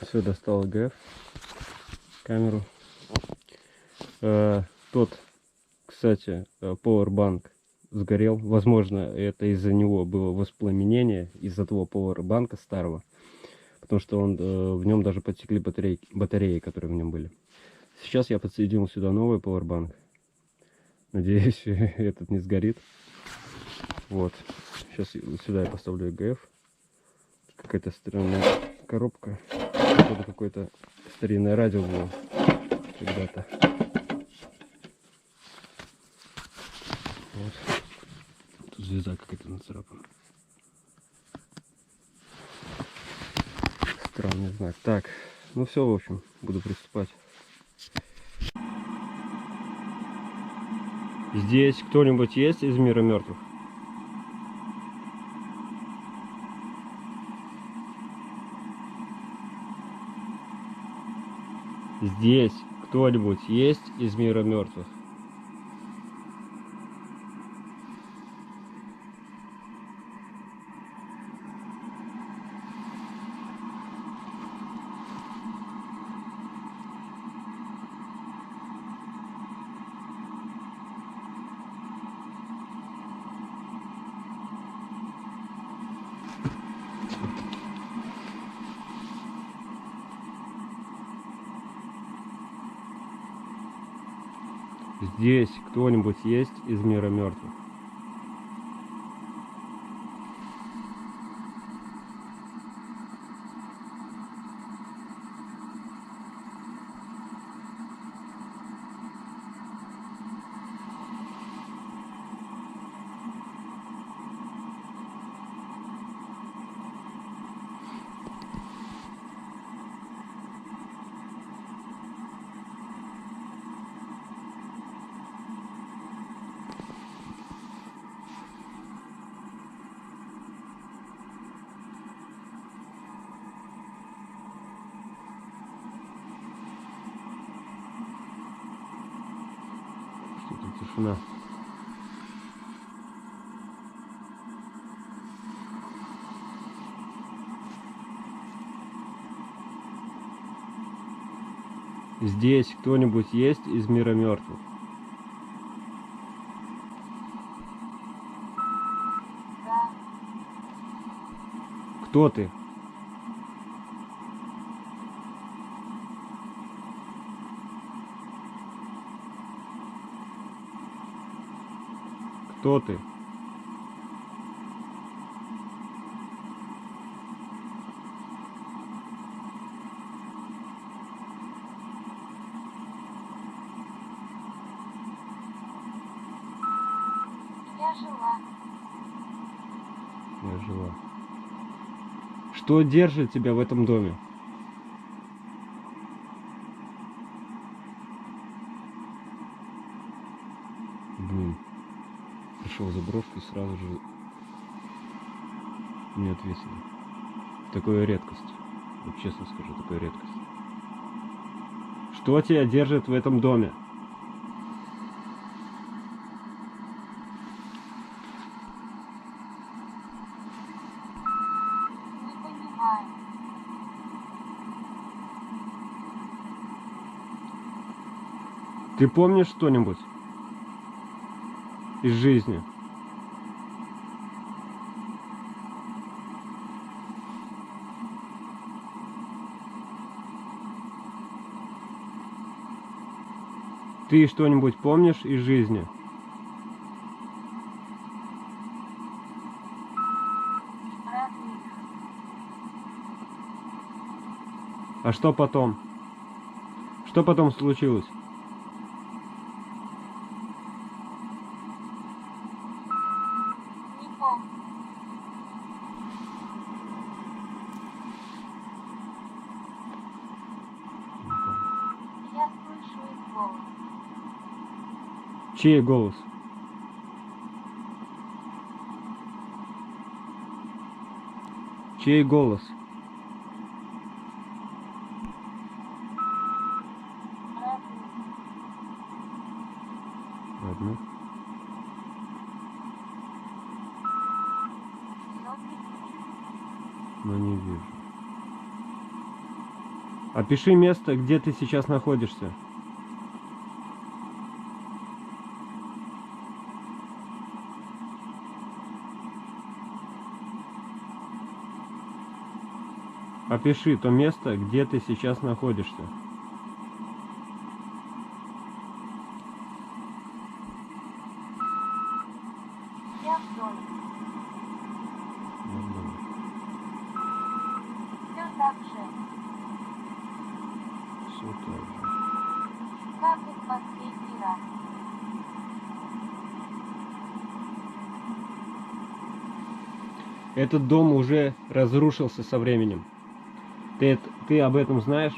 все, достал ИГФ, камеру. Тот, кстати, пауэрбанк сгорел. Возможно, это из-за него было воспламенение, из-за того пауэрбанка старого. Потому что он, в нем даже потекли батареи, которые в нем были. Сейчас я подсоединил сюда новый пауэрбанк. Надеюсь, этот не сгорит. Вот. Сейчас сюда я поставлю ИГФ. Какая-то странная коробка. Какое-то старинное радио было когда-то. Вот. Тут звезда какая-то нацарапана. Странный знак. Так, ну все, в общем, буду приступать. Здесь кто-нибудь есть из мира мертвых? Здесь кто-нибудь есть из мира мертвых? Здесь кто-нибудь есть из мира мертвых? Что-то тишина. Здесь кто-нибудь есть из мира мертвых?
Да,
Кто ты? Кто ты?
я жила.
Я жила. Что держит тебя в этом доме? Блин. Пришел за брошкой, сразу же не ответили. Такая редкость. Вот честно скажу, такая редкость. Что тебя держит в этом доме?
Не понимаю.
Ты помнишь что-нибудь из жизни? Ты что-нибудь помнишь из жизни?
Родных.
А что потом? Что потом случилось?
Не помню. Я слышу их голос.
Чей голос? Чей голос?
Родных.
Ладно.
Но не
Но не вижу. Опиши место, где ты сейчас находишься. Опиши то место, где ты сейчас находишься.
я в доме. Все так же,
Все так же.
как и в последний раз.
Этот дом уже разрушился со временем. Ты об этом знаешь?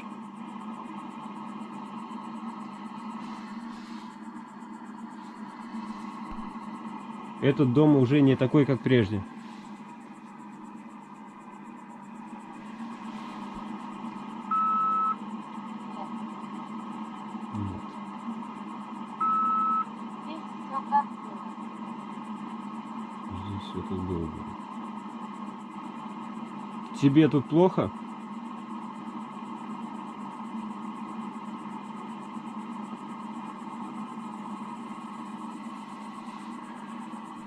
Этот дом уже не такой, как прежде.
Нет,
Нет.
здесь все как было.
Здесь все как было. Тебе тут плохо?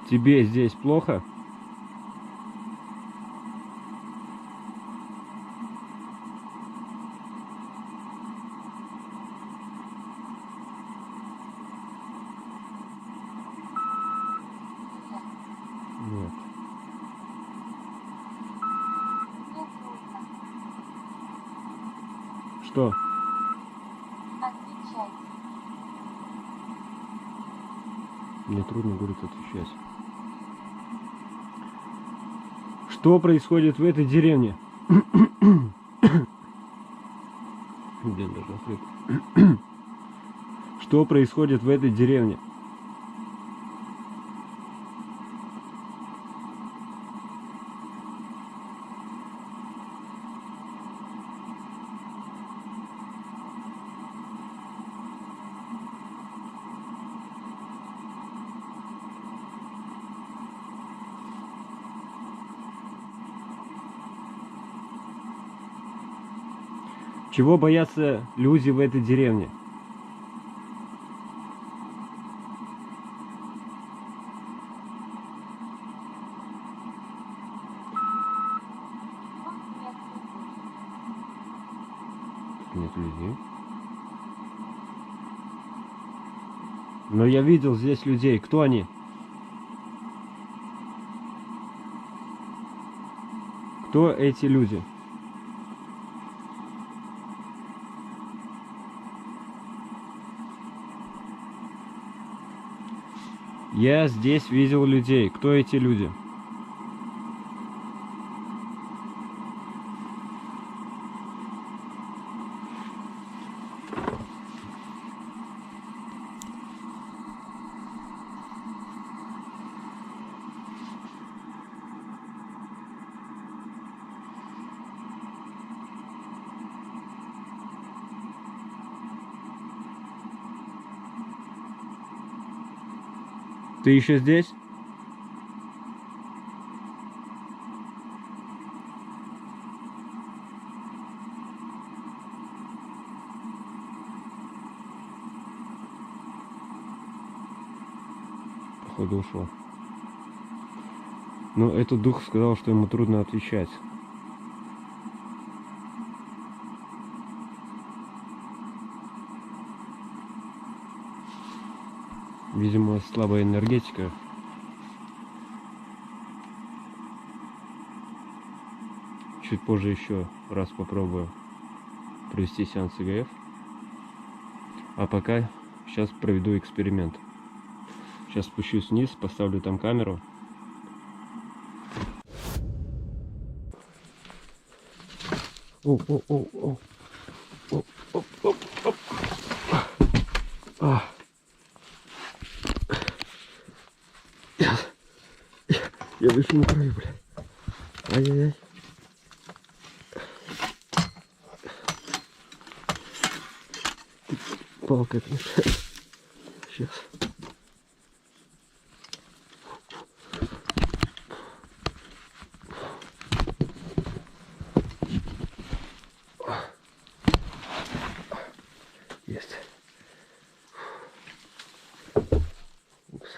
Тебе здесь плохо?
Что?
Отвечайте.
Мне трудно, говорит, отвечать. Что происходит в этой деревне? Блин, даже охрип. Что происходит в этой деревне? Чего боятся люди в этой деревне? Нет людей. Но я видел здесь людей. Кто они? Кто эти люди? Я здесь видел людей. Кто эти люди? Ты еще здесь? Походу ушел. Но этот дух сказал, что ему трудно отвечать. Видимо, слабая энергетика. Чуть позже еще раз попробую провести сеанс ИГФ. А пока сейчас проведу эксперимент. Сейчас спущусь вниз, поставлю там камеру. Оп, оп, оп, оп. Оп, оп, оп, оп. Я вышел на краю, бля. Ай-яй-яй. Палка это мешает. Сейчас. Есть. Упс.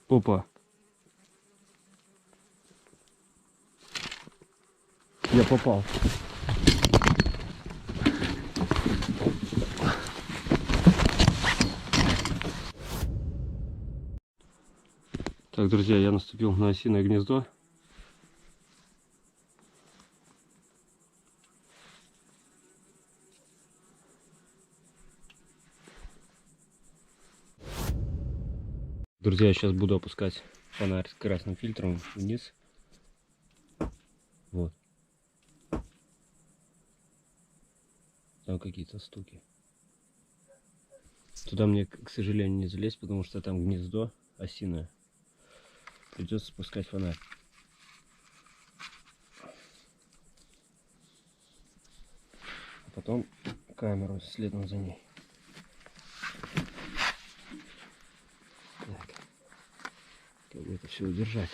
Опа. Я попал. Так, друзья, я наступил на осиное гнездо. Друзья, я сейчас буду опускать фонарь с красным фильтром вниз. Вот. Там какие-то стуки. Туда мне, к сожалению, не залезть, потому что там гнездо осиное. Придется спускать фонарь. А потом камеру следом за ней. Так. Как бы это все удержать.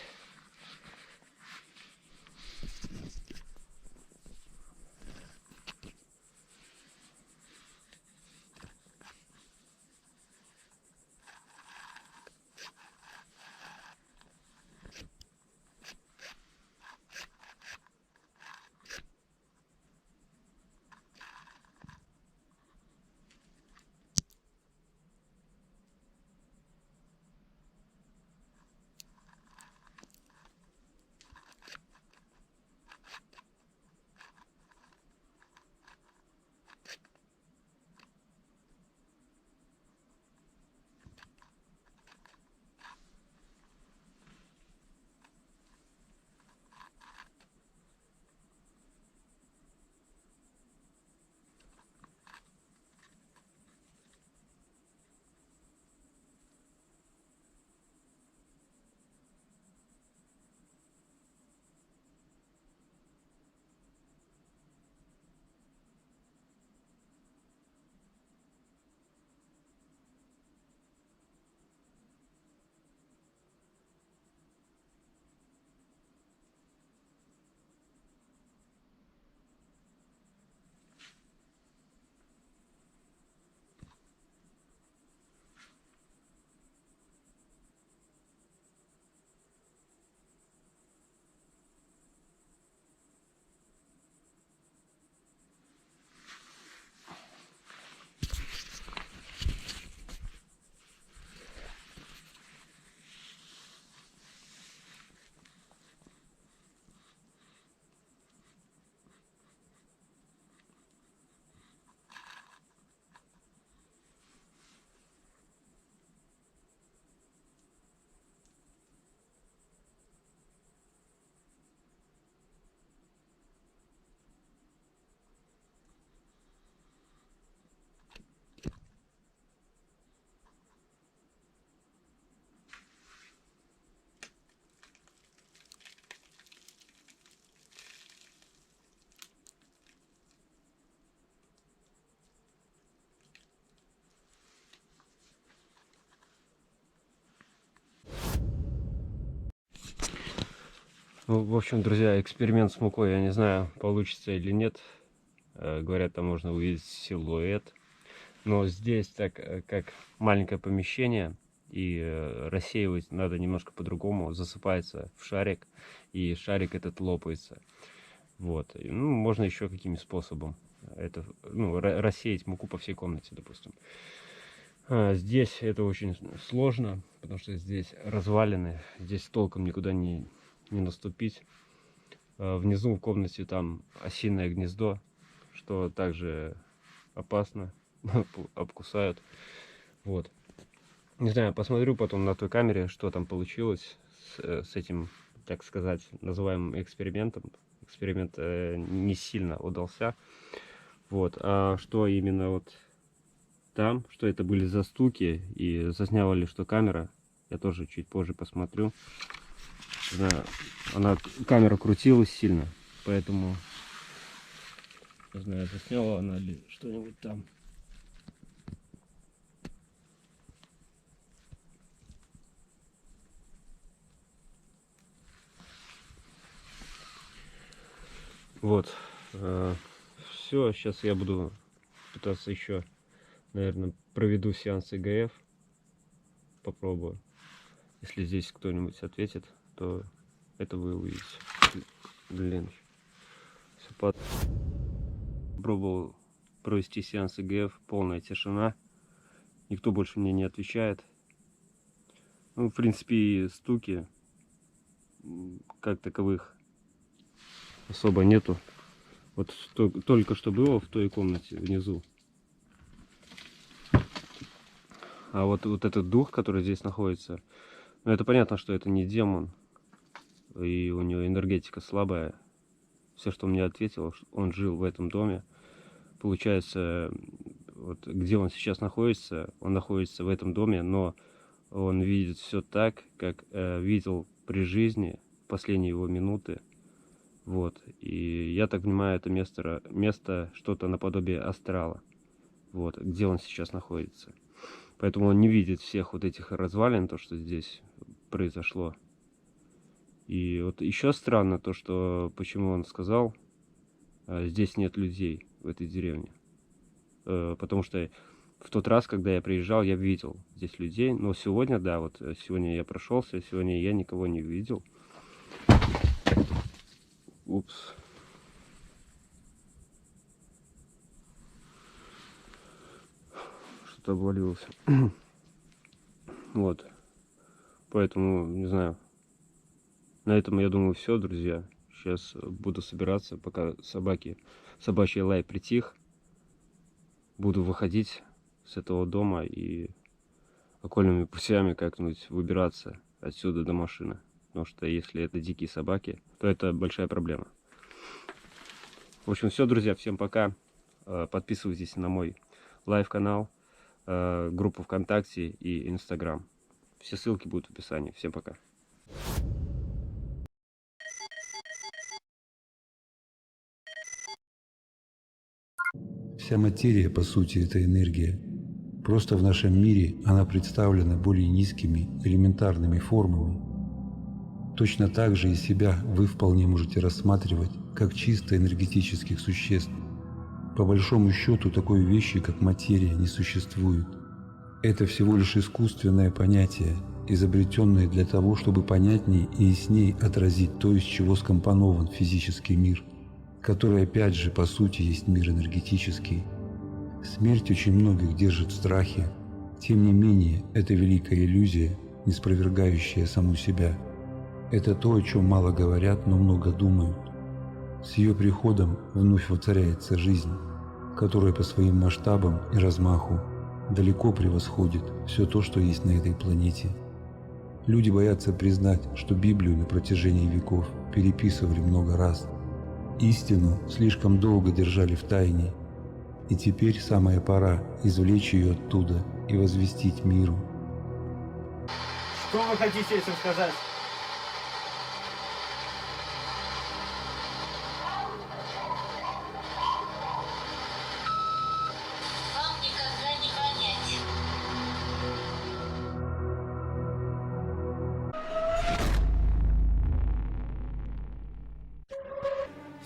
Ну, в общем, друзья, эксперимент с мукой, я не знаю, получится или нет. Говорят, там можно увидеть силуэт. Но здесь, так как маленькое помещение, и рассеивать надо немножко по-другому, засыпается в шарик, и шарик этот лопается. Вот. И, ну, можно еще каким способом это, ну, рассеять муку по всей комнате, допустим. Здесь это очень сложно, потому что здесь развалины, здесь толком никуда не наступить. Внизу в комнате там осиное гнездо, что также опасно, обкусают. Вот. Не знаю, посмотрю потом на той камере, что там получилось с этим, так сказать, называемым экспериментом. Эксперимент не сильно удался. Вот. А что именно вот там, что это были за стуки и засняла ли что камера, я тоже чуть позже посмотрю. Не знаю, камера крутилась сильно, поэтому не знаю, засняла она ли что-нибудь там. Вот. Все, сейчас я буду пытаться еще, наверное, проведу сеанс ИГФ. Попробую. Если здесь кто-нибудь ответит, то это вы увидите. Блин. Пробовал провести сеанс ИГФ, полная тишина. Никто больше мне не отвечает. Ну, в принципе, и стуки как таковых особо нету. Вот только что было в той комнате внизу. А вот этот дух, который здесь находится, ну, это понятно, что это не демон. И у него энергетика слабая. Все, что он мне ответил, он жил в этом доме. Получается, вот где он сейчас находится, он находится в этом доме, но он видит все так, как видел при жизни, в последние его минуты. Вот. И я так понимаю, это место что-то наподобие астрала. Вот, где он сейчас находится. Поэтому он не видит всех вот этих развалин, то, что здесь произошло. И вот еще странно то, что почему он сказал, здесь нет людей в этой деревне. Потому что в тот раз, когда я приезжал, я видел здесь людей. Но сегодня, да, вот сегодня я прошелся, сегодня я никого не видел. Упс. Что-то обвалилось. Вот. Поэтому, не знаю. На этом, я думаю, все, друзья. Сейчас буду собираться, пока собачий лай притих. Буду выходить с этого дома и окольными путями как-нибудь выбираться отсюда до машины. Потому что если это дикие собаки, то это большая проблема. В общем, все, друзья. Всем пока. Подписывайтесь на мой лайв-канал, группу ВКонтакте и Инстаграм. Все ссылки будут в описании. Всем пока.
Вся материя, по сути, это энергия. Просто в нашем мире она представлена более низкими, элементарными формами. Точно так же и себя вы вполне можете рассматривать как чисто энергетических существ. По большому счету, такой вещи, как материя, не существует. Это всего лишь искусственное понятие, изобретенное для того, чтобы понятнее и яснее отразить то, из чего скомпонован физический мир, который опять же по сути есть мир энергетический. Смерть очень многих держит в страхе. Тем не менее, это великая иллюзия, не спровергающая саму себя. Это то, о чем мало говорят, но много думают. С ее приходом вновь воцаряется жизнь, которая по своим масштабам и размаху далеко превосходит все то, что есть на этой планете. Люди боятся признать, что Библию на протяжении веков переписывали много раз. Истину слишком долго держали в тайне, и теперь самая пора извлечь ее оттуда и возвестить миру.
Что вы хотите этим сказать?
Вам никогда не понять.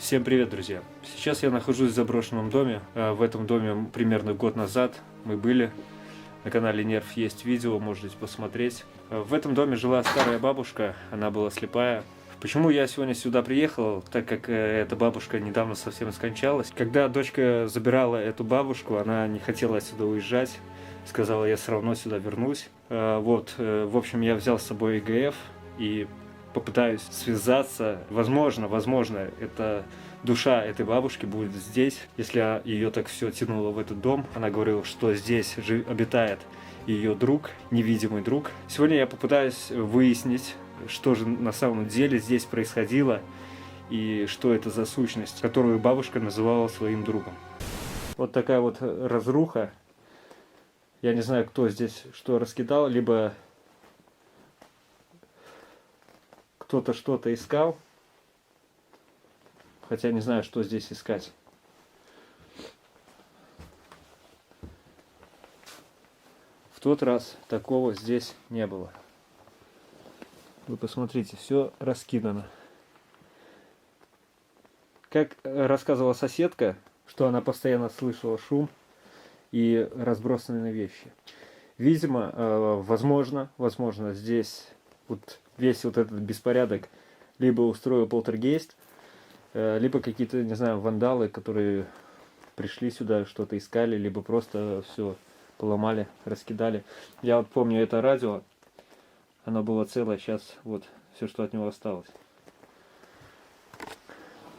Всем привет, друзья! Сейчас я нахожусь в заброшенном доме. В этом доме примерно год назад мы были. На канале Нерв есть видео, можете посмотреть. В этом доме жила старая бабушка, она была слепая. Почему я сегодня сюда приехал? Так как эта бабушка недавно совсем скончалась. Когда дочка забирала эту бабушку, она не хотела отсюда уезжать. Сказала, я все равно сюда вернусь. В общем, я взял с собой ИГФ и попытаюсь связаться. Возможно, это душа этой бабушки будет здесь. Если ее так все тянуло в этот дом, она говорила, что здесь обитает ее друг, невидимый друг. Сегодня я попытаюсь выяснить, что же на самом деле здесь происходило и что это за сущность, которую бабушка называла своим другом. Вот такая вот разруха. Я не знаю, кто здесь что раскидал, либо кто-то что-то искал. Хотя не знаю, что здесь искать. В тот раз такого здесь не было. Вы посмотрите, все раскидано. Как рассказывала соседка, что она постоянно слышала шум и разбросанные вещи. Видимо, возможно, здесь вот весь вот этот беспорядок либо устроил полтергейст, либо какие-то, не знаю, вандалы, которые пришли сюда, что-то искали, либо просто все поломали, раскидали. Я вот помню это радио, оно было целое, сейчас вот все, что от него осталось.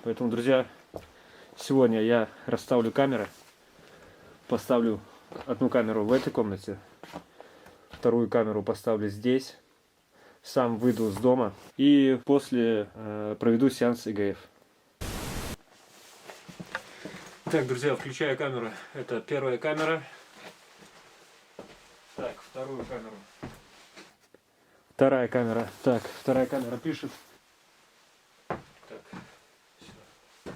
Поэтому, друзья, сегодня я расставлю камеры, поставлю одну камеру в этой комнате, вторую камеру поставлю здесь, сам выйду с дома и после проведу сеанс ИГФ. Так, друзья, включаю камеру. Это первая камера. Так, вторую камеру. Вторая камера. Так, вторая камера пишет. Так, сюда.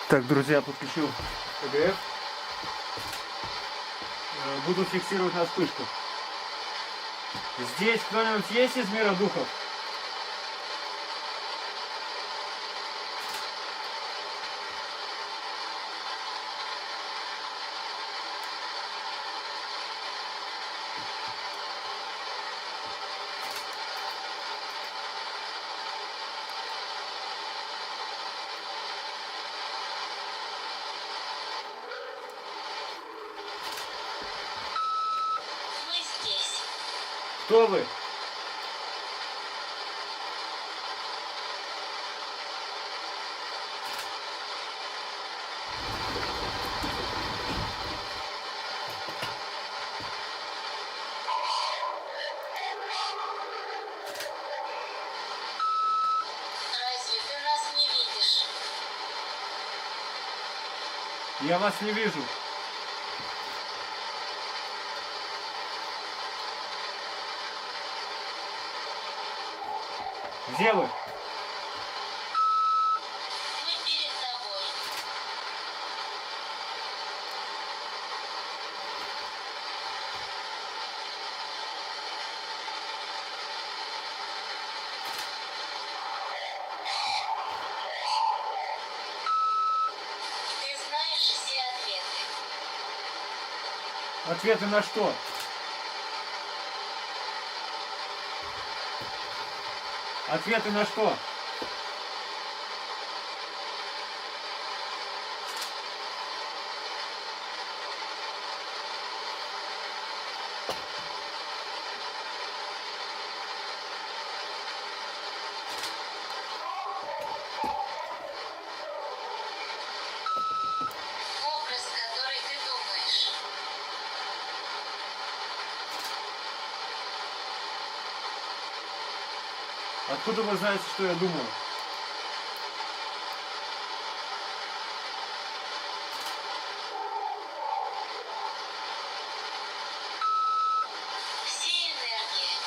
Так, друзья, подключил ЭГФ. Буду фиксировать на вспышку. Здесь кто-нибудь есть из мира духов?
Мы здесь.
Кто вы?
Разве ты нас не видишь?
Я вас не вижу. Где вы?
Мы перед тобой. Ты знаешь все ответы.
Ответы на что? Ответы на что?
Образ, который ты думаешь.
Откуда вы знаете, что я думаю?
Все энергии.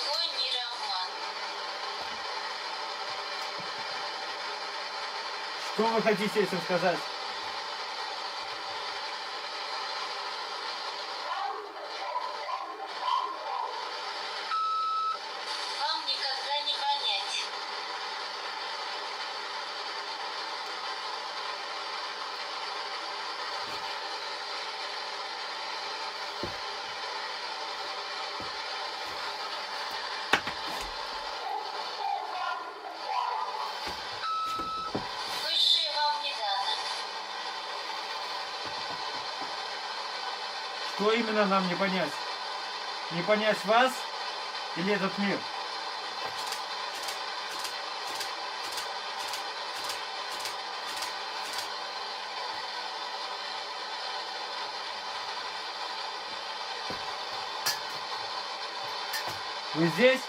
Твой мир обман.
Что вы хотите этим сказать?
Вам никогда не понять. Высшее вам не дано.
Что именно нам не понять? Не понять вас или этот мир? Вы здесь?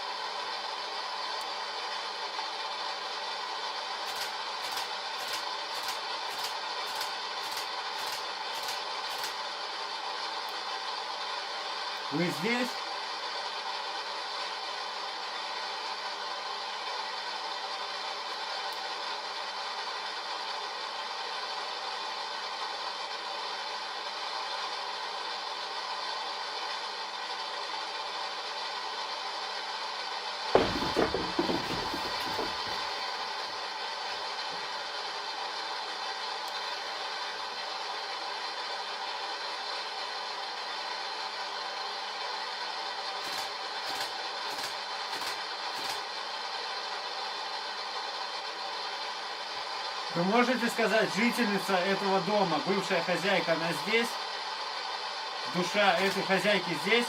Вы здесь? Вы можете сказать, жительница этого дома, бывшая хозяйка, она здесь? Душа этой хозяйки здесь?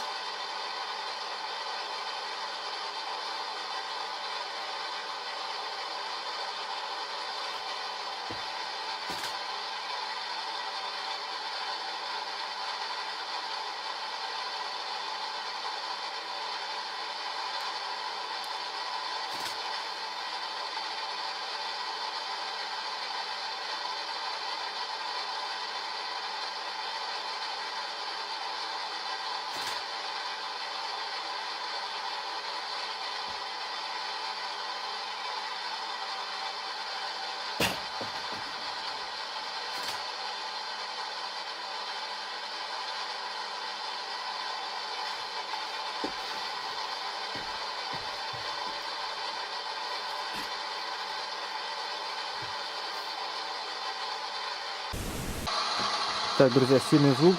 Так, друзья, сильный звук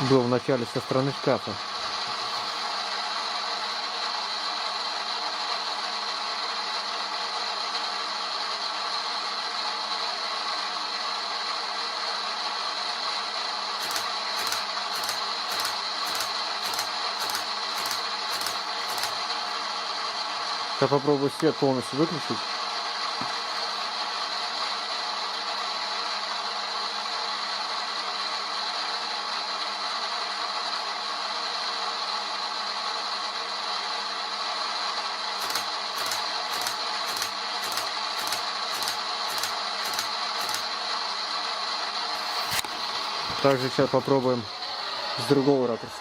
был в начале со стороны шкафа. Я попробую свет полностью выключить. Также сейчас попробуем с другого ракурса.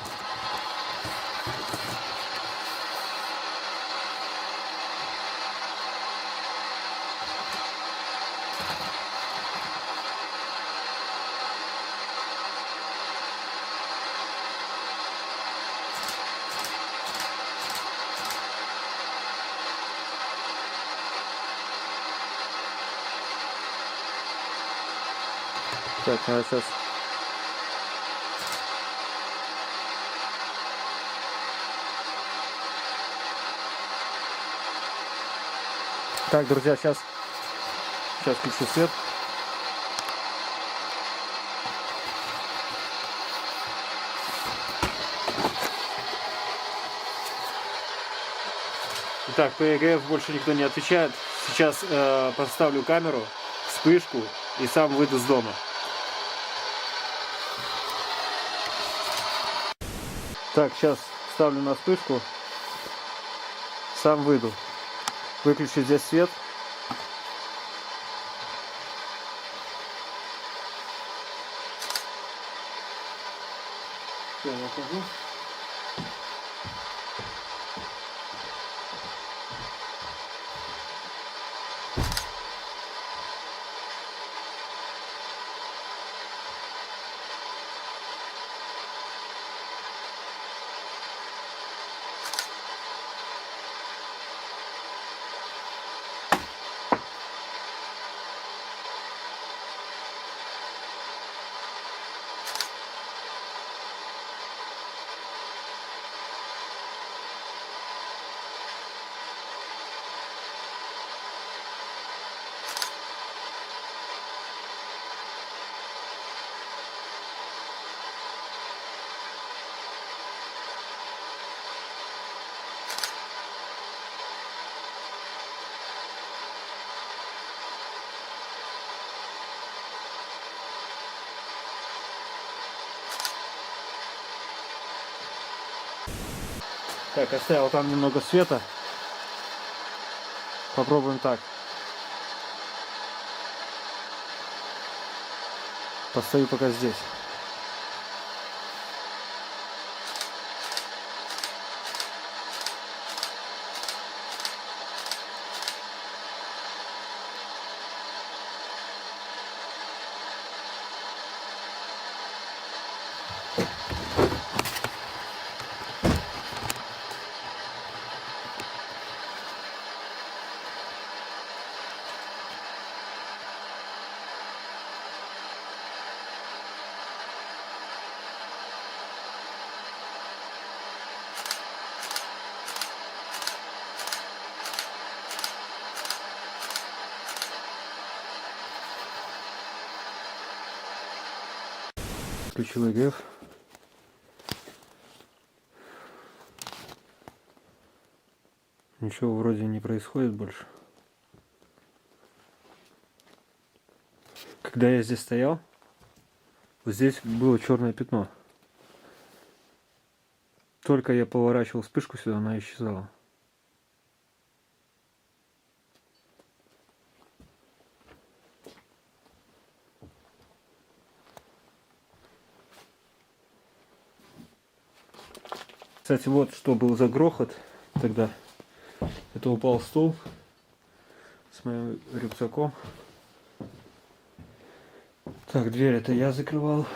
Так, а сейчас так, друзья, сейчас включу свет. Итак, по ЕГФ больше никто не отвечает. Сейчас поставлю камеру, вспышку и сам выйду с дома. Так, сейчас ставлю на вспышку, сам выйду. Выключу здесь свет. Все, я хожу. Так, оставил там немного света. Попробуем так. Постою пока здесь. Включил ЕГФ. Ничего вроде не происходит больше. Когда я здесь стоял, вот здесь было черное пятно. Только я поворачивал вспышку сюда, она исчезала. Кстати, вот что был за грохот тогда. Это упал стул с моим рюкзаком. Так, дверь это я закрывал.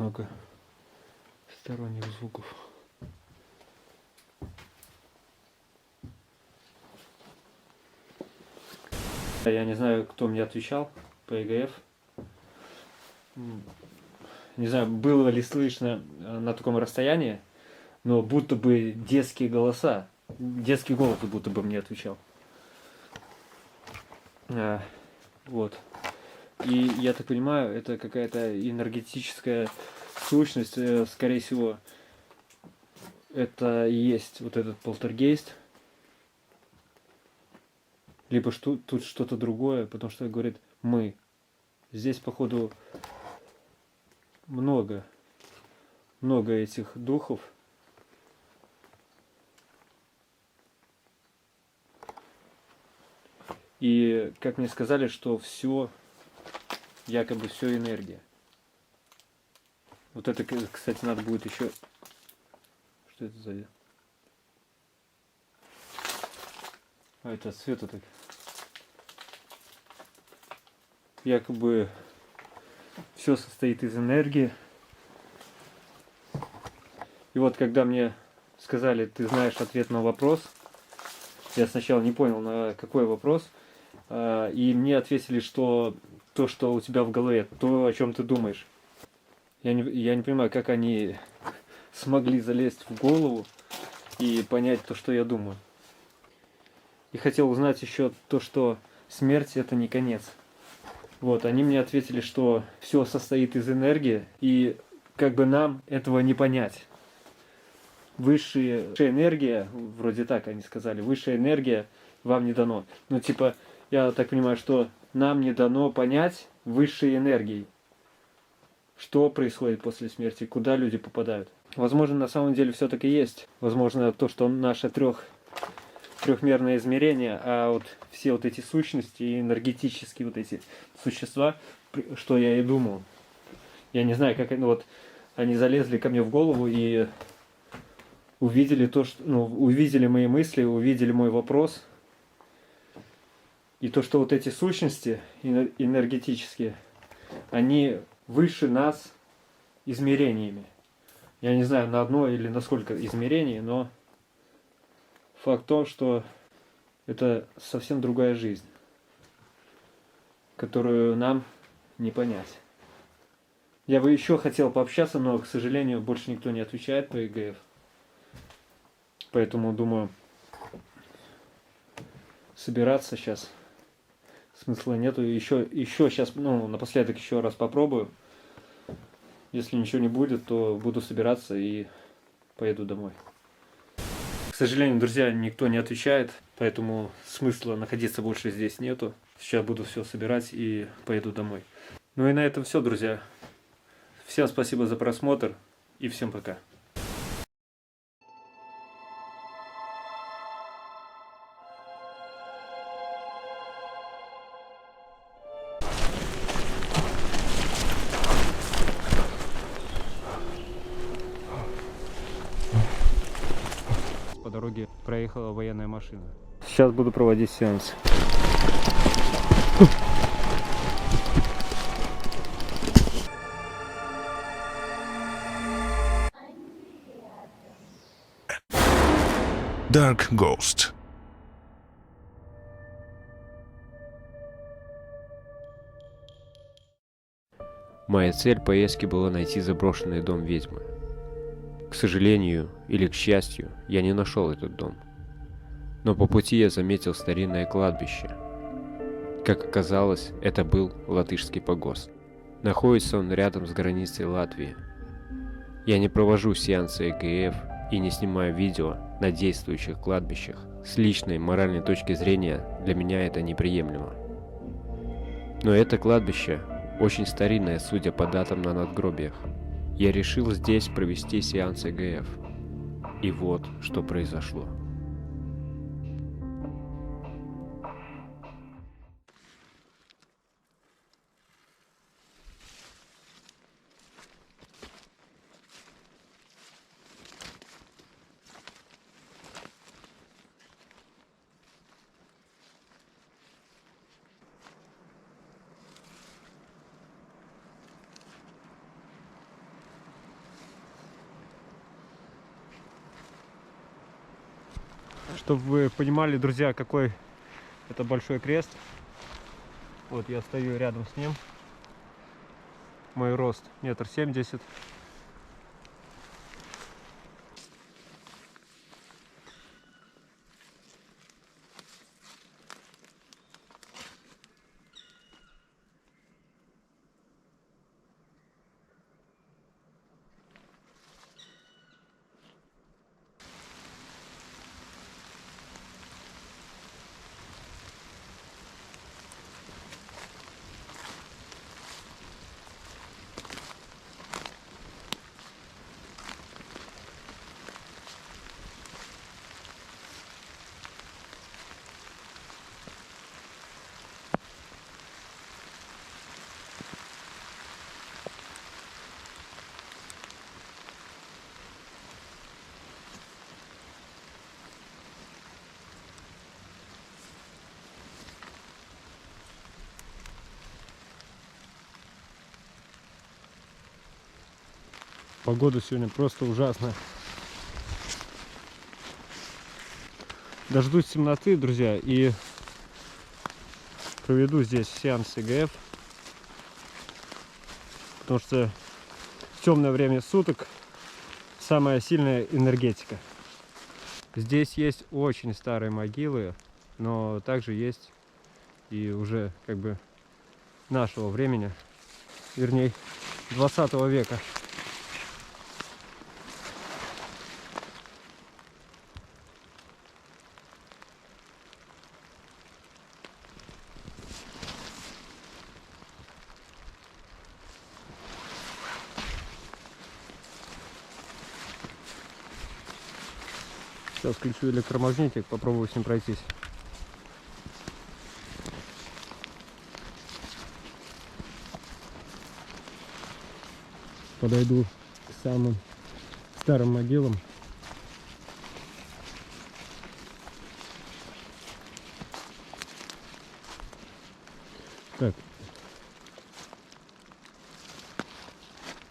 много сторонних звуков. Я не знаю, кто мне отвечал по ЕГФ. Не знаю, было ли слышно на таком расстоянии, но будто бы детские голоса, детский голос будто бы мне отвечал. Вот. И я так понимаю, это какая-то энергетическая сущность, скорее всего, это и есть вот этот полтергейст. Либо тут что-то другое, потому что говорит «мы». Здесь, походу, много этих духов. И как мне сказали, что все, якобы все энергия. Вот это, кстати, надо будет еще... Что это за... А, это от света так. Якобы все состоит из энергии. И вот когда мне сказали, ты знаешь ответ на вопрос, я сначала не понял, на какой вопрос, и мне ответили, что то, что у тебя в голове, то, о чем ты думаешь. Я не понимаю, как они смогли залезть в голову и понять то, что я думаю. И хотел узнать еще то, что смерть это не конец. Вот, они мне ответили, что все состоит из энергии, и как бы нам этого не понять. Высшая энергия, вроде так они сказали, высшая энергия вам не дано. Ну, типа, я так понимаю, что нам не дано понять высшей энергией, что происходит после смерти, куда люди попадают. Возможно, на самом деле все таки есть. Возможно, то, что наше трехмерное измерение, а вот все вот эти сущности и энергетические вот эти существа, что я и думал. Я не знаю, как они залезли ко мне в голову и увидели то, что, увидели мои мысли, увидели мой вопрос. И то, что вот эти сущности энергетические, они выше нас измерениями. Я не знаю, на одно или на сколько измерений, но факт в том, что это совсем другая жизнь, которую нам не понять. Я бы еще хотел пообщаться, но, к сожалению, больше никто не отвечает по ЕГФ. Поэтому, думаю, собираться сейчас смысла нету. Еще сейчас, напоследок еще раз попробую. Если ничего не будет, то буду собираться и поеду домой. К сожалению, друзья, никто не отвечает, поэтому смысла находиться больше здесь нету. Сейчас буду все собирать и поеду домой. Ну и на этом все, друзья. Всем спасибо за просмотр и всем пока. По дороге проехала военная машина. Сейчас буду проводить сеанс.
Dark Ghost.
Моя цель поездки была найти заброшенный дом ведьмы. К сожалению или к счастью, я не нашел этот дом. Но по пути я заметил старинное кладбище. Как оказалось, это был латышский погост. Находится он рядом с границей Латвии. Я не провожу сеансы ЭГФ и не снимаю видео на действующих кладбищах. С личной моральной точки зрения для меня это неприемлемо. Но это кладбище очень старинное, судя по датам на надгробиях. Я решил здесь провести сеанс ЭГФ. И вот что произошло.
Чтобы вы понимали, друзья, какой это большой крест. Вот я стою рядом с ним. Мой рост 1,70 м. Погода сегодня просто ужасная. Дождусь темноты, друзья, и проведу здесь сеанс ИГФ. Потому что в темное время суток самая сильная энергетика. Здесь есть очень старые могилы, но также есть и уже как бы нашего времени, вернее 20 века. Сейчас включу электромагнитик, попробую с ним пройтись. Подойду к самым старым могилам. Так.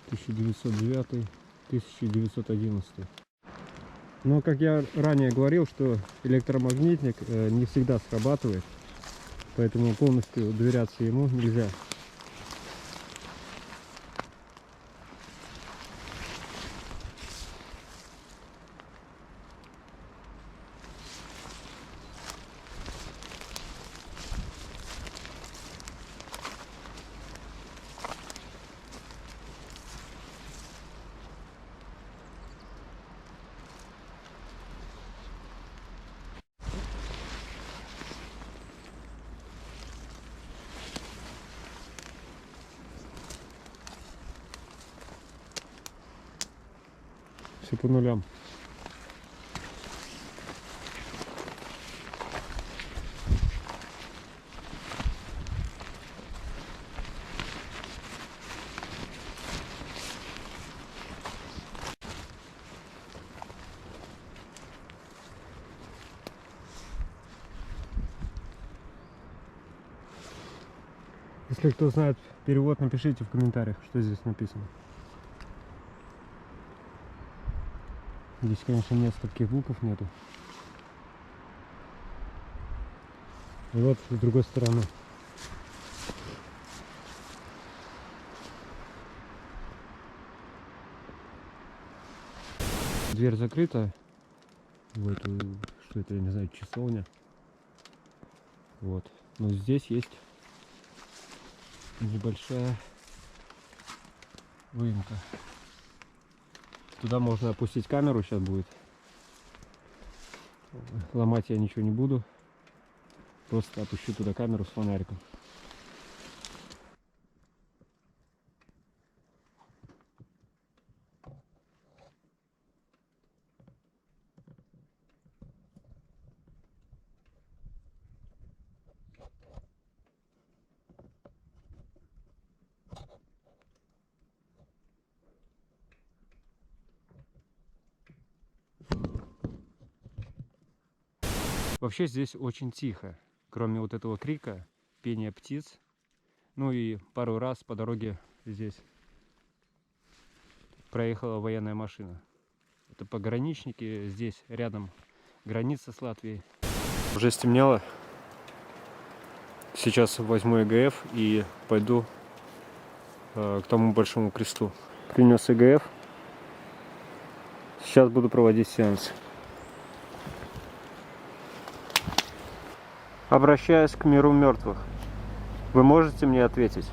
1909, 1911. Но, как я ранее говорил, что электромагнитник не всегда срабатывает, поэтому полностью доверяться ему нельзя. Все по нулям. Если кто знает перевод, напишите в комментариях, что здесь написано. Здесь, конечно, нескольких букв нету. И вот с другой стороны. Дверь закрыта. Вот, что это, я не знаю, часовня. Вот. Но здесь есть небольшая выемка. Туда можно опустить камеру, сейчас будет. Ломать я ничего не буду. Просто опущу туда камеру с фонариком. Вообще здесь очень тихо, кроме вот этого крика, пения птиц. Ну и пару раз по дороге здесь проехала военная машина. Это пограничники, здесь рядом Граница с Латвией. Уже стемнело. Сейчас возьму ЭГФ и пойду к тому большому кресту. Принес ЭГФ. Сейчас буду проводить сеанс. Обращаясь к миру мертвых, вы можете мне ответить?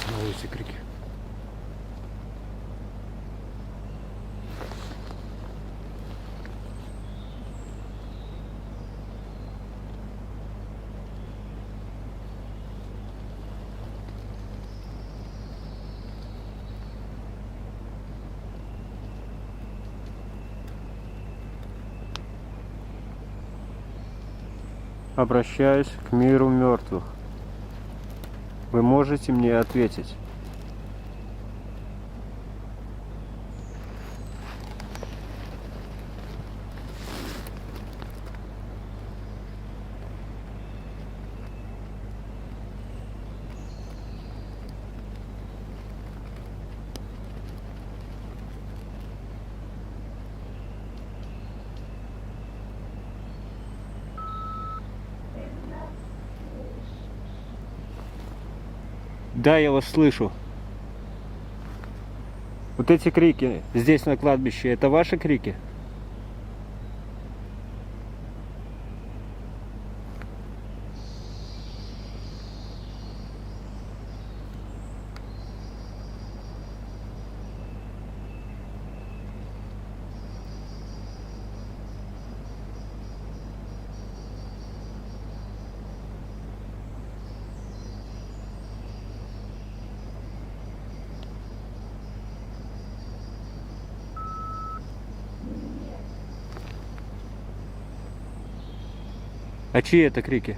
Снова эти крики. Обращаюсь к миру мертвых. Вы можете мне ответить? Да, я вас слышу. Вот эти крики здесь на кладбище, это ваши крики? А чьи это крики?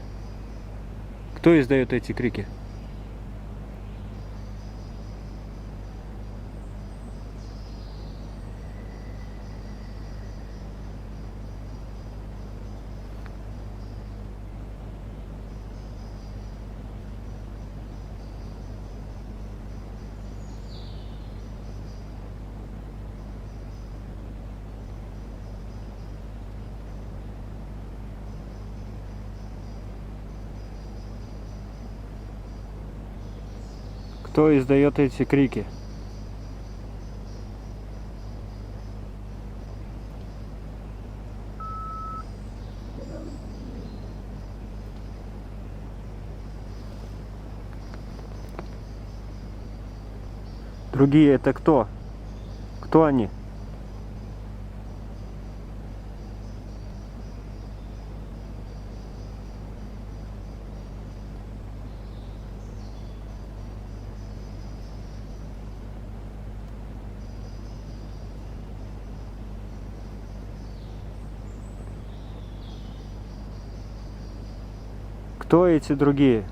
Кто издает эти крики? Кто издает эти крики? Другие это кто? Кто они? Кто эти другие?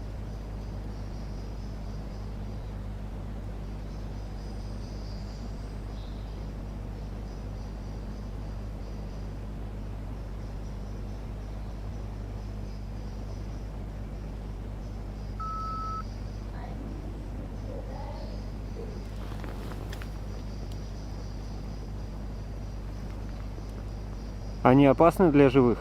Они опасны для живых?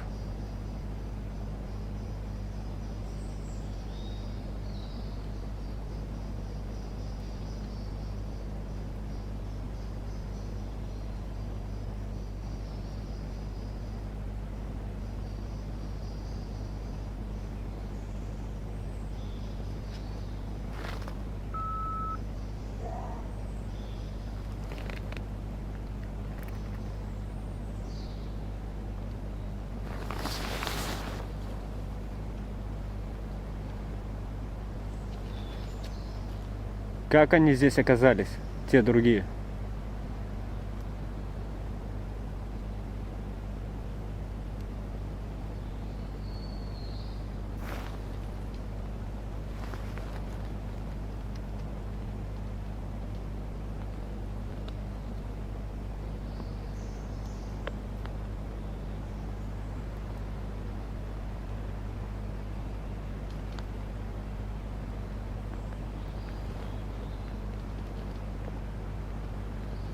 Как они здесь оказались, те другие?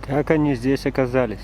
Как они здесь оказались?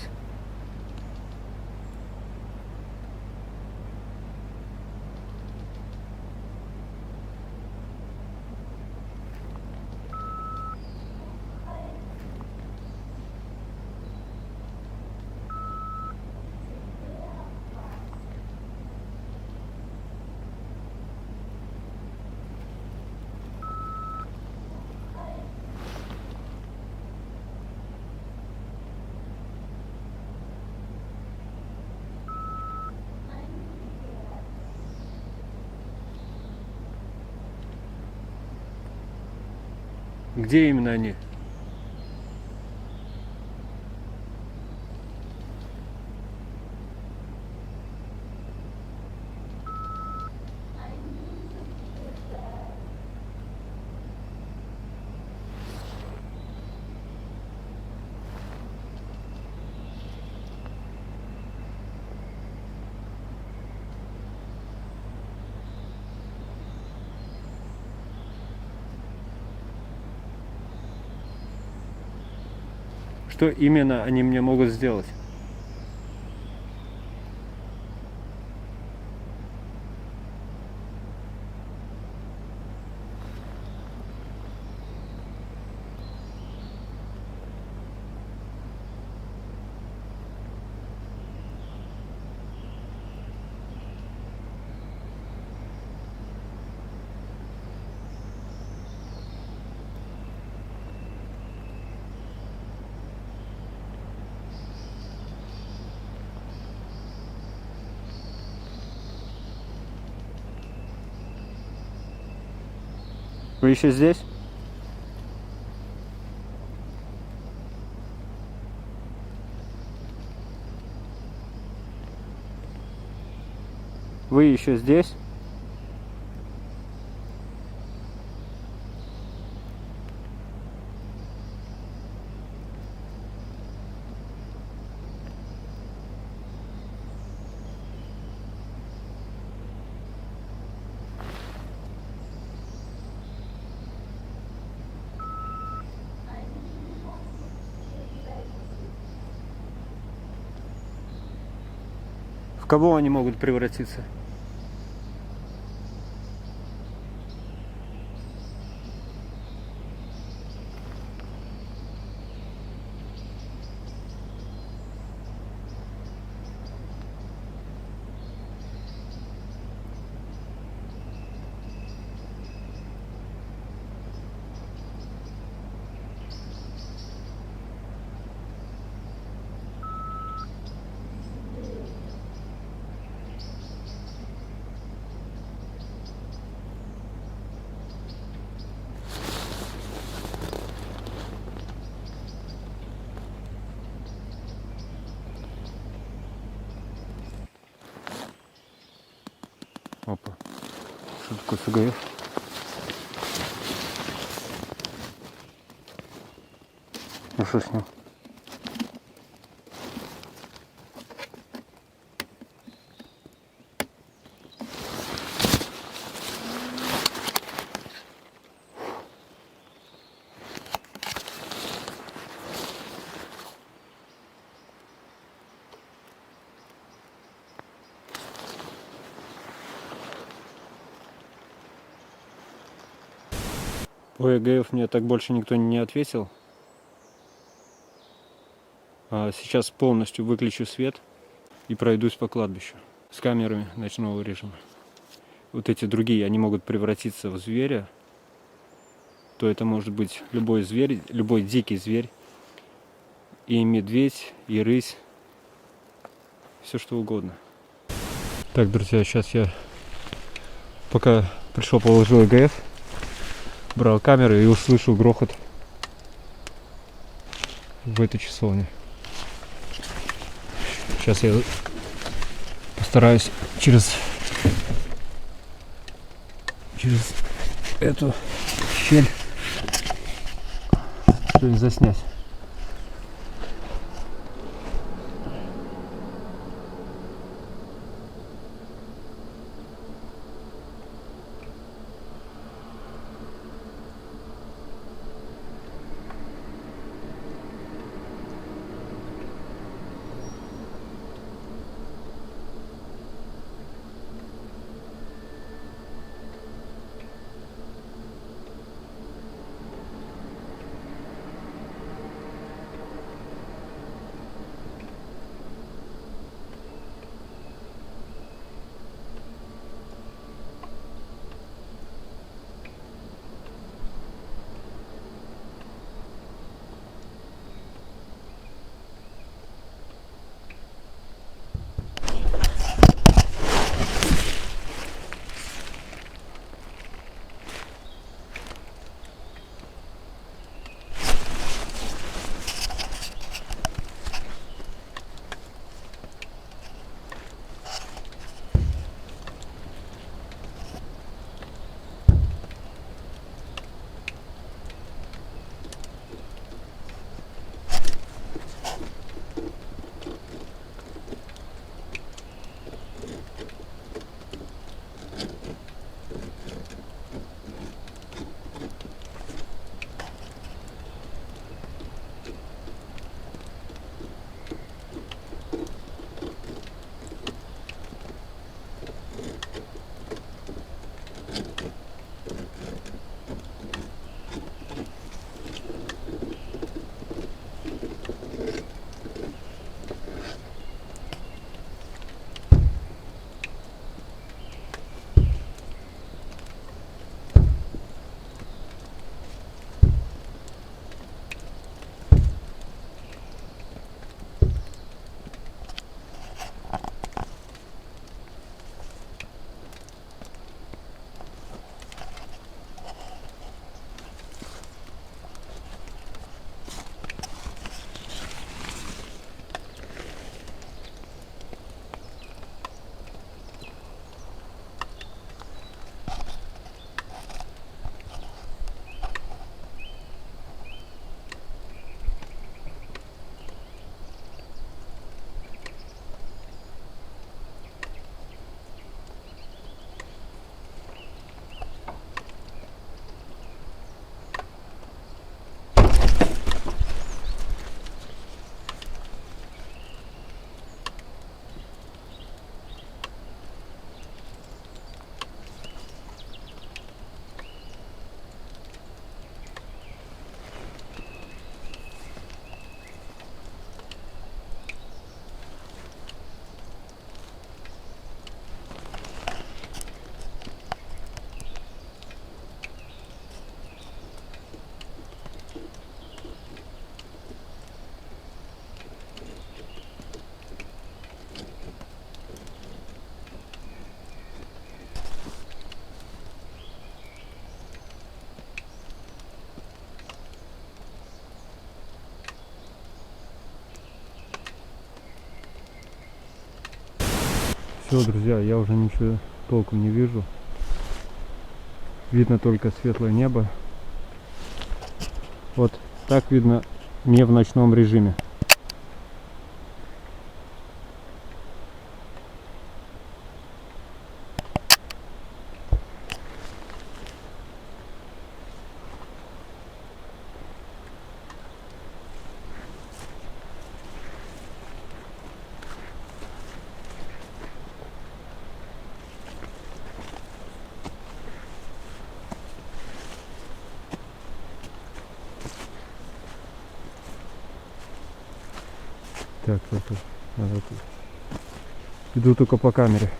Где именно они? Что именно они мне могут сделать? Вы еще здесь? Вы еще здесь? В кого они могут превратиться? Опа. Что такое СГФ? Ну что с ним? По ЕГФ мне так больше никто не ответил. Сейчас полностью выключу свет и пройдусь по кладбищу с камерами ночного режима. Вот эти другие, они могут превратиться в зверя. То это может быть любой зверь, любой дикий зверь. И медведь, и рысь. Все что угодно. Так, друзья, сейчас я пока пришел, положил ЕГФ, брал камеру и услышал грохот в этой часовне. Сейчас я постараюсь через эту щель что-нибудь заснять. Все, друзья, я уже ничего толком не вижу. Видно только светлое небо. Вот так видно не в ночном режиме. Так, надо тут. Иду только по камере.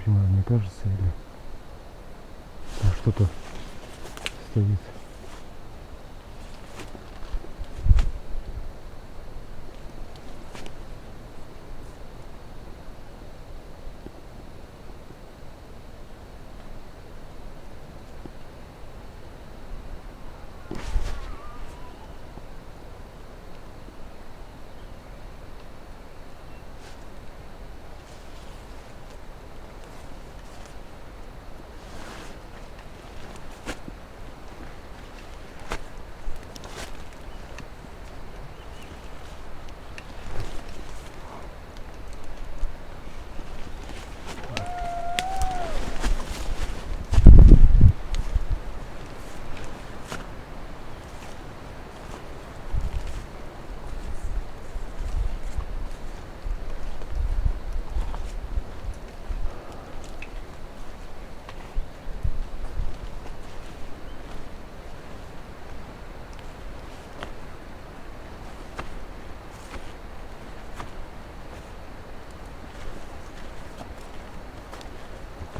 знаю, мне кажется, или там что-то стоит.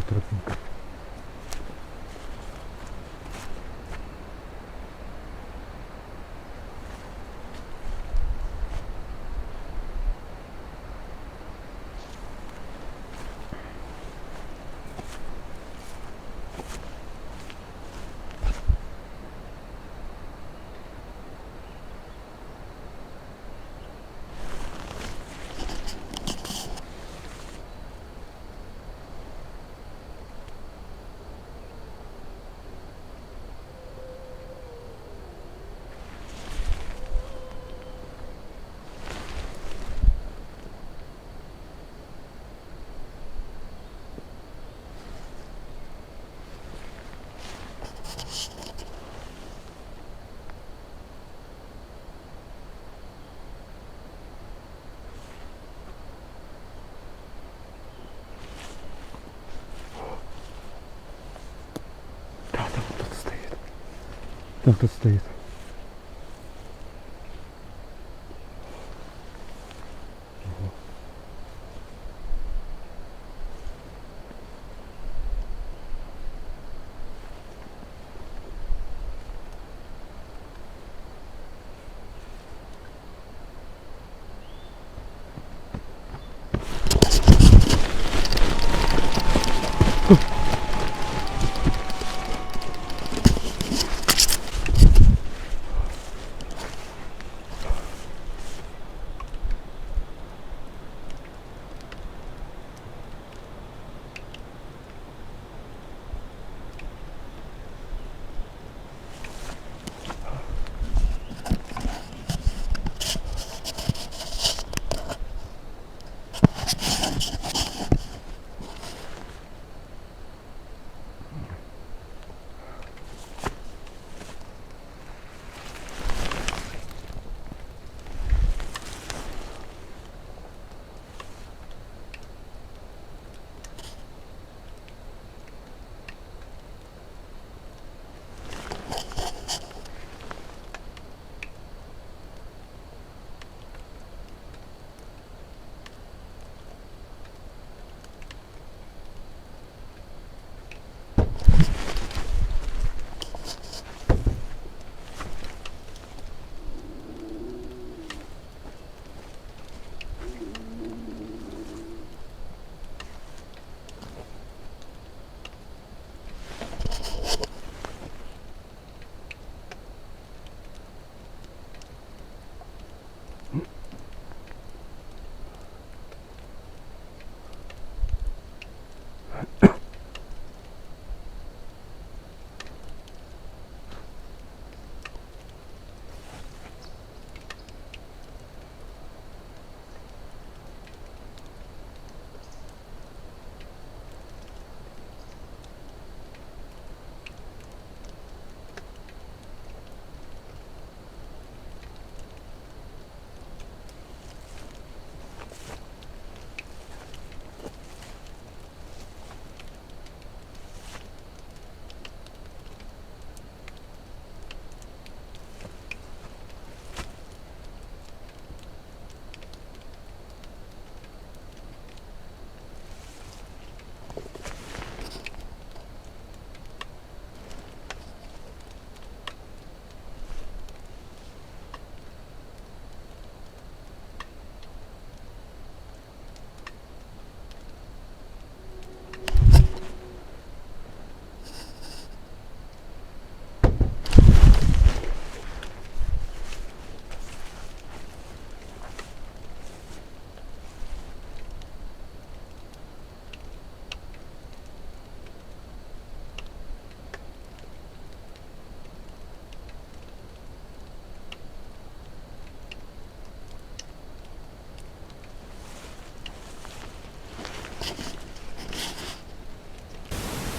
Тропинка. Да, там кто-то стоит. Там кто-то стоит.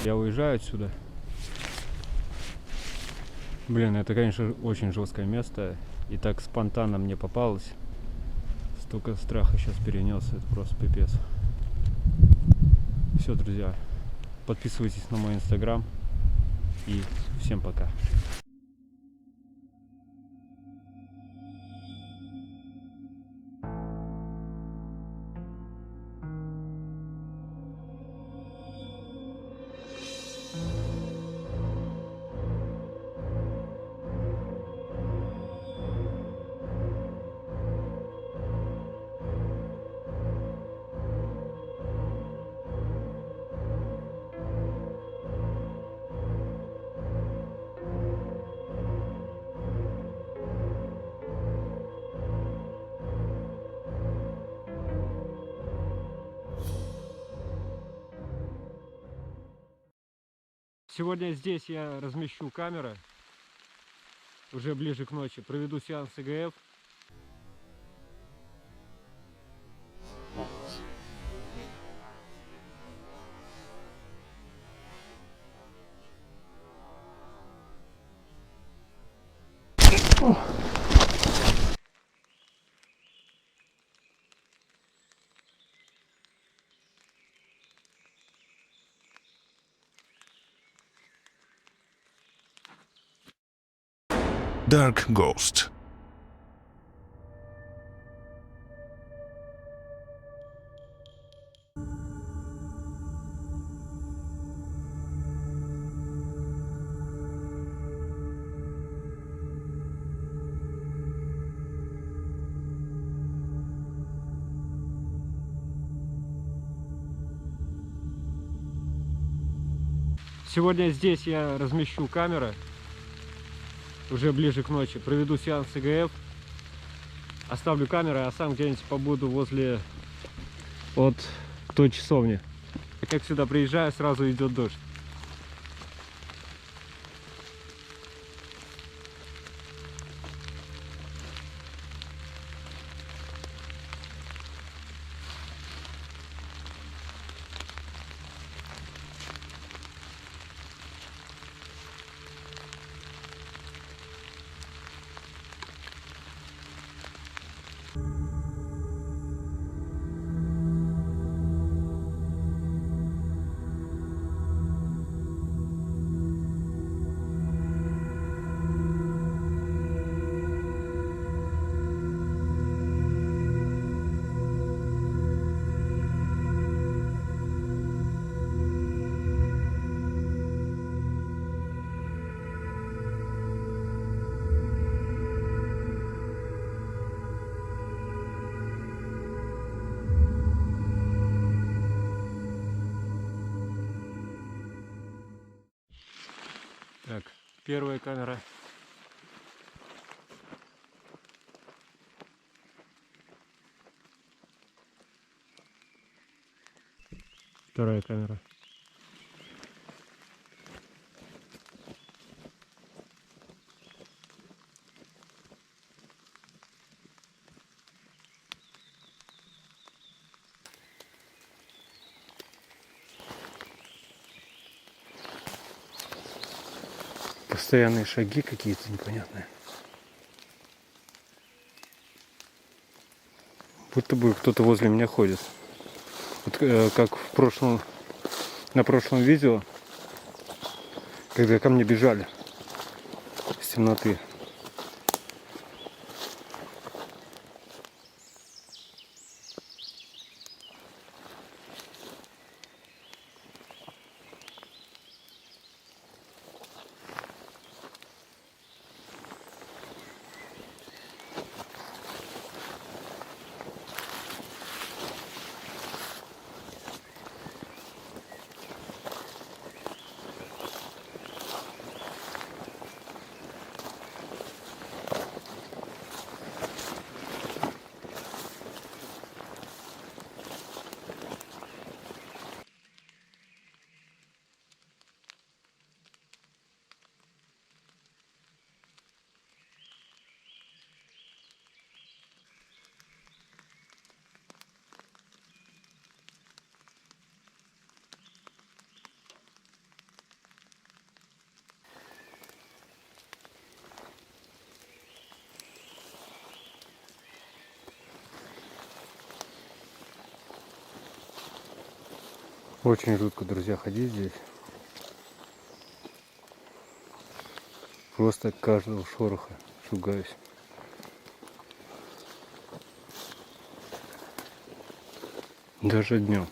Я уезжаю отсюда. Блин, это, конечно, очень жесткое место. И так спонтанно мне попалось. Столько страха сейчас перенес. Это просто пипец. Все, друзья. Подписывайтесь на мой инстаграм. И всем пока. Сегодня здесь я размещу камеры. Уже ближе к ночи. Проведу сеанс ЭГФ.
Dark Ghost.
Сегодня здесь я размещу камеры. Уже ближе к ночи. Проведу сеанс ЭГФ. Оставлю камеры, а сам где-нибудь побуду возле от той часовни. И как сюда приезжаю, сразу идет дождь. Так, первая камера. Вторая камера. Постоянные шаги какие-то непонятные. Будто бы кто-то возле меня ходит. Вот, как на прошлом видео, когда ко мне бежали из темноты.
Очень жутко, друзья, ходить здесь. Просто от каждого шороха шугаюсь. Даже днем.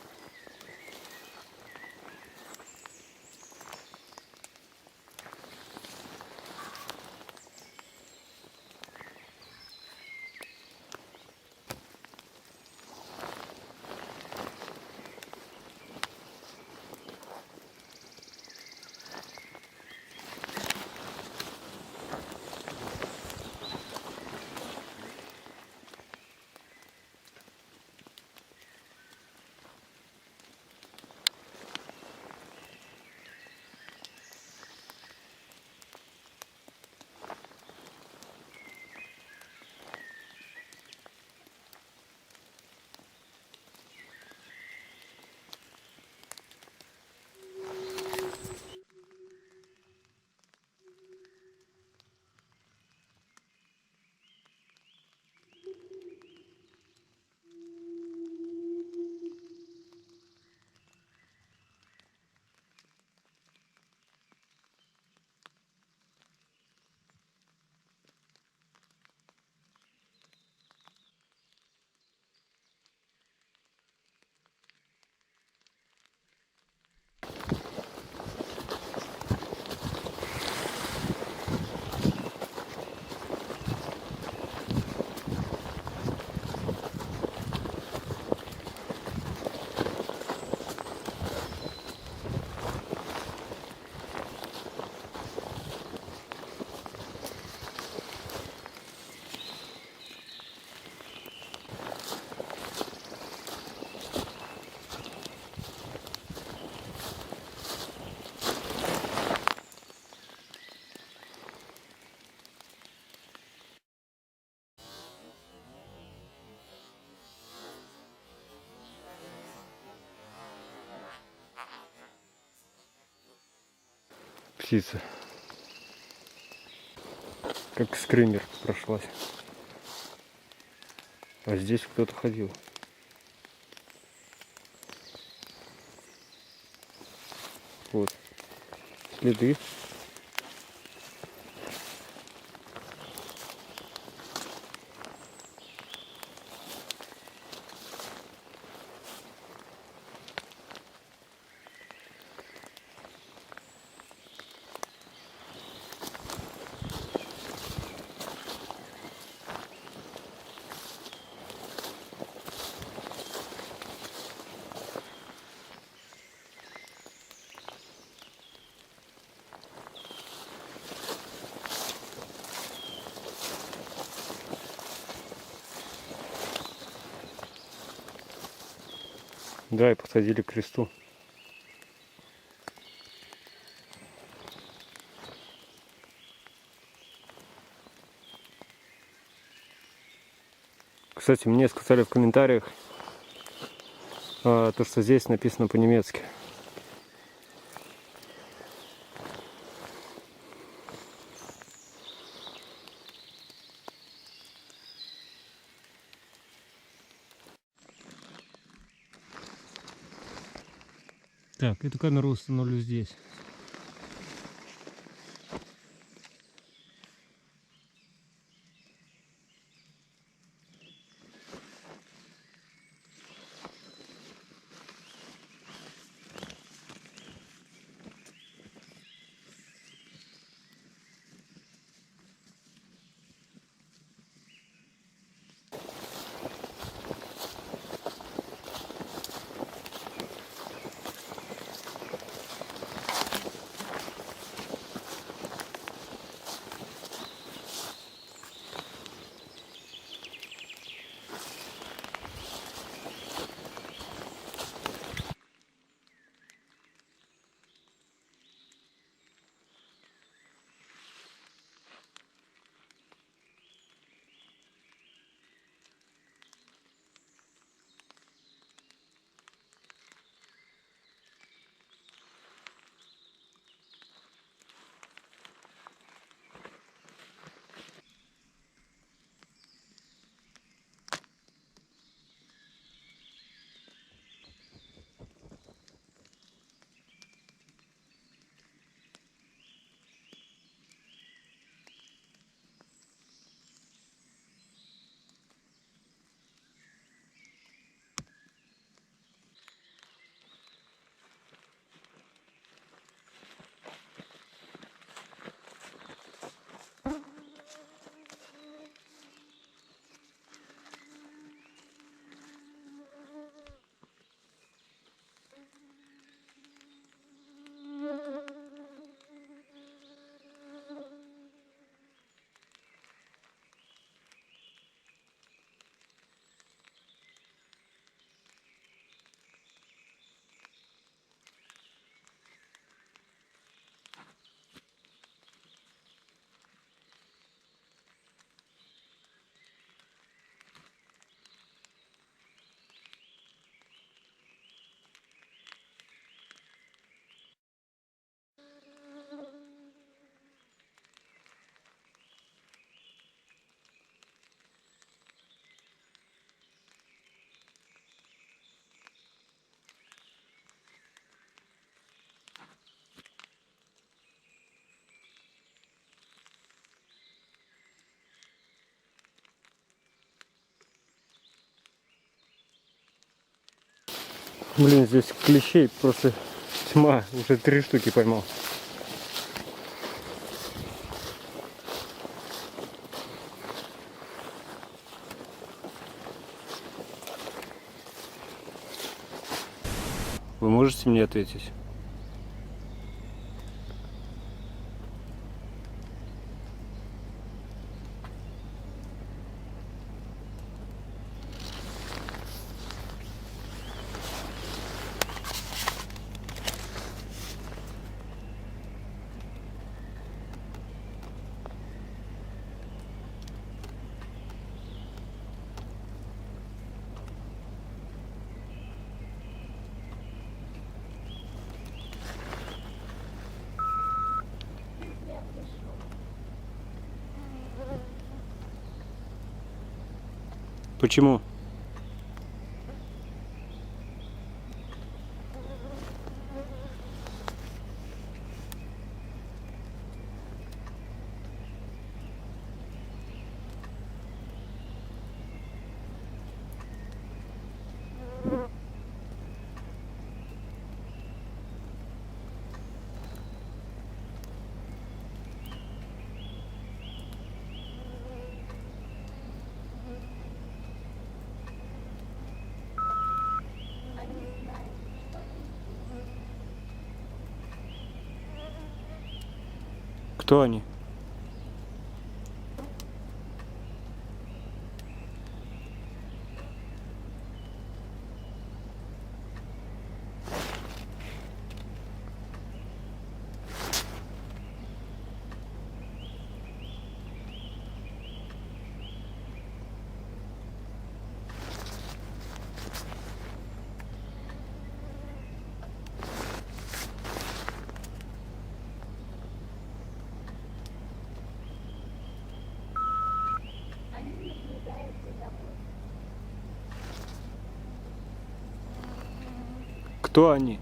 Птица. Как скример прошлась. А здесь кто-то ходил. Вот. Следы. Да, и подходили к кресту. Кстати, мне сказали в комментариях, то, что здесь написано по-немецки. Так, эту камеру установлю здесь.
Блин, здесь клещей просто тьма. Уже 3 штуки поймал. Вы можете мне ответить? Почему? Кто они? Кто они?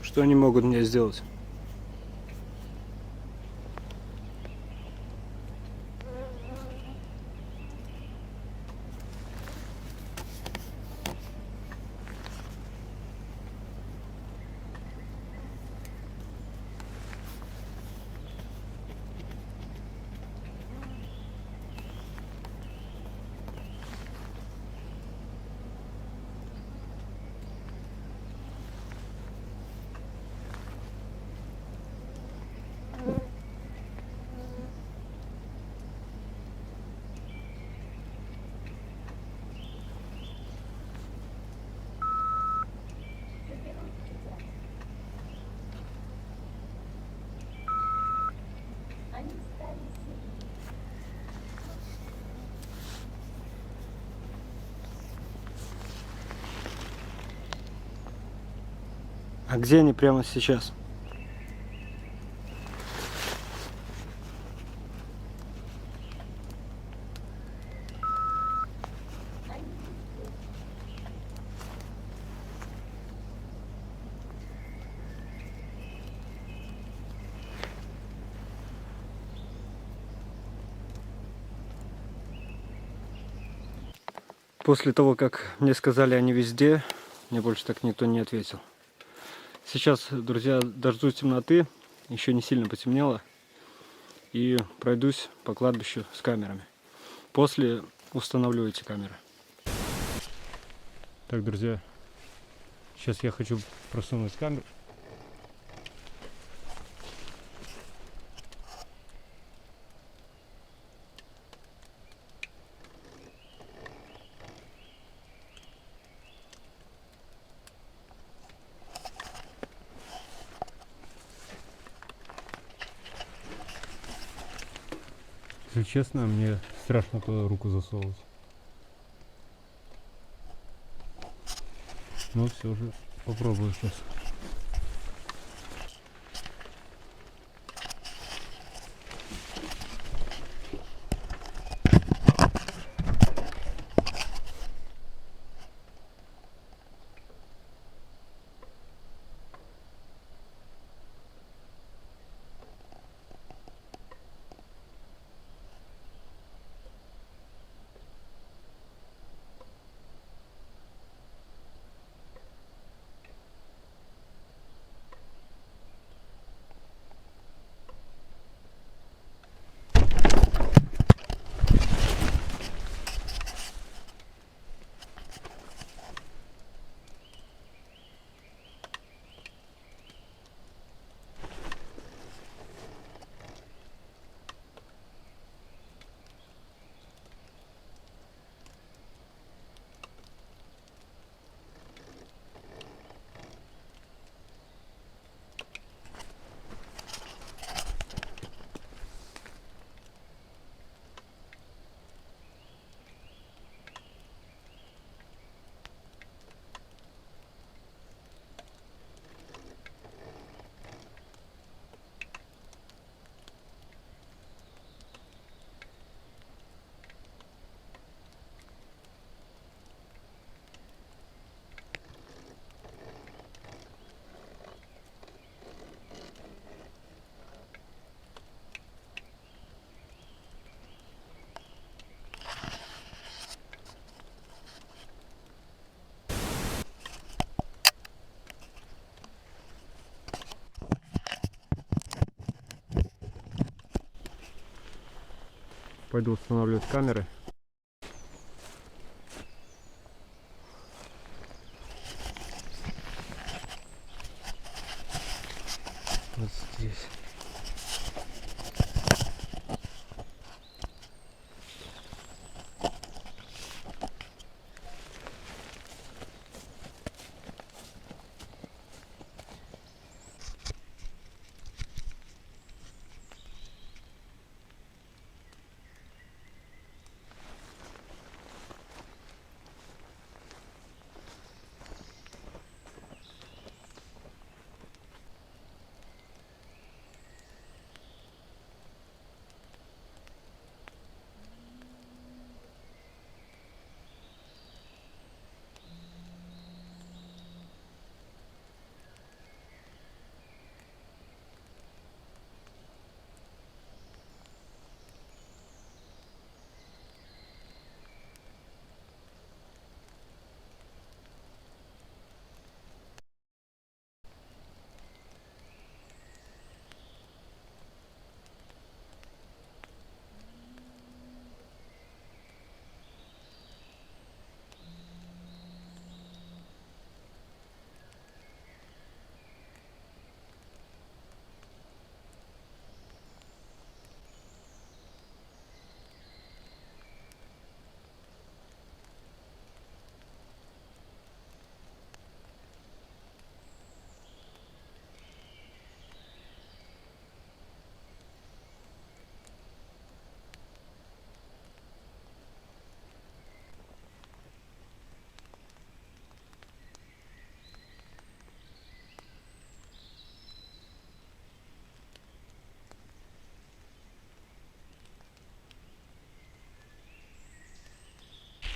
Что они могут мне сделать? А где они прямо сейчас? После того, как мне сказали они везде, мне больше так никто не ответил. Сейчас, друзья, дождусь темноты, еще не сильно потемнело, и пройдусь по кладбищу с камерами. После установлю эти камеры. Так, друзья, сейчас я хочу просунуть камеру.
Если честно, мне страшно туда руку засовывать. Но все же попробую сейчас. Пойду устанавливать камеры. Вот здесь.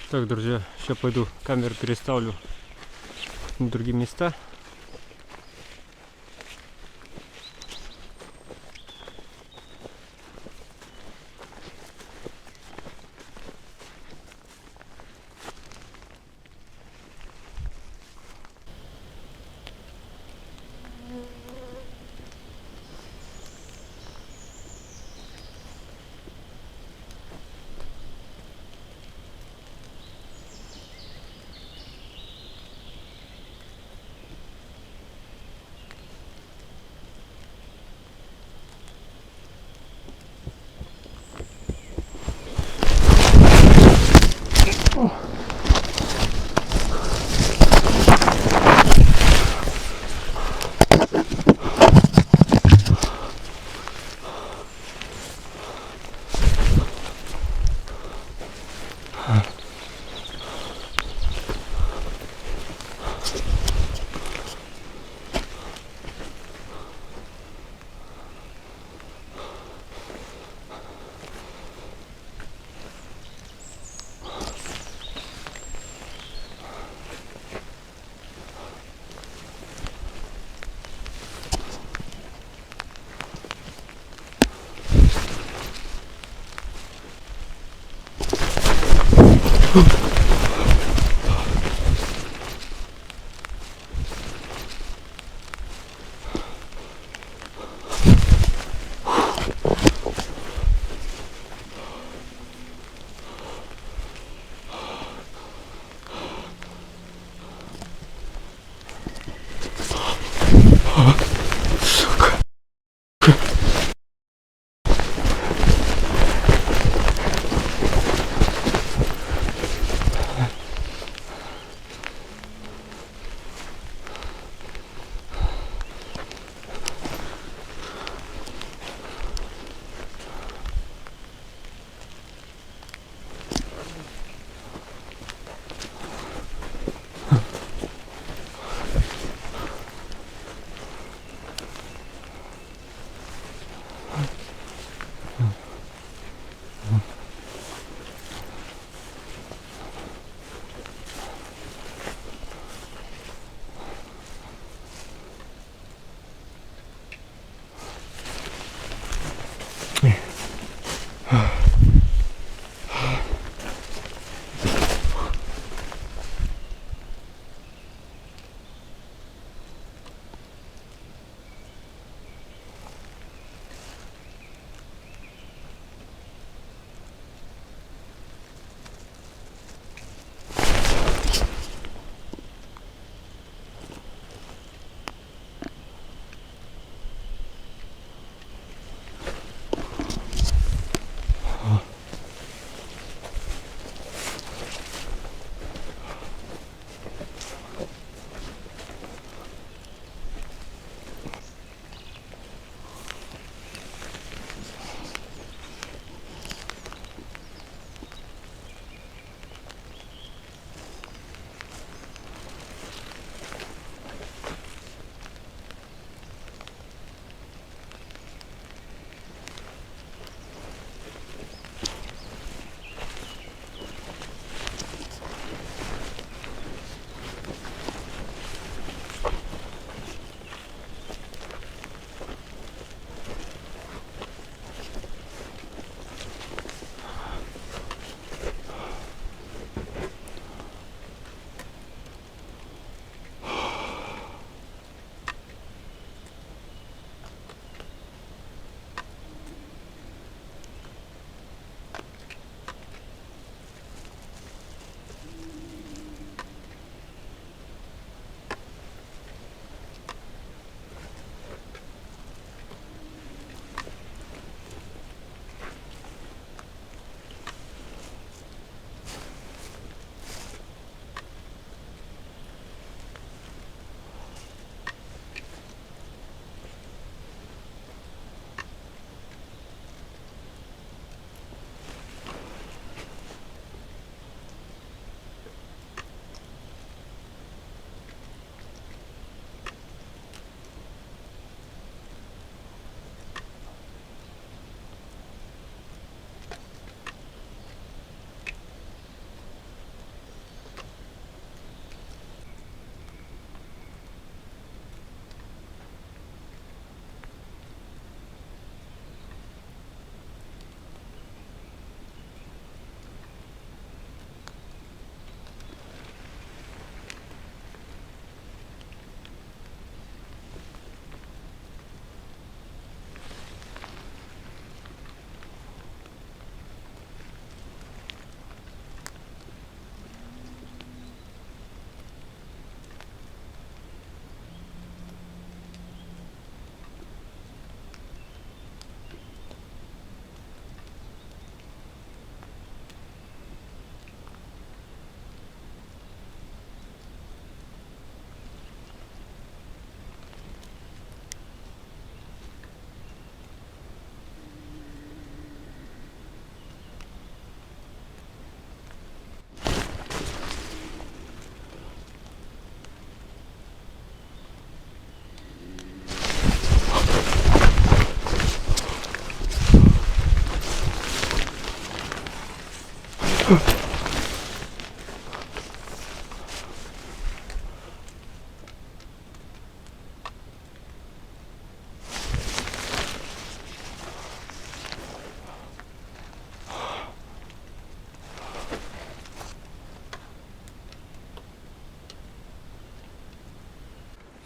Так, друзья, сейчас пойду камеру переставлю на другие места.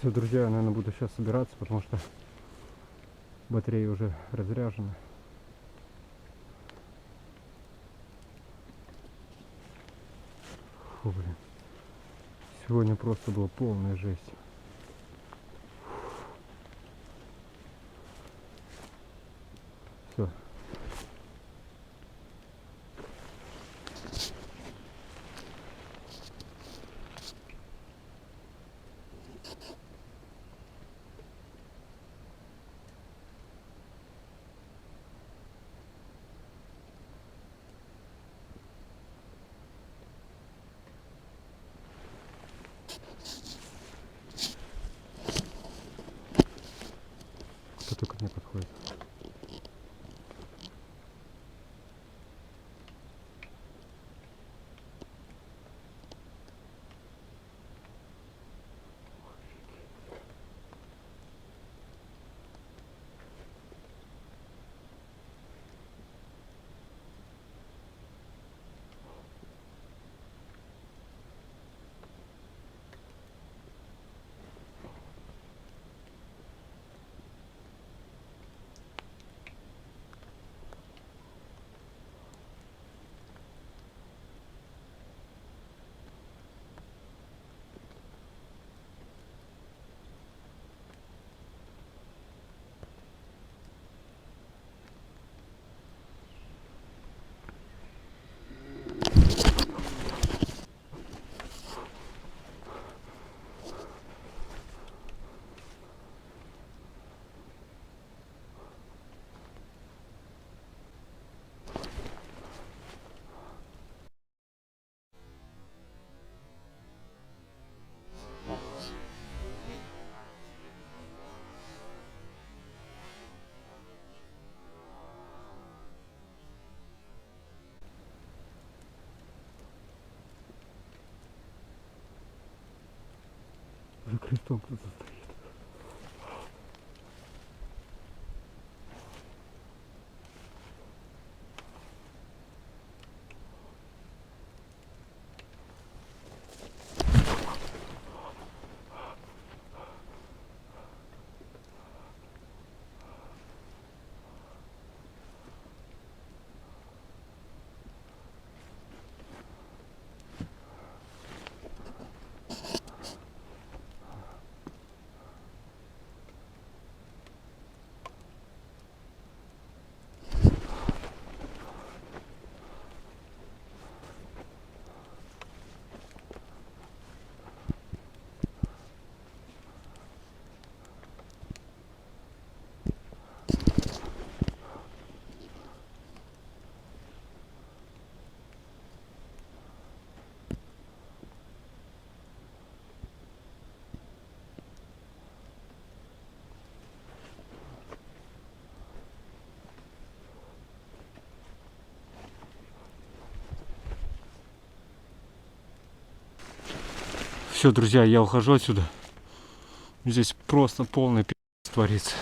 Все, друзья, я, наверное, буду сейчас собираться, потому что батарея уже разряжена. Фу, блин. Сегодня просто была полная жесть. Все. Кто только мне подходит. За крестом кто-то стоит. Все, друзья, я ухожу отсюда. Здесь просто полный пи***ц творится.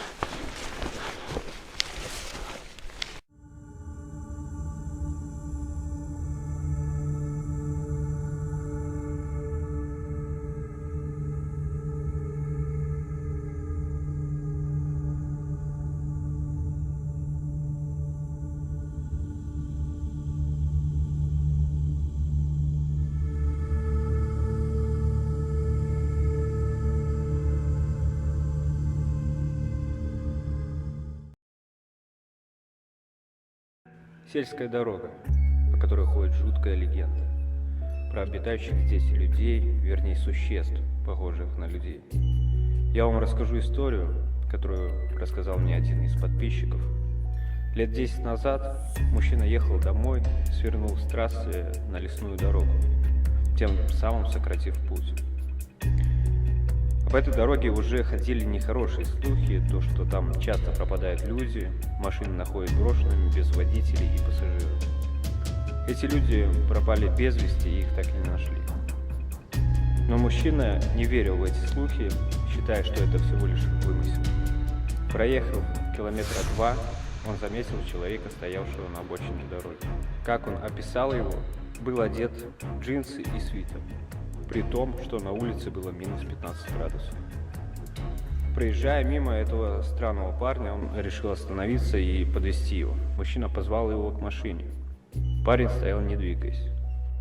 Сельская дорога, по которой ходит жуткая легенда. Про обитающих здесь людей, вернее существ, похожих на людей. Я вам расскажу историю, которую рассказал мне один из подписчиков. Лет 10 назад мужчина ехал домой, свернул с трассы на лесную дорогу, тем самым сократив путь. По этой дороге уже ходили нехорошие слухи, то что там часто пропадают люди, машины находят брошенными без водителей и пассажиров. Эти люди пропали без вести, и их так и не нашли. Но мужчина не верил в эти слухи, считая, что это всего лишь вымысел. Проехав километра 2, он заметил человека, стоявшего на обочине дороги. Как он описал его, был одет в джинсы и свитер, при том, что на улице было минус 15 градусов.
Проезжая мимо этого странного парня, он решил остановиться и подвезти его. Мужчина позвал его к машине. Парень стоял не двигаясь.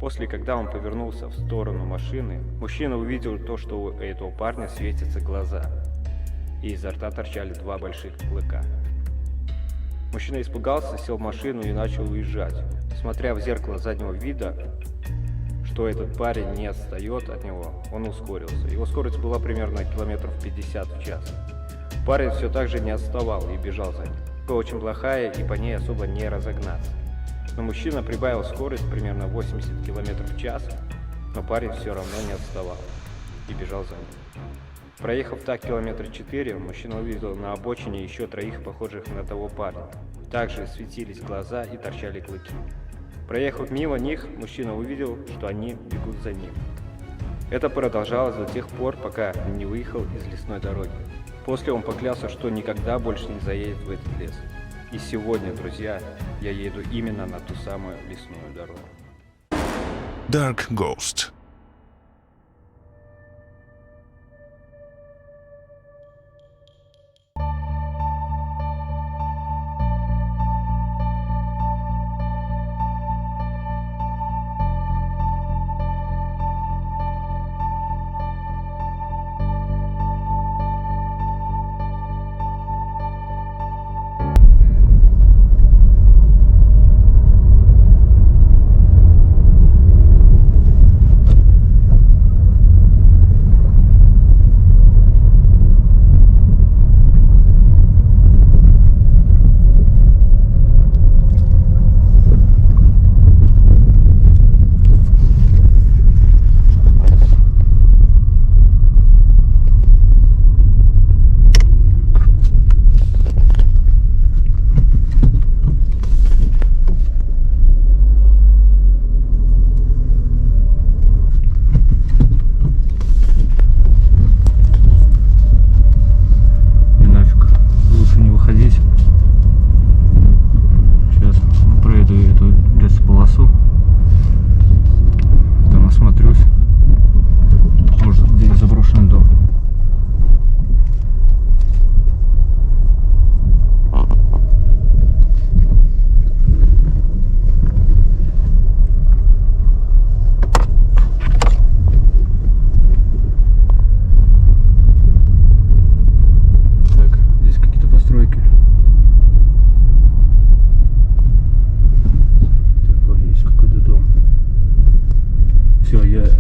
После, когда он повернулся в сторону машины, мужчина увидел то, что у этого парня светятся глаза, и изо рта торчали два больших клыка. Мужчина испугался, сел в машину и начал уезжать. Смотря в зеркало заднего вида, что этот парень не отстает от него, он ускорился. Его скорость была примерно километров 50 в час. Парень все так же не отставал и бежал за ним. Была очень плохая, и по ней особо не разогнаться. Но мужчина прибавил скорость примерно 80 км в час, но парень все равно не отставал и бежал за ним. Проехав так километра 4, мужчина увидел на обочине еще троих похожих на того парня. Также светились глаза и торчали клыки. Проехав мимо них, мужчина увидел, что они бегут за ним. Это продолжалось до тех пор, пока не выехал из лесной дороги. После он поклялся, что никогда больше не заедет в этот лес. И сегодня, друзья, я еду именно на ту самую лесную дорогу.
Dark Ghost.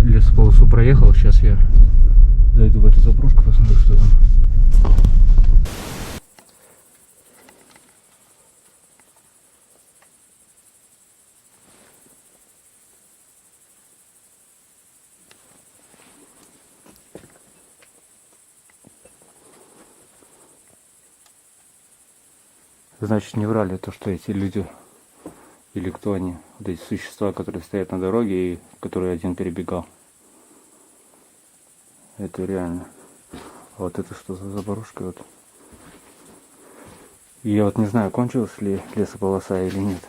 Лесополосу проехал, сейчас я зайду в эту заброшку, посмотрю, что там. Значит, не врали то, что эти люди, или кто они, вот эти существа, которые стоят на дороге и которые один перебегал. Это реально. А вот это что за заброшка? Вот. И я вот не знаю, кончилась ли лесополоса или нет.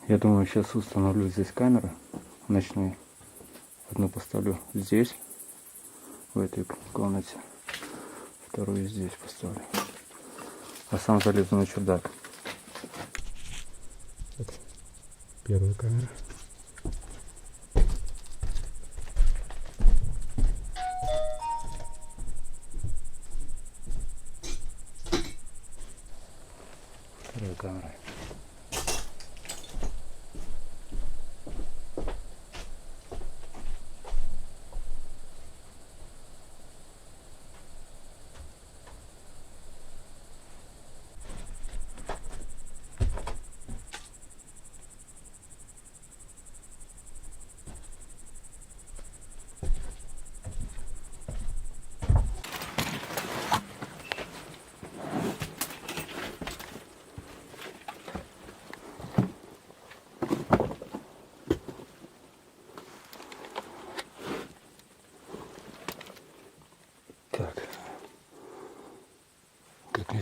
Я думаю, сейчас установлю здесь камеры ночные. Одну поставлю здесь, в этой комнате. Вторую здесь поставлю. А сам залезу на чердак. Так, первая камера. Вторая камера.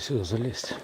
сюда залезть.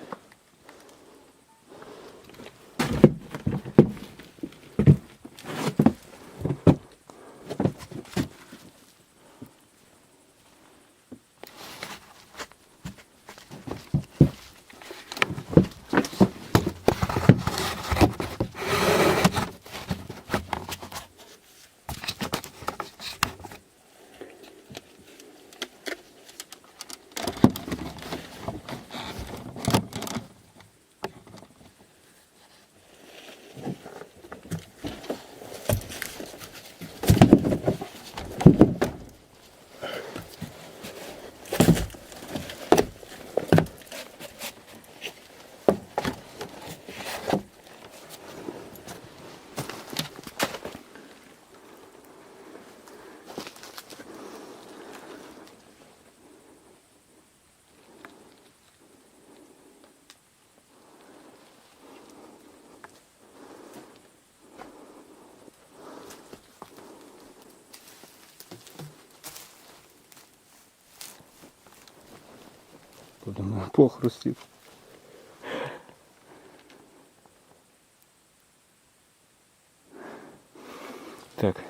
Подумал, пол хрустит. Так,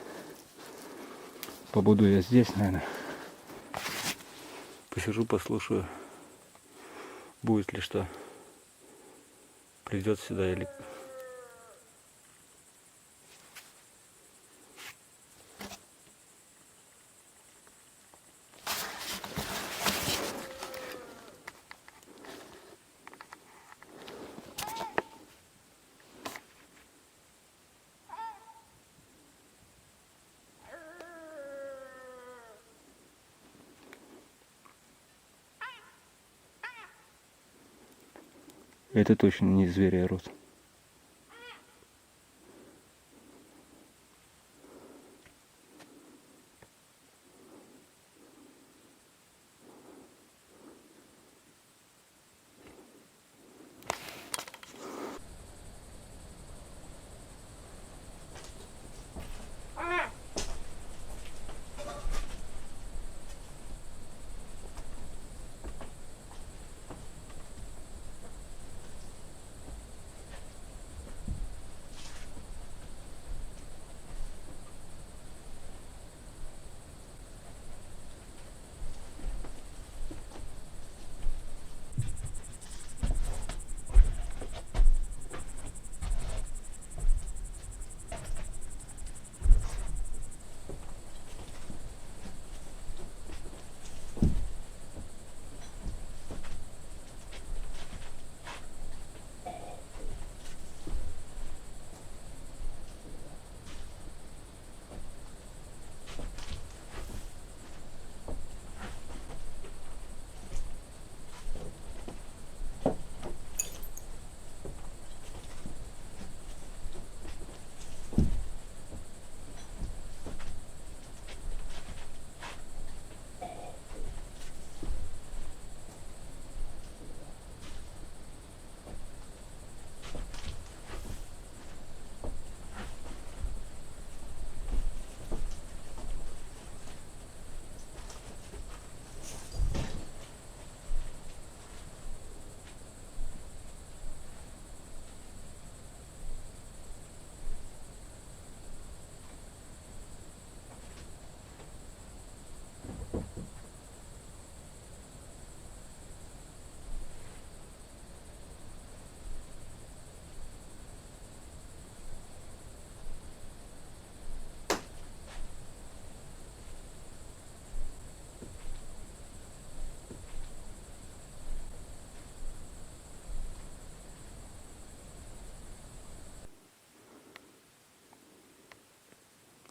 побуду я здесь, наверное. Посижу, послушаю, будет ли что. Придет сюда или... Это точно не зверя рот.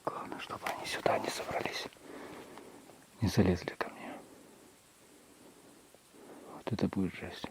Главное, чтобы они сюда не собрались, не залезли ко мне. Вот это будет жесть.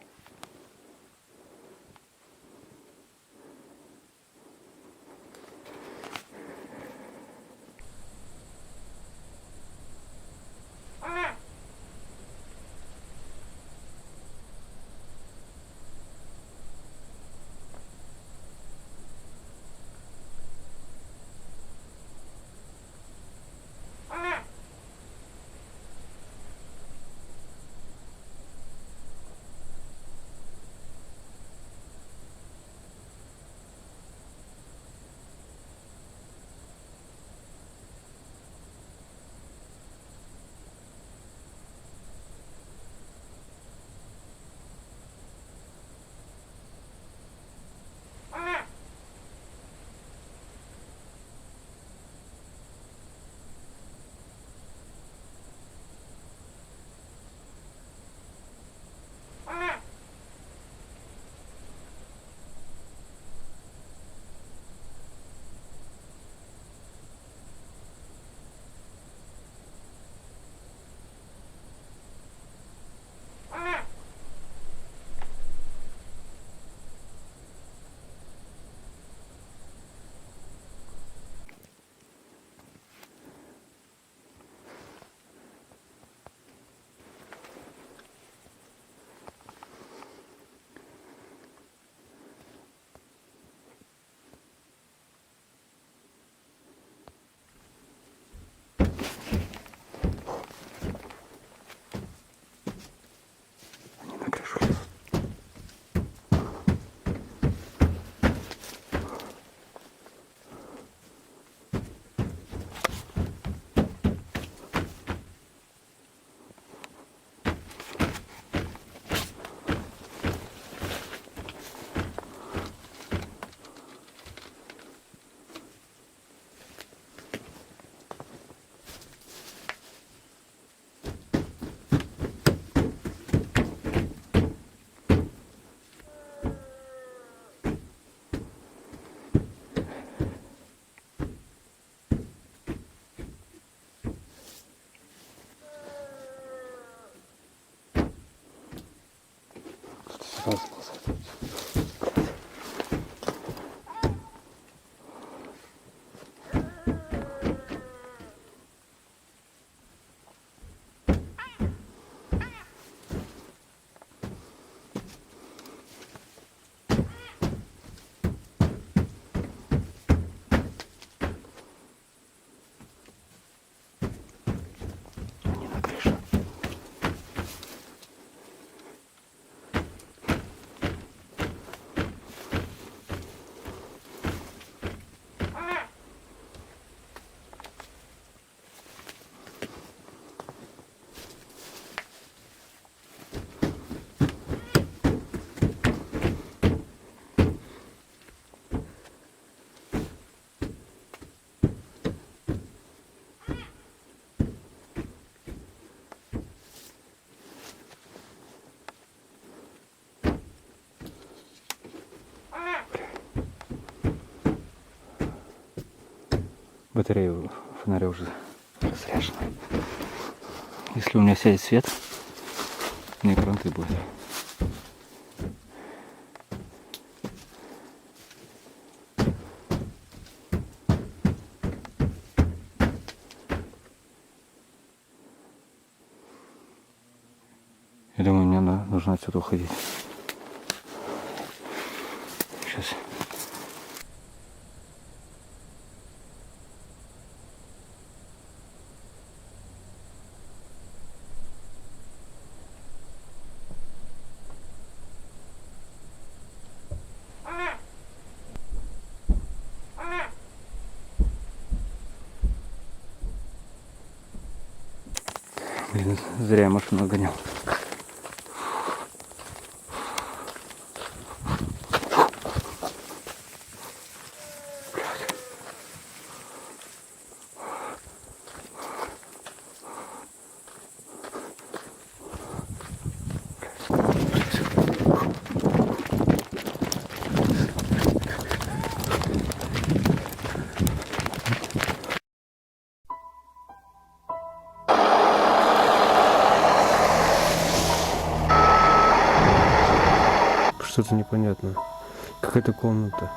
Батарея фонаря уже разряжена. Если у меня сядет свет, мне кранты будет. Я думаю, мне нужно отсюда уходить. Сейчас. Блин, зря я машину гонял.
Что-то непонятно. Какая-то комната.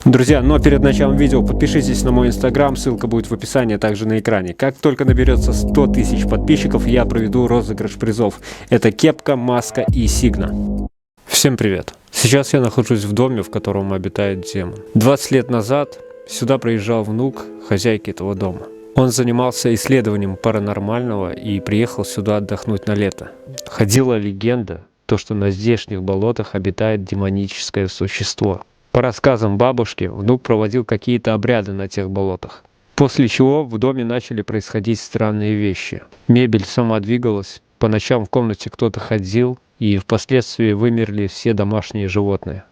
Друзья, но перед началом видео подпишитесь на мой инстаграм, ссылка будет в описании, а также на экране. Как только наберется 100 тысяч подписчиков, я проведу розыгрыш призов. Это кепка, маска и сигна. Всем привет! Сейчас я нахожусь в доме, в котором обитает демон. 20 лет назад сюда приезжал внук хозяйки этого дома. Он занимался исследованием паранормального и приехал сюда отдохнуть на лето. Ходила легенда, что на здешних болотах обитает демоническое существо. По рассказам бабушки, внук проводил какие-то обряды на тех болотах. После чего в доме начали происходить странные вещи. Мебель сама двигалась, по ночам в комнате кто-то ходил, и впоследствии вымерли все домашние животные.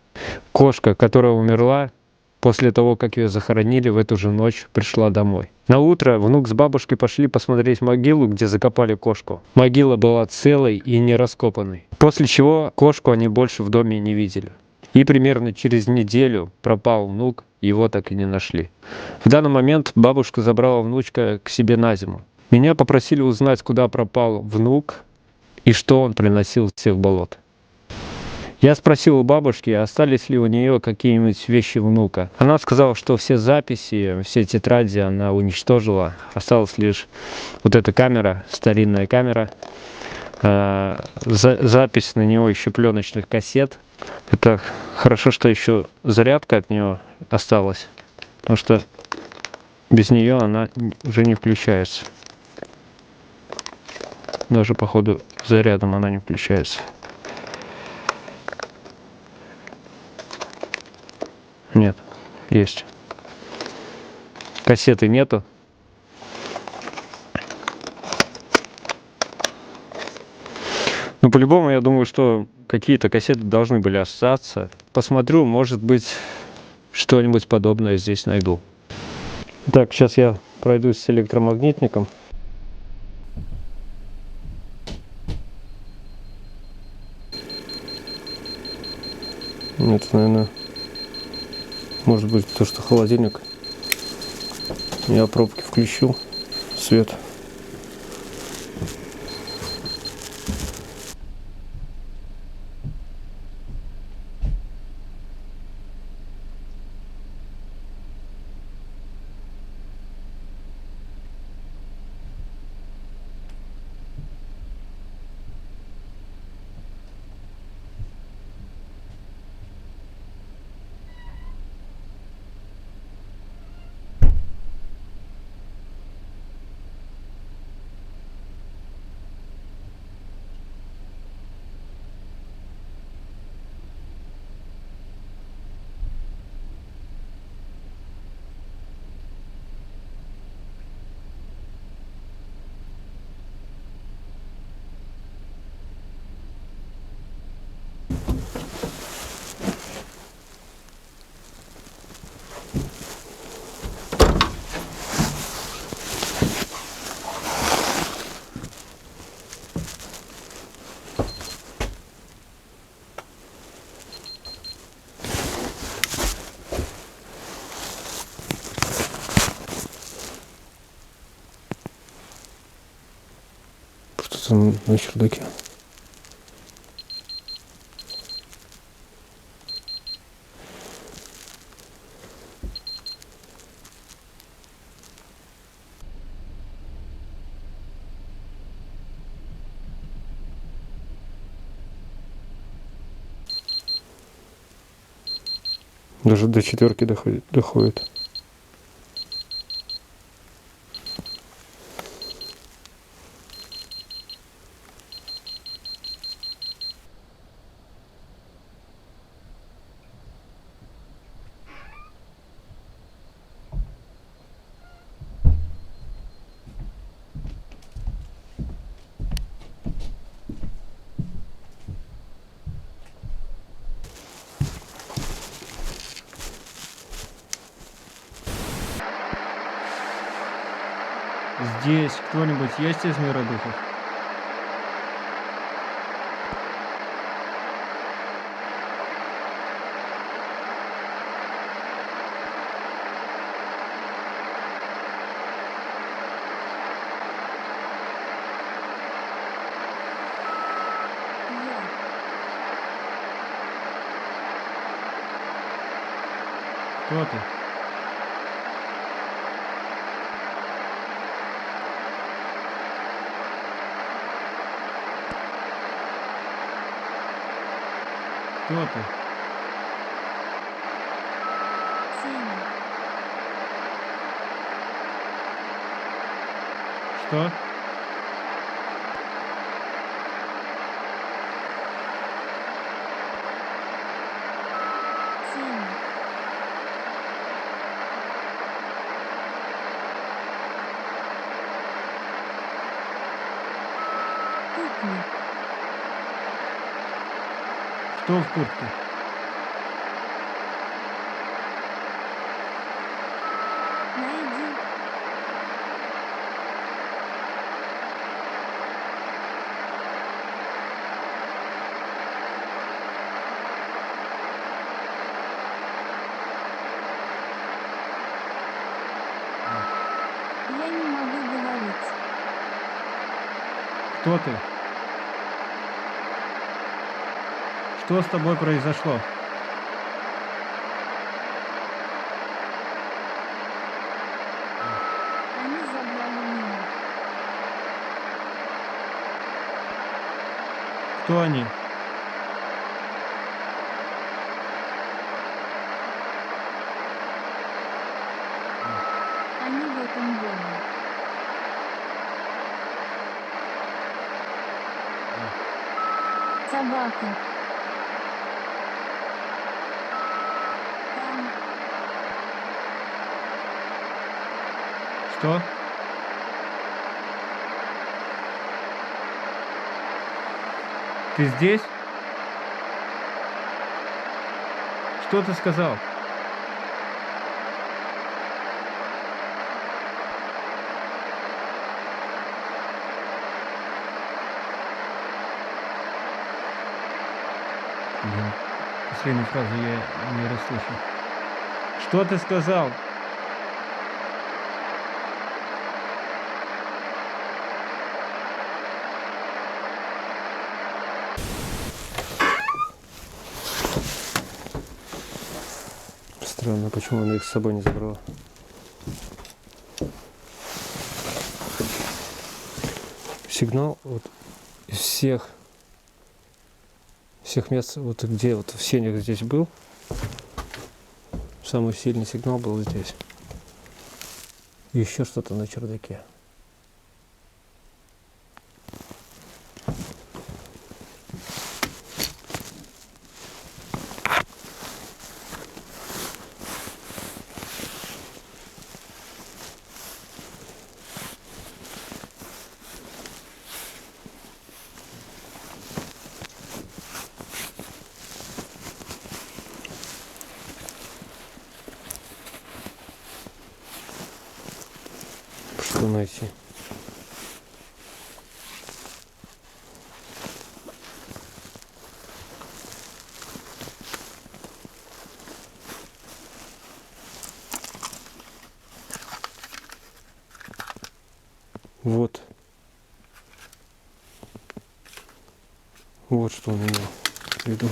Кошка, которая умерла, после того, как ее захоронили, в эту же ночь пришла домой. На утро внук с бабушкой пошли посмотреть могилу, где закопали кошку. Могила была целой и не раскопанной. После чего кошку они больше в доме не видели. И примерно через неделю пропал внук, его так и не нашли. В данный момент бабушка забрала внучка к себе на зиму. Меня попросили узнать, куда пропал внук и что он приносил с тех болот. Я спросил у бабушки, остались ли у нее какие-нибудь вещи внука. Она сказала, что все записи, все тетради она уничтожила. Осталась лишь вот эта камера, старинная камера. Запись на него еще пленочных кассет. Это хорошо, что еще зарядка от нее осталась, потому что без нее она уже не включается. Даже по ходу зарядом она не включается. Нет, есть. Кассеты нету. Ну, по-любому, я думаю, что какие-то кассеты должны были остаться. Посмотрю, может быть, что-нибудь подобное здесь найду. Так, сейчас я пройдусь с электромагнитником. Это, наверное, может быть то, что холодильник. Я пробки включу, свет.
Что на чердаке? Даже до 4 доходит.
Здесь кто-нибудь есть из мира духов?
Я.
Кто ты? Кто ты?
Тень.
Что?
Тень. Кухня.
Кто в куртке?
Найди. Я не могу говорить.
Кто ты? Что с тобой произошло?
Они забрали меня.
Кто они?
Они в этом доме. Собака. Там.
Что? Ты здесь? Что ты сказал? Блин, последнюю фразу я не расслышал. Что ты сказал?
Странно, почему она их с собой не забрала. Сигнал вот из всех мест, вот где вот в сенях здесь был, самый сильный сигнал был здесь. И еще что-то на чердаке. Что найти? Вот. Вот что он имел в виду.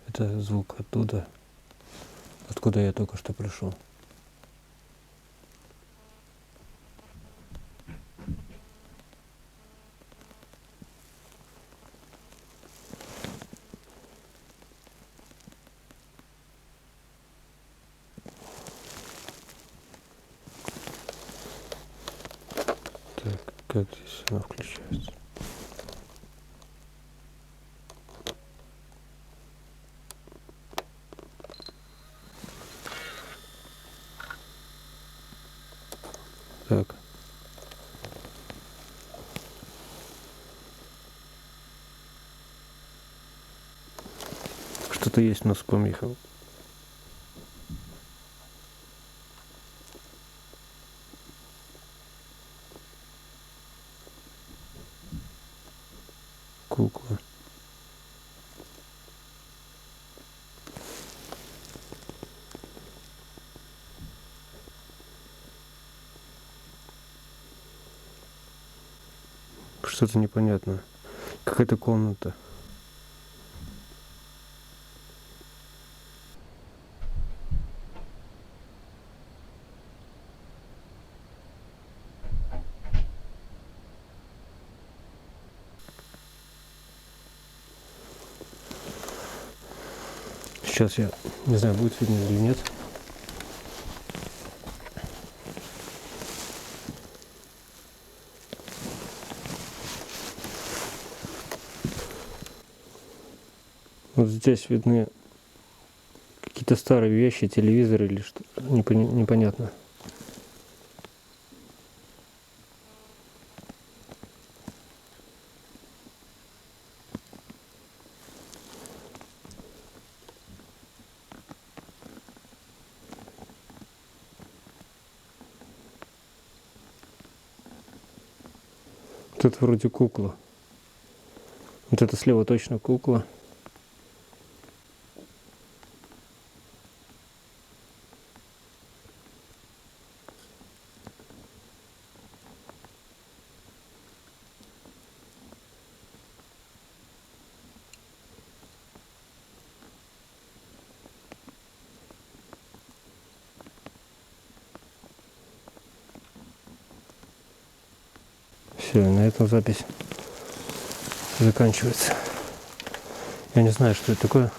Это звук оттуда, откуда я только что пришел. Так, как здесь она включается? Так. Что-то есть, но с помехом. Кукла. Что-то непонятное. Какая-то комната. Сейчас я не знаю, будет видно или нет. Вот здесь видны какие-то старые вещи, телевизор или что, непонятно. Тут вроде кукла. Вот это слева точно кукла. Все, на этом запись заканчивается. Я не знаю, что это такое.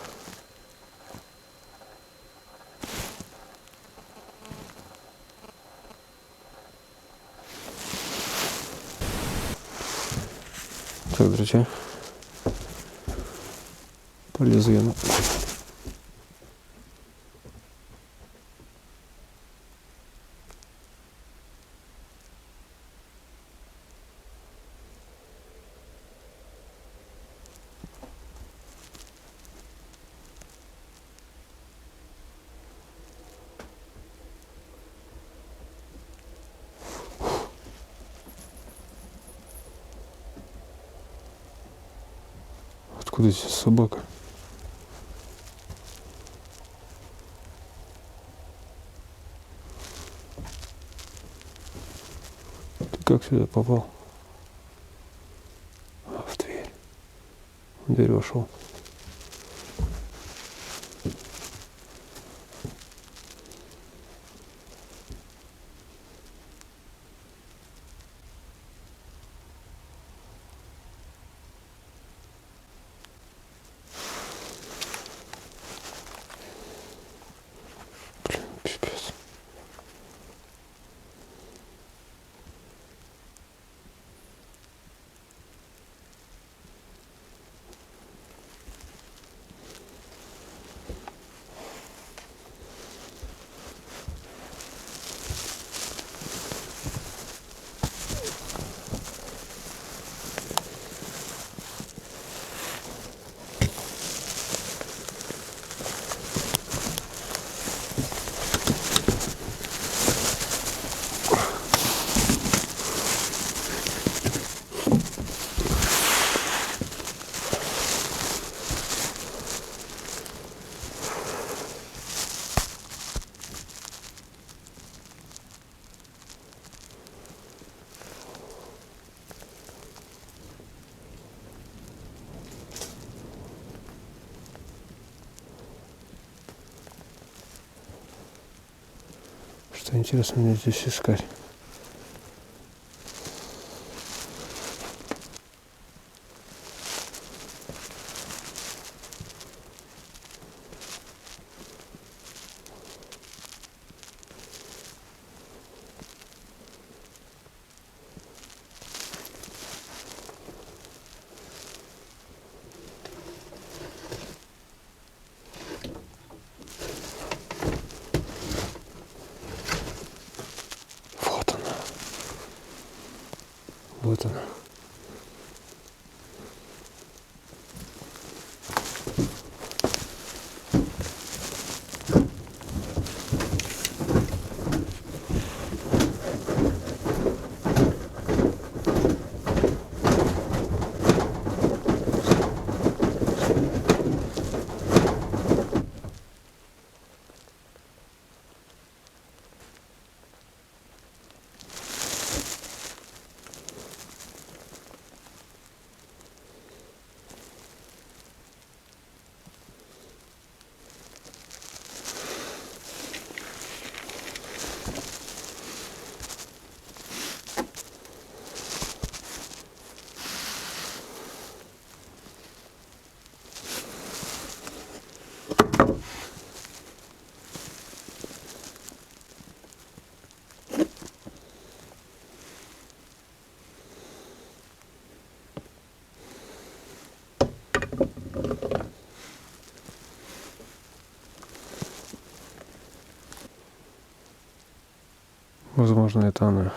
Так, друзья, полезу я на... Откуда здесь собака? Ты как сюда попал? В дверь. В дверь вошел. Что интересно мне здесь искать? Вот она. Вот она. Возможно, это она.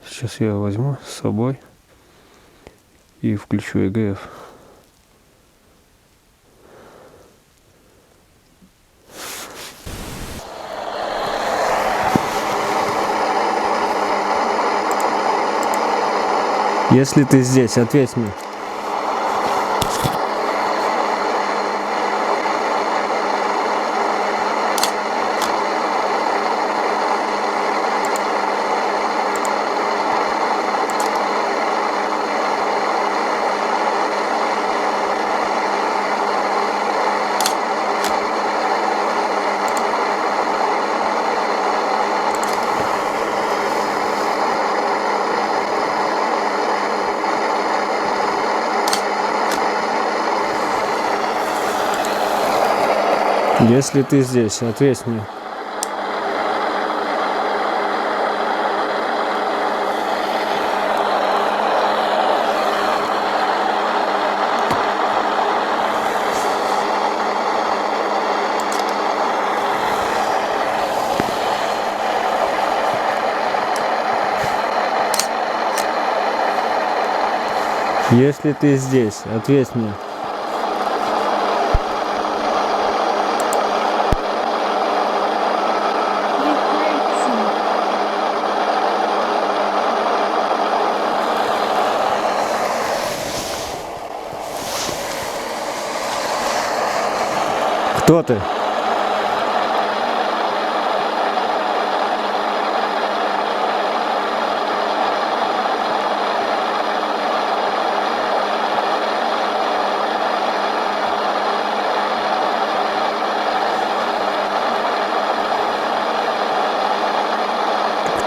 Сейчас я возьму с собой и включу ЕГФ. Если ты здесь, ответь мне. Если ты здесь, ответь мне. Если ты здесь, ответь мне. Кто ты?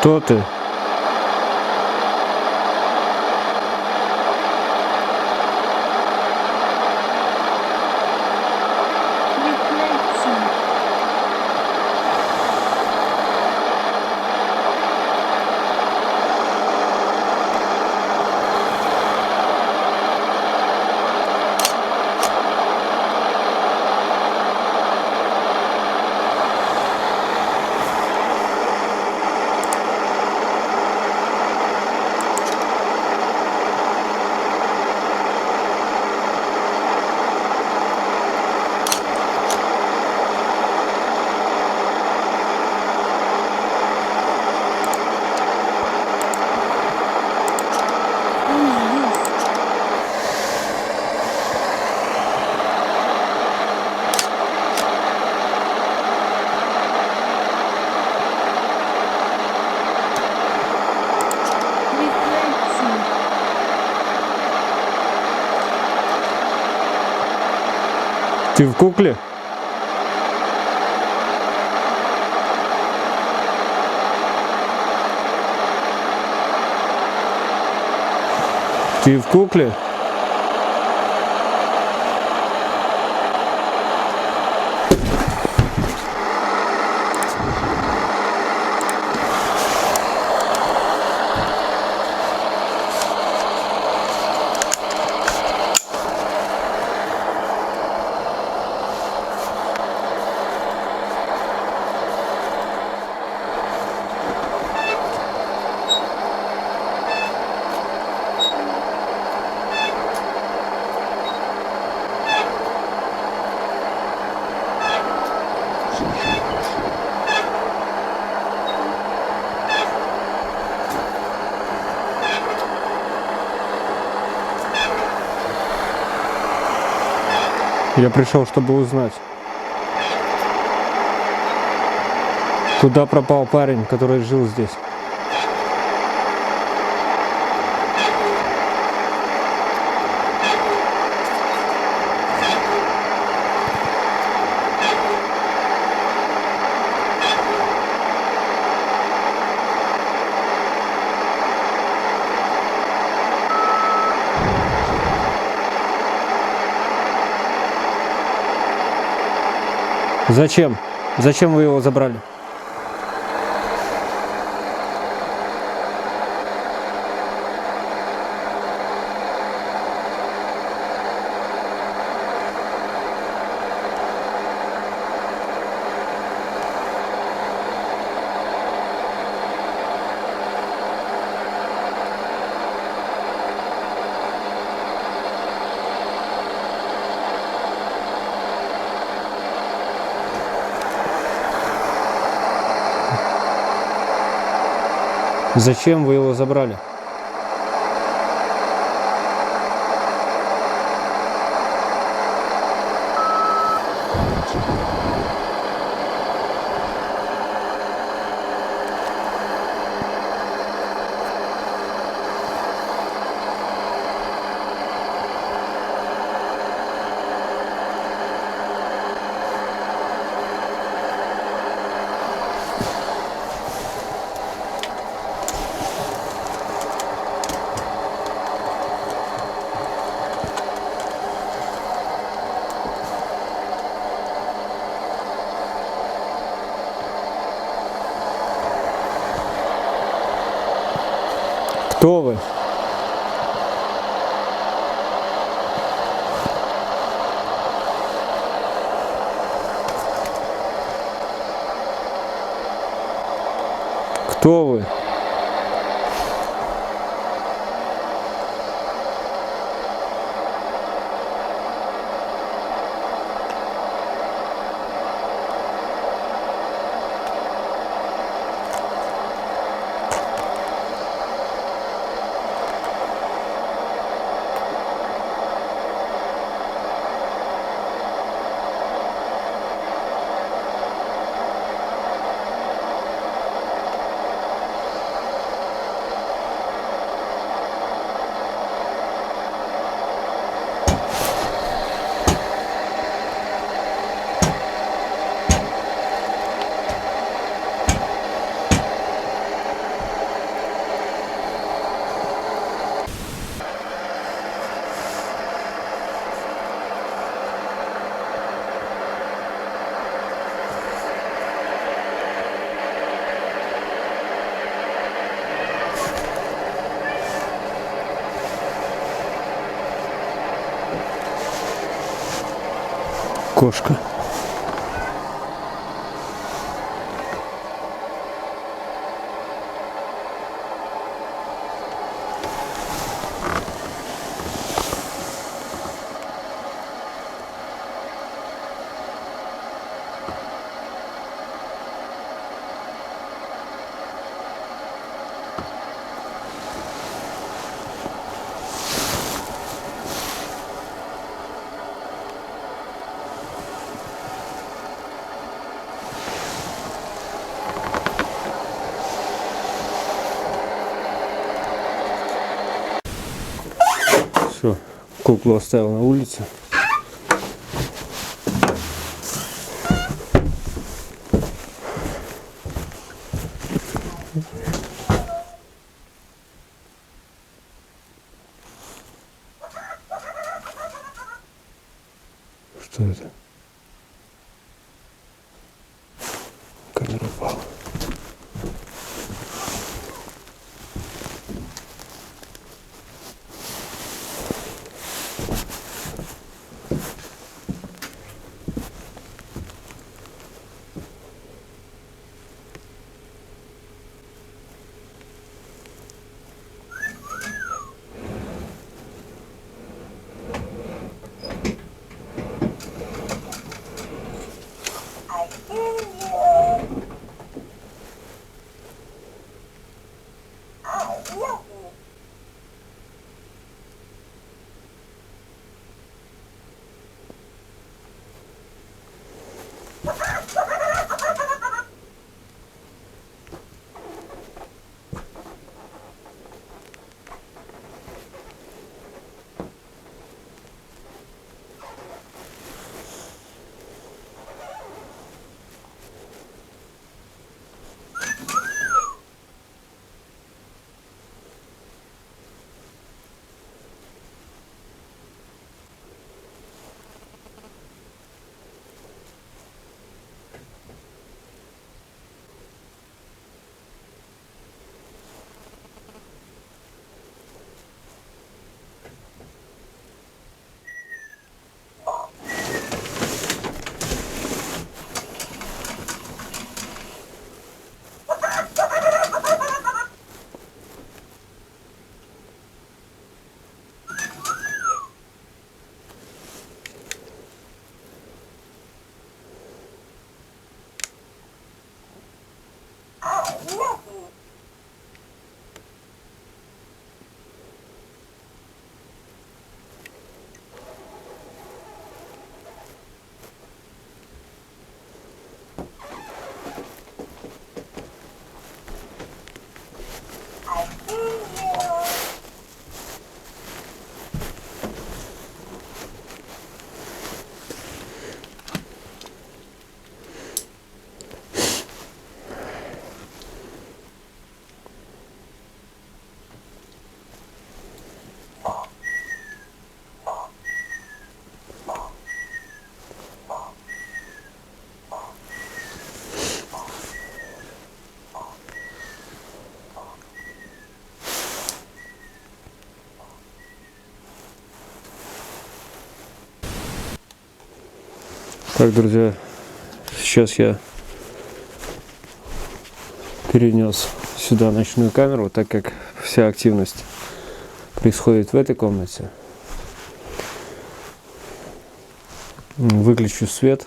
Кто ты? Ты в кукле?
Ты в кукле? Я пришел, чтобы узнать, куда пропал парень, который жил здесь. Зачем? Зачем вы его забрали? Зачем вы его забрали? Кто вы? Кто вы? Кошка. Все, куклу оставил на улице.
камера упала.
Так, друзья, сейчас я перенес сюда ночную камеру, так как вся активность происходит в этой комнате. Выключу свет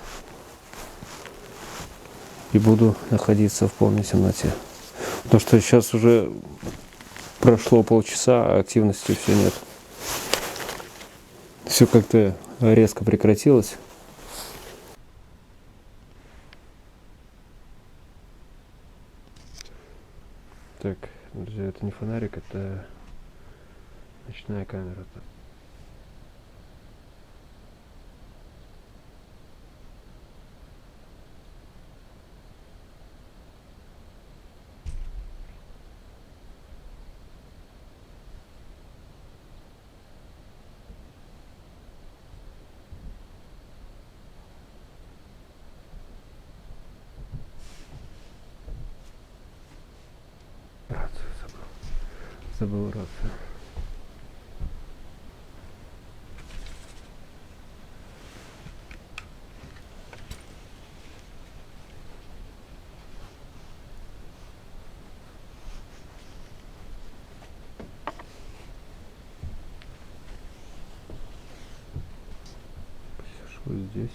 и буду находиться в полной темноте. Потому что сейчас уже прошло полчаса, а активности все нет. Все как-то резко прекратилось. Так, друзья, это не фонарик, это ночная камера. Рацию забыл рацию. Посижу здесь.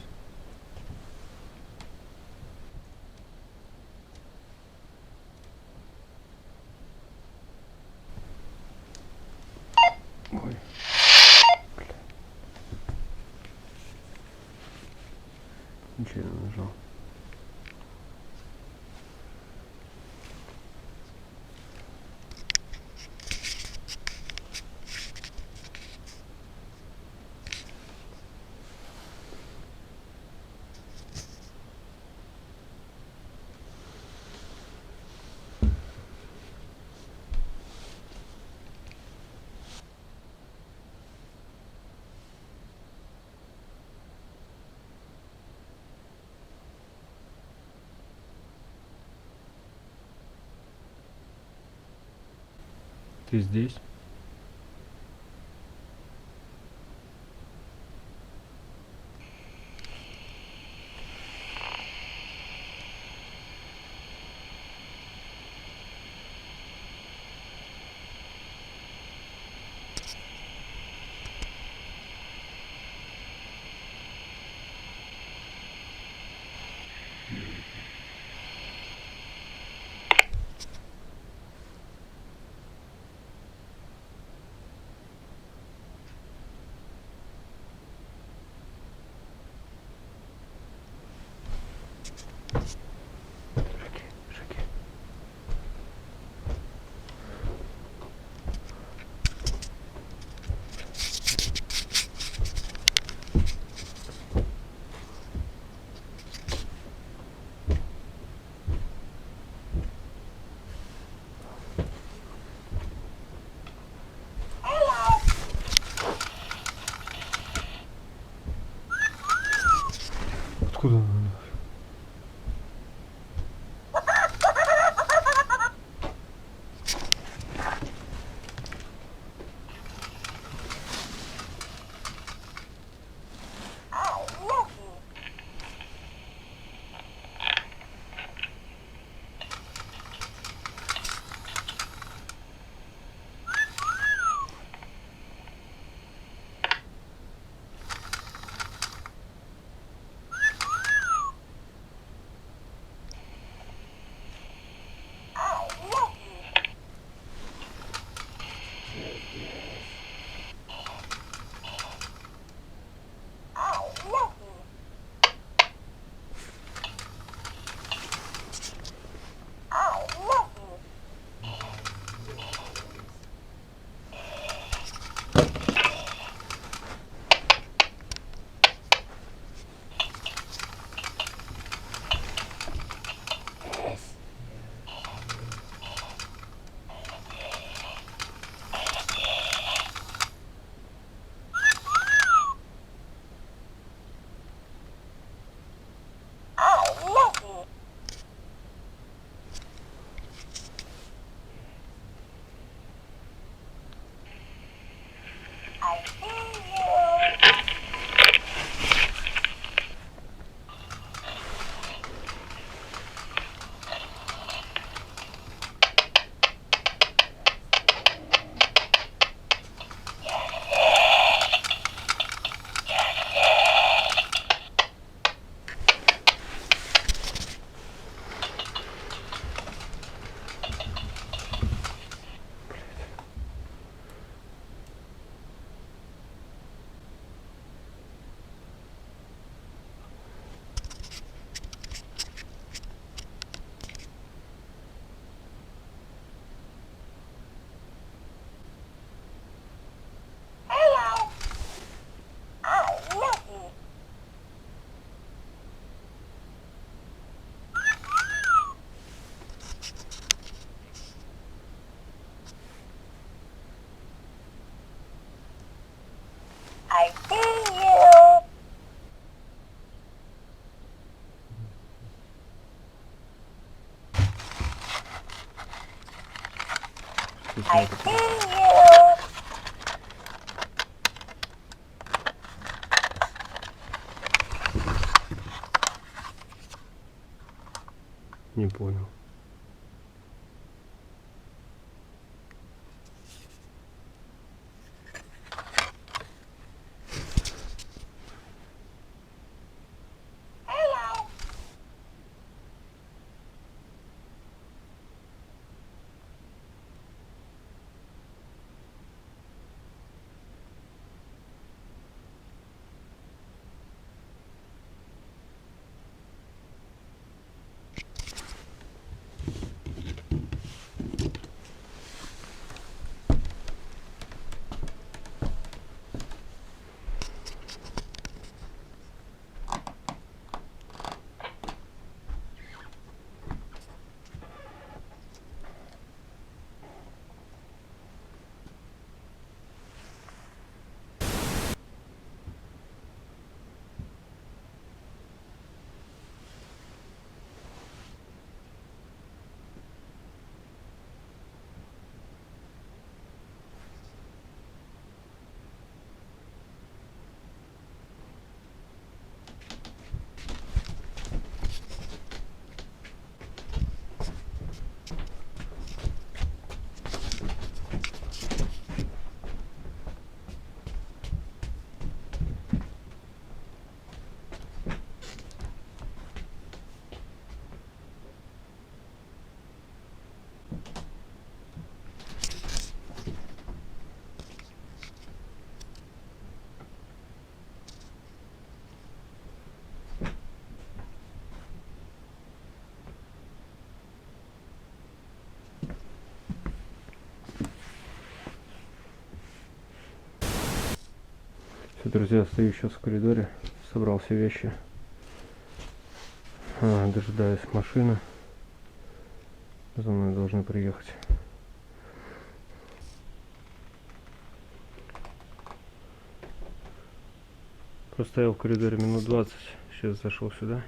Ой. Ничего не нажал. Ты здесь?
Откуда она? Не понял.
Друзья, стою сейчас в коридоре, собрал все вещи, дожидаюсь машины, за мной должны приехать. Простоял в коридоре минут 20, сейчас зашел сюда.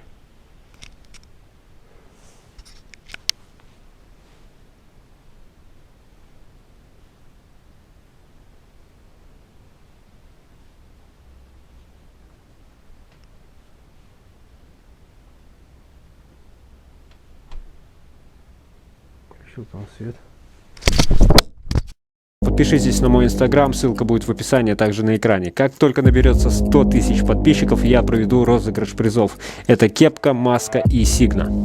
Включил там свет.
Подпишитесь на мой инстаграм, ссылка будет в описании, а также на экране. Как только наберется 100 тысяч подписчиков, я проведу розыгрыш призов. Это кепка, маска и сигна.